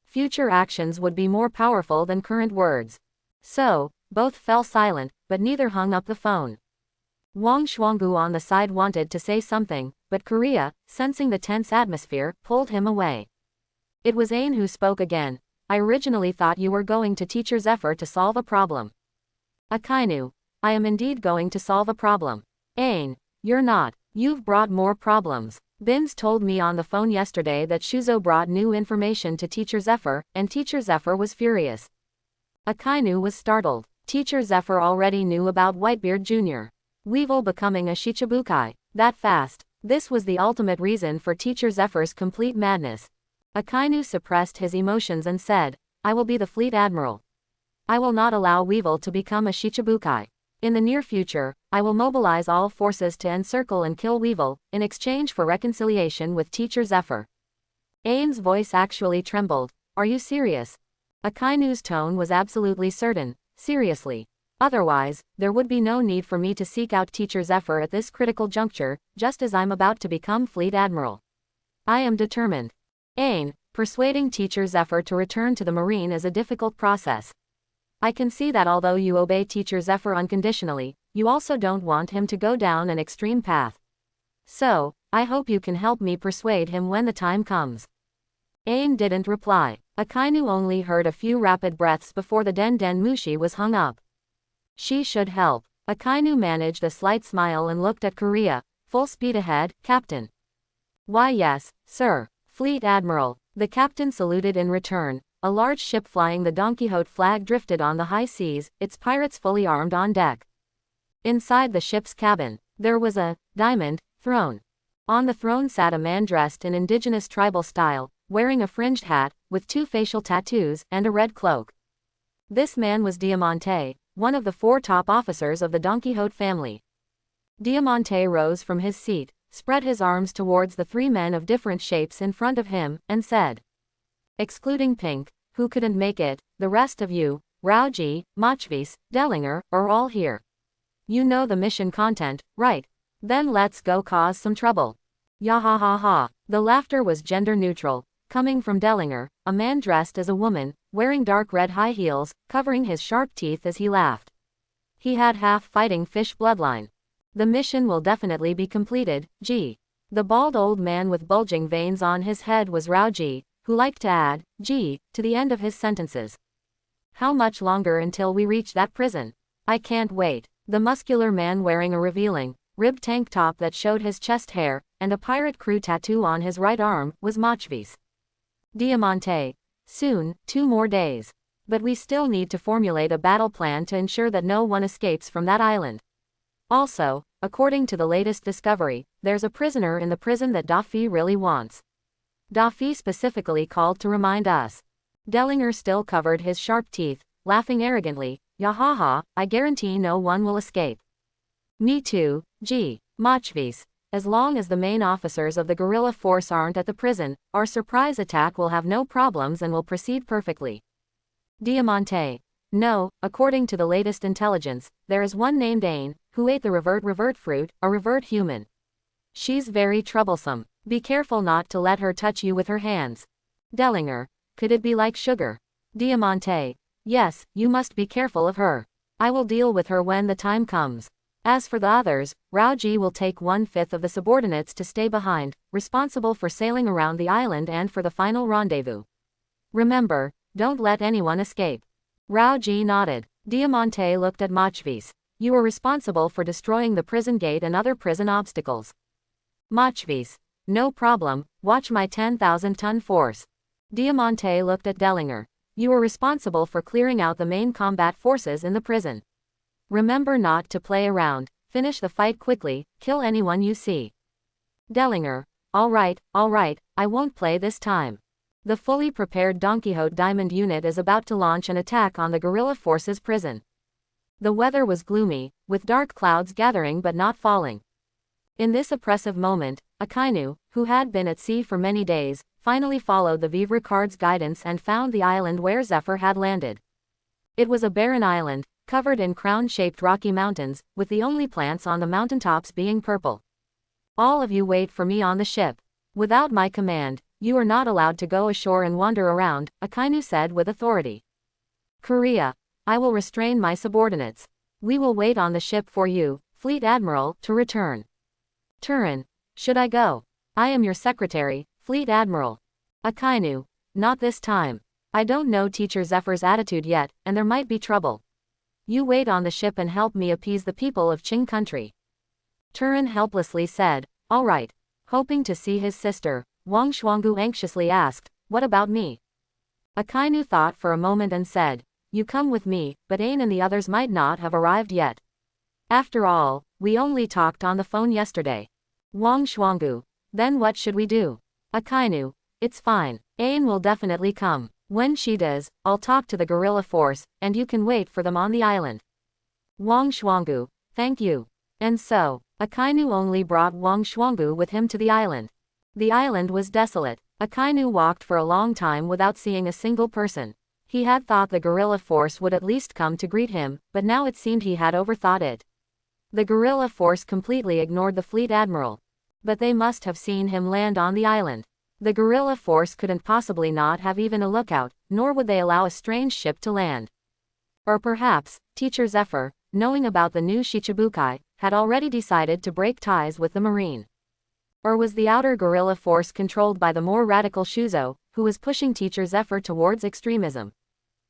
Future actions would be more powerful than current words. So, both fell silent, but neither hung up the phone. Wang Shuanggu on the side wanted to say something, but Korea, sensing the tense atmosphere, pulled him away. It was Ain who spoke again. I originally thought you were going to Teacher Zephyr to solve a problem. Akainu, I am indeed going to solve a problem. Ain, you're not. You've brought more problems. Binz told me on the phone yesterday that Shuzo brought new information to Teacher Zephyr, and Teacher Zephyr was furious. Akainu was startled. Teacher Zephyr already knew about Whitebeard Jr. Weevil becoming a Shichibukai. That fast. This was the ultimate reason for Teacher Zephyr's complete madness. Akainu suppressed his emotions and said, I will be the fleet admiral. I will not allow Weevil to become a Shichibukai. In the near future, I will mobilize all forces to encircle and kill Weevil, in exchange for reconciliation with Teacher Zephyr. Ain's voice actually trembled. Are you serious? Akainu's tone was absolutely certain. Seriously. Otherwise, there would be no need for me to seek out Teacher Zephyr at this critical juncture, just as I'm about to become Fleet Admiral. I am determined. Ain, persuading Teacher Zephyr to return to the Marine is a difficult process. I can see that although you obey Teacher Zephyr unconditionally, you also don't want him to go down an extreme path. So, I hope you can help me persuade him when the time comes. Ain didn't reply. Akainu only heard a few rapid breaths before the Den Den Mushi was hung up. She should help. Akainu managed a slight smile and looked at Korea. Full speed ahead, Captain. Why yes, sir. Fleet Admiral. The captain saluted in return. A large ship flying the Don Quixote flag drifted on the high seas, its pirates fully armed on deck. Inside the ship's cabin, there was a diamond throne. On the throne sat a man dressed in indigenous tribal style, wearing a fringed hat, with 2 facial tattoos, and a red cloak. This man was Diamante, one of the 4 top officers of the Don Quixote family. Diamante rose from his seat, spread his arms towards the 3 men of different shapes in front of him, and said, excluding Pink, who couldn't make it, the rest of you, Rauji, Machvis, Dellinger, are all here. You know the mission content, right? Then let's go cause some trouble. Yahahaha. The laughter was gender neutral, coming from Dellinger, a man dressed as a woman, wearing dark red high heels, covering his sharp teeth as he laughed. He had half fighting fish bloodline. The mission will definitely be completed, G. The bald old man with bulging veins on his head was Rauji, who liked to add, G, to the end of his sentences. How much longer until we reach that prison? I can't wait. The muscular man wearing a revealing, ribbed tank top that showed his chest hair, and a pirate crew tattoo on his right arm, was Machvis. Diamante. Soon, 2 more days. But we still need to formulate a battle plan to ensure that no one escapes from that island. Also, according to the latest discovery, there's a prisoner in the prison that Daffy really wants. Daffy specifically called to remind us. Dellinger still covered his sharp teeth, laughing arrogantly. Yahaha, I guarantee no one will escape. Me too, gee, Machvis. As long as the main officers of the guerrilla force aren't at the prison, our surprise attack will have no problems and will proceed perfectly. Diamante. No, according to the latest intelligence, there is one named Ain, who ate the revert fruit, a revert human. She's very troublesome. Be careful not to let her touch you with her hands. Dellinger. Could it be like sugar? Diamante. Yes, you must be careful of her. I will deal with her when the time comes. As for the others, Raoji will take 1/5 of the subordinates to stay behind, responsible for sailing around the island and for the final rendezvous. Remember, don't let anyone escape. Raoji nodded. Diamante looked at Machvis. You are responsible for destroying the prison gate and other prison obstacles. Machvis. No problem, watch my 10,000-ton force. Diamante looked at Dellinger. You are responsible for clearing out the main combat forces in the prison. Remember not to play around, finish the fight quickly, kill anyone you see. Dellinger. All right, I won't play this time. The fully prepared Don Quixote Diamond unit is about to launch an attack on the guerrilla forces prison. The weather was gloomy, with dark clouds gathering but not falling. In this oppressive moment, Akainu, who had been at sea for many days, finally followed the Vive Ricard's guidance and found the island where Zephyr had landed. It was a barren island, covered in crown-shaped rocky mountains, with the only plants on the mountaintops being purple. All of you wait for me on the ship. Without my command, you are not allowed to go ashore and wander around, Akainu said with authority. Korea. I will restrain my subordinates. We will wait on the ship for you, Fleet Admiral, to return. Turin. Should I go? I am your secretary, Fleet Admiral. Akainu. Not this time. I don't know Teacher Zephyr's attitude yet, and there might be trouble. You wait on the ship and help me appease the people of Qing country. Turin helplessly said, all right. Hoping to see his sister, Wang Shuanggu anxiously asked, what about me? Akainu thought for a moment and said, you come with me, but Ain and the others might not have arrived yet. After all, we only talked on the phone yesterday. Wang Shuanggu. Then what should we do? Akainu. It's fine. Ain will definitely come. When she does, I'll talk to the guerrilla force, and you can wait for them on the island. Wang Shuanggu. Thank you. And so, Akainu only brought Wang Shuanggu with him to the island. The island was desolate. Akainu walked for a long time without seeing a single person. He had thought the guerrilla force would at least come to greet him, but now it seemed he had overthought it. The guerrilla force completely ignored the fleet admiral. But they must have seen him land on the island. The guerrilla force couldn't possibly not have even a lookout, nor would they allow a strange ship to land. Or perhaps, Teacher Zephyr, knowing about the new Shichibukai, had already decided to break ties with the marine. Or was the outer guerrilla force controlled by the more radical Shuzo, who was pushing Teacher Zephyr towards extremism?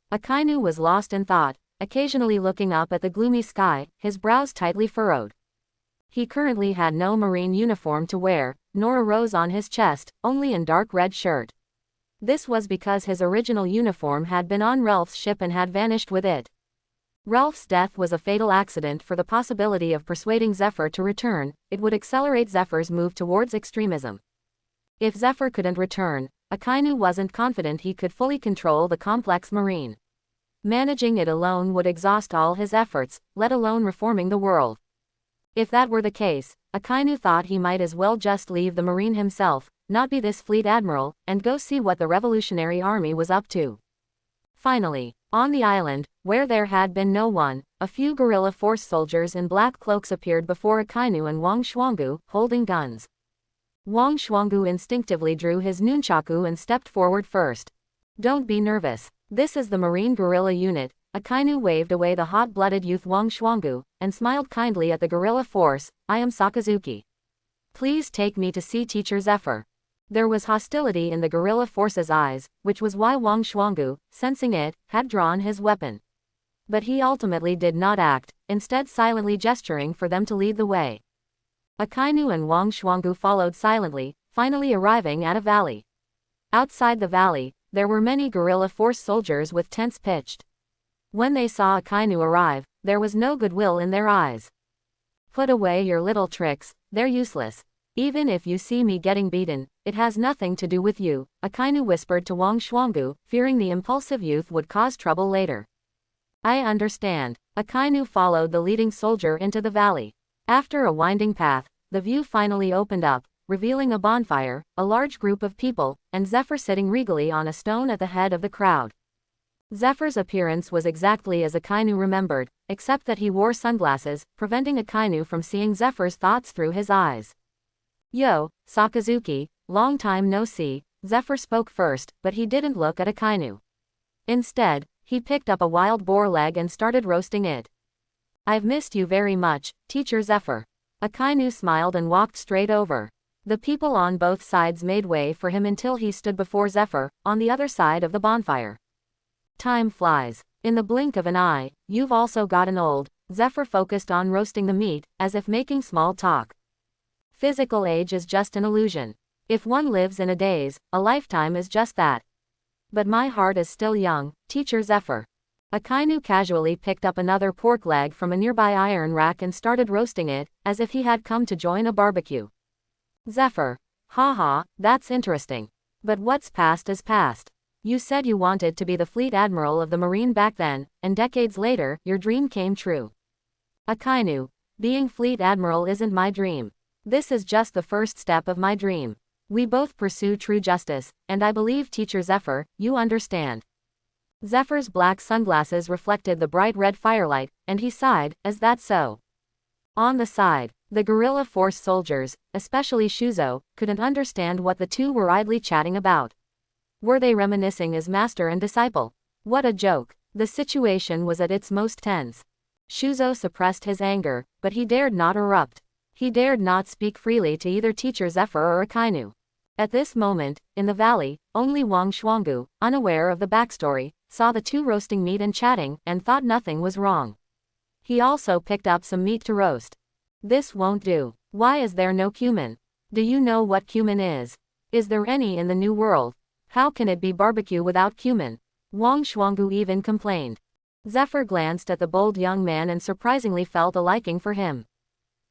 Akainu was lost in thought, occasionally looking up at the gloomy sky, his brows tightly furrowed. He currently had no marine uniform to wear, nor a rose on his chest, only a dark red shirt. This was because his original uniform had been on Relf's ship and had vanished with it. Relf's death was a fatal accident. For the possibility of persuading Zephyr to return, it would accelerate Zephyr's move towards extremism. If Zephyr couldn't return, Akainu wasn't confident he could fully control the complex marine. Managing it alone would exhaust all his efforts, let alone reforming the world. If that were the case, Akainu thought he might as well just leave the marine himself, not be this fleet admiral, and go see what the Revolutionary Army was up to. Finally, on the island, where there had been no one, a few guerrilla force soldiers in black cloaks appeared before Akainu and Wang Shuanggu, holding guns. Wang Shuanggu instinctively drew his nunchaku and stepped forward first. Don't be nervous. This is the Marine Guerrilla Unit. Akainu waved away the hot-blooded youth Wang Shuanggu, and smiled kindly at the guerrilla force. I am Sakazuki. Please take me to see Teacher Zephyr. There was hostility in the guerrilla force's eyes, which was why Wang Shuanggu, sensing it, had drawn his weapon. But he ultimately did not act, instead silently gesturing for them to lead the way. Akainu and Wang Shuanggu followed silently, finally arriving at a valley. Outside the valley, there were many guerrilla force soldiers with tents pitched. When they saw Akainu arrive, there was no goodwill in their eyes. "Put away your little tricks, they're useless. Even if you see me getting beaten, it has nothing to do with you," Akainu whispered to Wang Shuanggu, fearing the impulsive youth would cause trouble later. "I understand." Akainu followed the leading soldier into the valley. After a winding path, the view finally opened up, revealing a bonfire, a large group of people, and Zephyr sitting regally on a stone at the head of the crowd. Zephyr's appearance was exactly as Akainu remembered, except that he wore sunglasses, preventing Akainu from seeing Zephyr's thoughts through his eyes. "Yo, Sakazuki, long time no see," Zephyr spoke first, but he didn't look at Akainu. Instead, he picked up a wild boar leg and started roasting it. "I've missed you very much, Teacher Zephyr." Akainu smiled and walked straight over. The people on both sides made way for him until he stood before Zephyr, on the other side of the bonfire. "Time flies. In the blink of an eye, you've also gotten old." Zephyr focused on roasting the meat, as if making small talk. "Physical age is just an illusion. If one lives in a daze, a lifetime is just that. But my heart is still young, Teacher Zephyr." Akainu casually picked up another pork leg from a nearby iron rack and started roasting it, as if he had come to join a barbecue. "Zephyr. Haha, that's interesting. But what's past is past. You said you wanted to be the fleet admiral of the Marine back then, and decades later, your dream came true." "Akainu, being fleet admiral isn't my dream. This is just the first step of my dream. We both pursue true justice, and I believe Teacher Zephyr, you understand." Zephyr's black sunglasses reflected the bright red firelight, and he sighed, "Is that so?" On the side, the guerrilla force soldiers, especially Shuzo, couldn't understand what the two were idly chatting about. Were they reminiscing as master and disciple? What a joke. The situation was at its most tense. Shuzo suppressed his anger, but he dared not erupt. He dared not speak freely to either Teacher Zephyr or Akainu. At this moment, in the valley, only Wang Shuanggu, unaware of the backstory, saw the two roasting meat and chatting, and thought nothing was wrong. He also picked up some meat to roast. "This won't do. Why is there no cumin? Do you know what cumin is? Is there any in the New World? How can it be barbecue without cumin?" Wang Shuanggu even complained. Zephyr glanced at the bold young man and surprisingly felt a liking for him.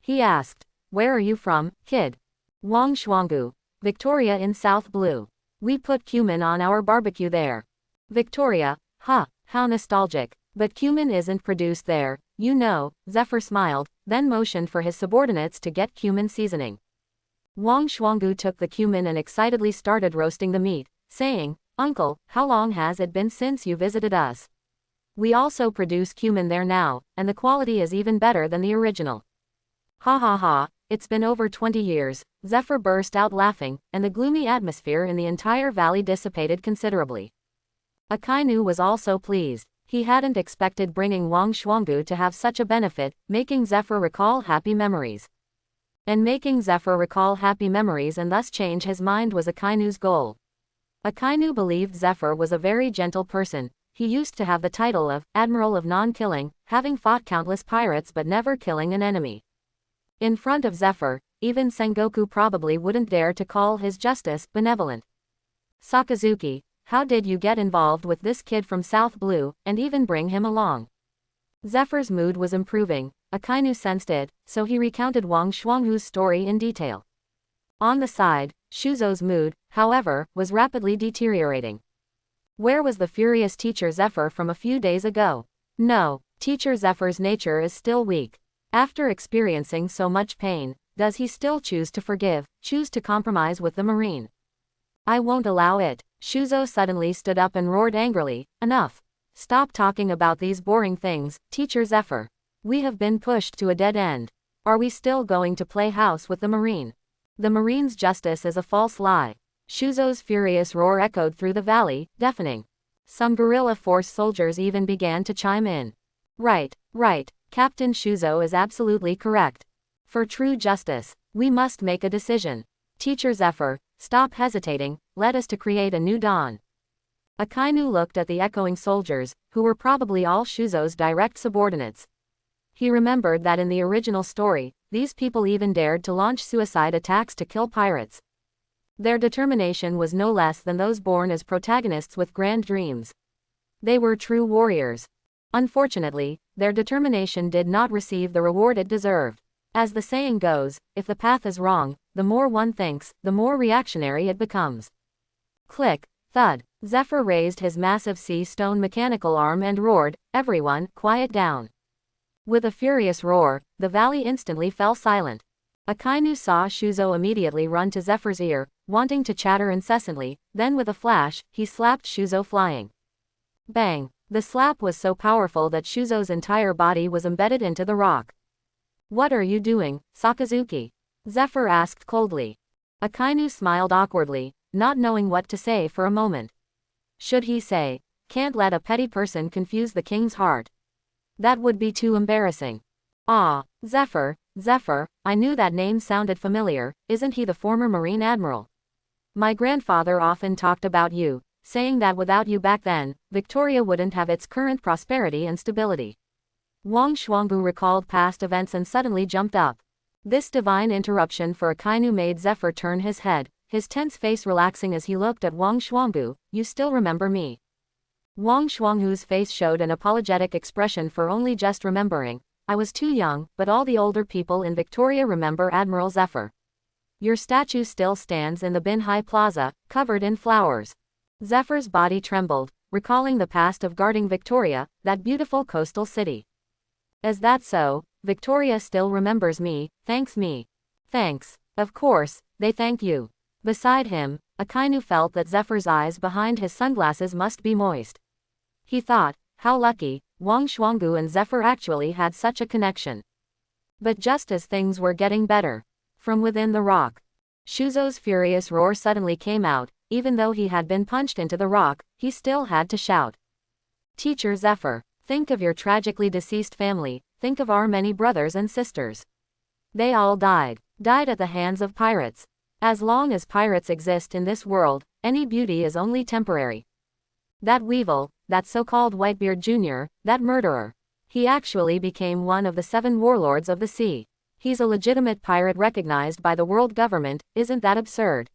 He asked, "Where are you from, kid?" Wang Shuanggu. "Victoria in South Blue. We put cumin on our barbecue there." "Victoria, huh, how nostalgic. But cumin isn't produced there, you know." Zephyr smiled, then motioned for his subordinates to get cumin seasoning. Wang Shuanggu took the cumin and excitedly started roasting the meat, saying, "Uncle, how long has it been since you visited us? We also produce cumin there now, and the quality is even better than the original." "Ha ha ha, it's been over 20 years, Zephyr burst out laughing, and the gloomy atmosphere in the entire valley dissipated considerably. Akainu was also pleased. He hadn't expected bringing Wang Shuanggu to have such a benefit, making Zephyr recall happy memories. And making Zephyr recall happy memories and thus change his mind was Akainu's goal. Akainu believed Zephyr was a very gentle person. He used to have the title of Admiral of Non-Killing, having fought countless pirates but never killing an enemy. In front of Zephyr, even Sengoku probably wouldn't dare to call his justice benevolent. "Sakazuki, how did you get involved with this kid from South Blue, and even bring him along?" Zephyr's mood was improving. Akainu sensed it, so he recounted Wang Shuanggu's story in detail. On the side, Shuzo's mood, however, was rapidly deteriorating. Where was the furious Teacher Zephyr from a few days ago? No, Teacher Zephyr's nature is still weak. After experiencing so much pain, does he still choose to forgive, choose to compromise with the Marine? "I won't allow it." Shuzo suddenly stood up and roared angrily, "Enough. Stop talking about these boring things, Teacher Zephyr. We have been pushed to a dead end. Are we still going to play house with the Marine? The Marine's justice is a false lie." Shuzo's furious roar echoed through the valley, deafening. Some guerrilla force soldiers even began to chime in. Right, Captain Shuzo is absolutely correct. For true justice, we must make a decision. Teacher Zephyr, stop hesitating, let us to create a new dawn." Akainu looked at the echoing soldiers, who were probably all Shuzo's direct subordinates. He remembered that in the original story, these people even dared to launch suicide attacks to kill pirates. Their determination was no less than those born as protagonists with grand dreams. They were true warriors. Unfortunately, their determination did not receive the reward it deserved. As the saying goes, if the path is wrong, the more one thinks, the more reactionary it becomes. Click, thud. Zephyr raised his massive sea stone mechanical arm and roared, "Everyone, quiet down." With a furious roar, the valley instantly fell silent. Akainu saw Shuzo immediately run to Zephyr's ear, wanting to chatter incessantly, then with a flash, he slapped Shuzo flying. Bang! The slap was so powerful that Shuzo's entire body was embedded into the rock. "What are you doing, Sakazuki?" Zephyr asked coldly. Akainu smiled awkwardly, not knowing what to say for a moment. Should he say, "Can't let a petty person confuse the king's heart"? That would be too embarrassing. "Ah, Zephyr, I knew that name sounded familiar. Isn't he the former Marine Admiral? My grandfather often talked about you, saying that without you back then, Victoria wouldn't have its current prosperity and stability." Wang Shuangbu recalled past events and suddenly jumped up. This divine interruption for Akainu made Zephyr turn his head, his tense face relaxing as he looked at Wang Shuangbu. "You still remember me?" Wang Shuangbu's face showed an apologetic expression for only just remembering. "I was too young, but all the older people in Victoria remember Admiral Zephyr. Your statue still stands in the Binhai Plaza, covered in flowers." Zephyr's body trembled, recalling the past of guarding Victoria, that beautiful coastal city. "Is that so? Victoria still remembers me, thanks me." "Thanks. Of course, they thank you." Beside him, Akainu felt that Zephyr's eyes behind his sunglasses must be moist. He thought, how lucky, Wang Shuangbu and Zephyr actually had such a connection. But just as things were getting better, from within the rock, Shuzo's furious roar suddenly came out. Even though he had been punched into the rock, he still had to shout. "Teacher Zephyr, think of your tragically deceased family, think of our many brothers and sisters. They all died at the hands of pirates. As long as pirates exist in this world, any beauty is only temporary. That Weevil, that so-called Whitebeard Jr., that murderer. He actually became one of the 7 warlords of the sea. He's a legitimate pirate recognized by the world government, isn't that absurd?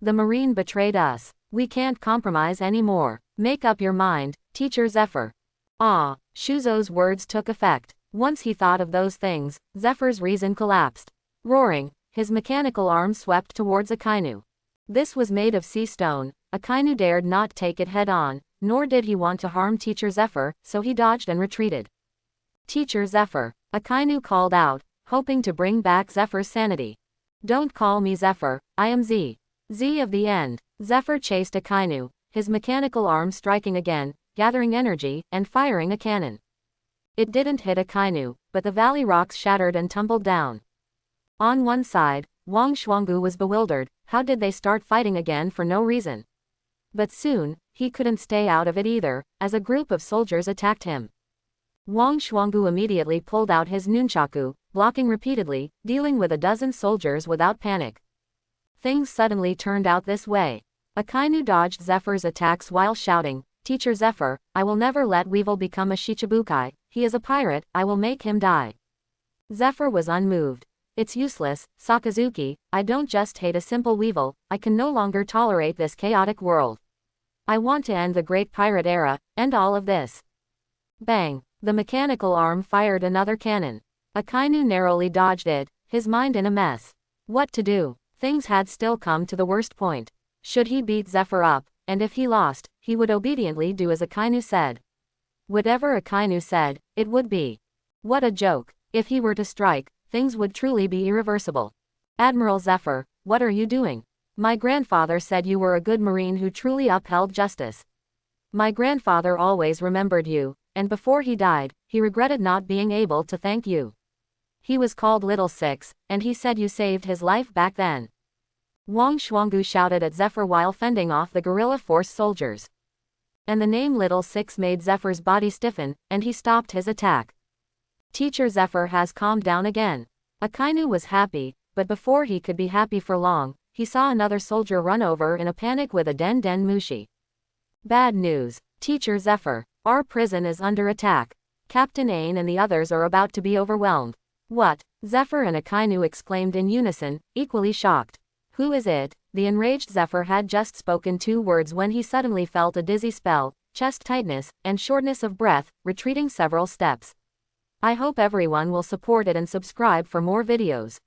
The Marine betrayed us. We can't compromise anymore. Make up your mind, Teacher Zephyr." Ah, Shuzo's words took effect. Once he thought of those things, Zephyr's reason collapsed. Roaring, his mechanical arm swept towards Akainu. This was made of sea stone. Akainu dared not take it head-on, nor did he want to harm Teacher Zephyr, so he dodged and retreated. "Teacher Zephyr," Akainu called out, hoping to bring back Zephyr's sanity. "Don't call me Zephyr, I am Z of the end." Zephyr chased Akainu, his mechanical arm striking again, gathering energy, and firing a cannon. It didn't hit Akainu, but the valley rocks shattered and tumbled down. On one side, Wang Shuangbu was bewildered. How did they start fighting again for no reason? But soon, he couldn't stay out of it either, as a group of soldiers attacked him. Wang Shuangbu immediately pulled out his nunchaku, blocking repeatedly, dealing with a dozen soldiers without panic. Things suddenly turned out this way. Akainu dodged Zephyr's attacks while shouting, "Teacher Zephyr, I will never let Weevil become a Shichibukai. He is a pirate, I will make him die." Zephyr was unmoved. "It's useless, Sakazuki, I don't just hate a simple Weevil, I can no longer tolerate this chaotic world. I want to end the Great Pirate Era, end all of this." Bang! The mechanical arm fired another cannon. Akainu narrowly dodged it, his mind in a mess. What to do? Things had still come to the worst point. Should he beat Zephyr up, and if he lost, he would obediently do as Akainu said. Whatever Akainu said, it would be. What a joke. If he were to strike, things would truly be irreversible. "Admiral Zephyr, what are you doing? My grandfather said you were a good Marine who truly upheld justice. My grandfather always remembered you, and before he died, he regretted not being able to thank you. He was called Little Six, and he said you saved his life back then." Wang Shuangbu shouted at Zephyr while fending off the guerrilla force soldiers. And the name Little Six made Zephyr's body stiffen, and he stopped his attack. Teacher Zephyr has calmed down again. Akainu was happy, but before he could be happy for long, he saw another soldier run over in a panic with a Den Den Mushi. "Bad news, Teacher Zephyr. Our prison is under attack. Captain Ain and the others are about to be overwhelmed. What? Zephyr and Akainu exclaimed in unison, equally shocked. Who is it? The enraged Zephyr had just spoken 2 words when he suddenly felt a dizzy spell, chest tightness, and shortness of breath, retreating several steps. I hope everyone will support it and subscribe for more videos.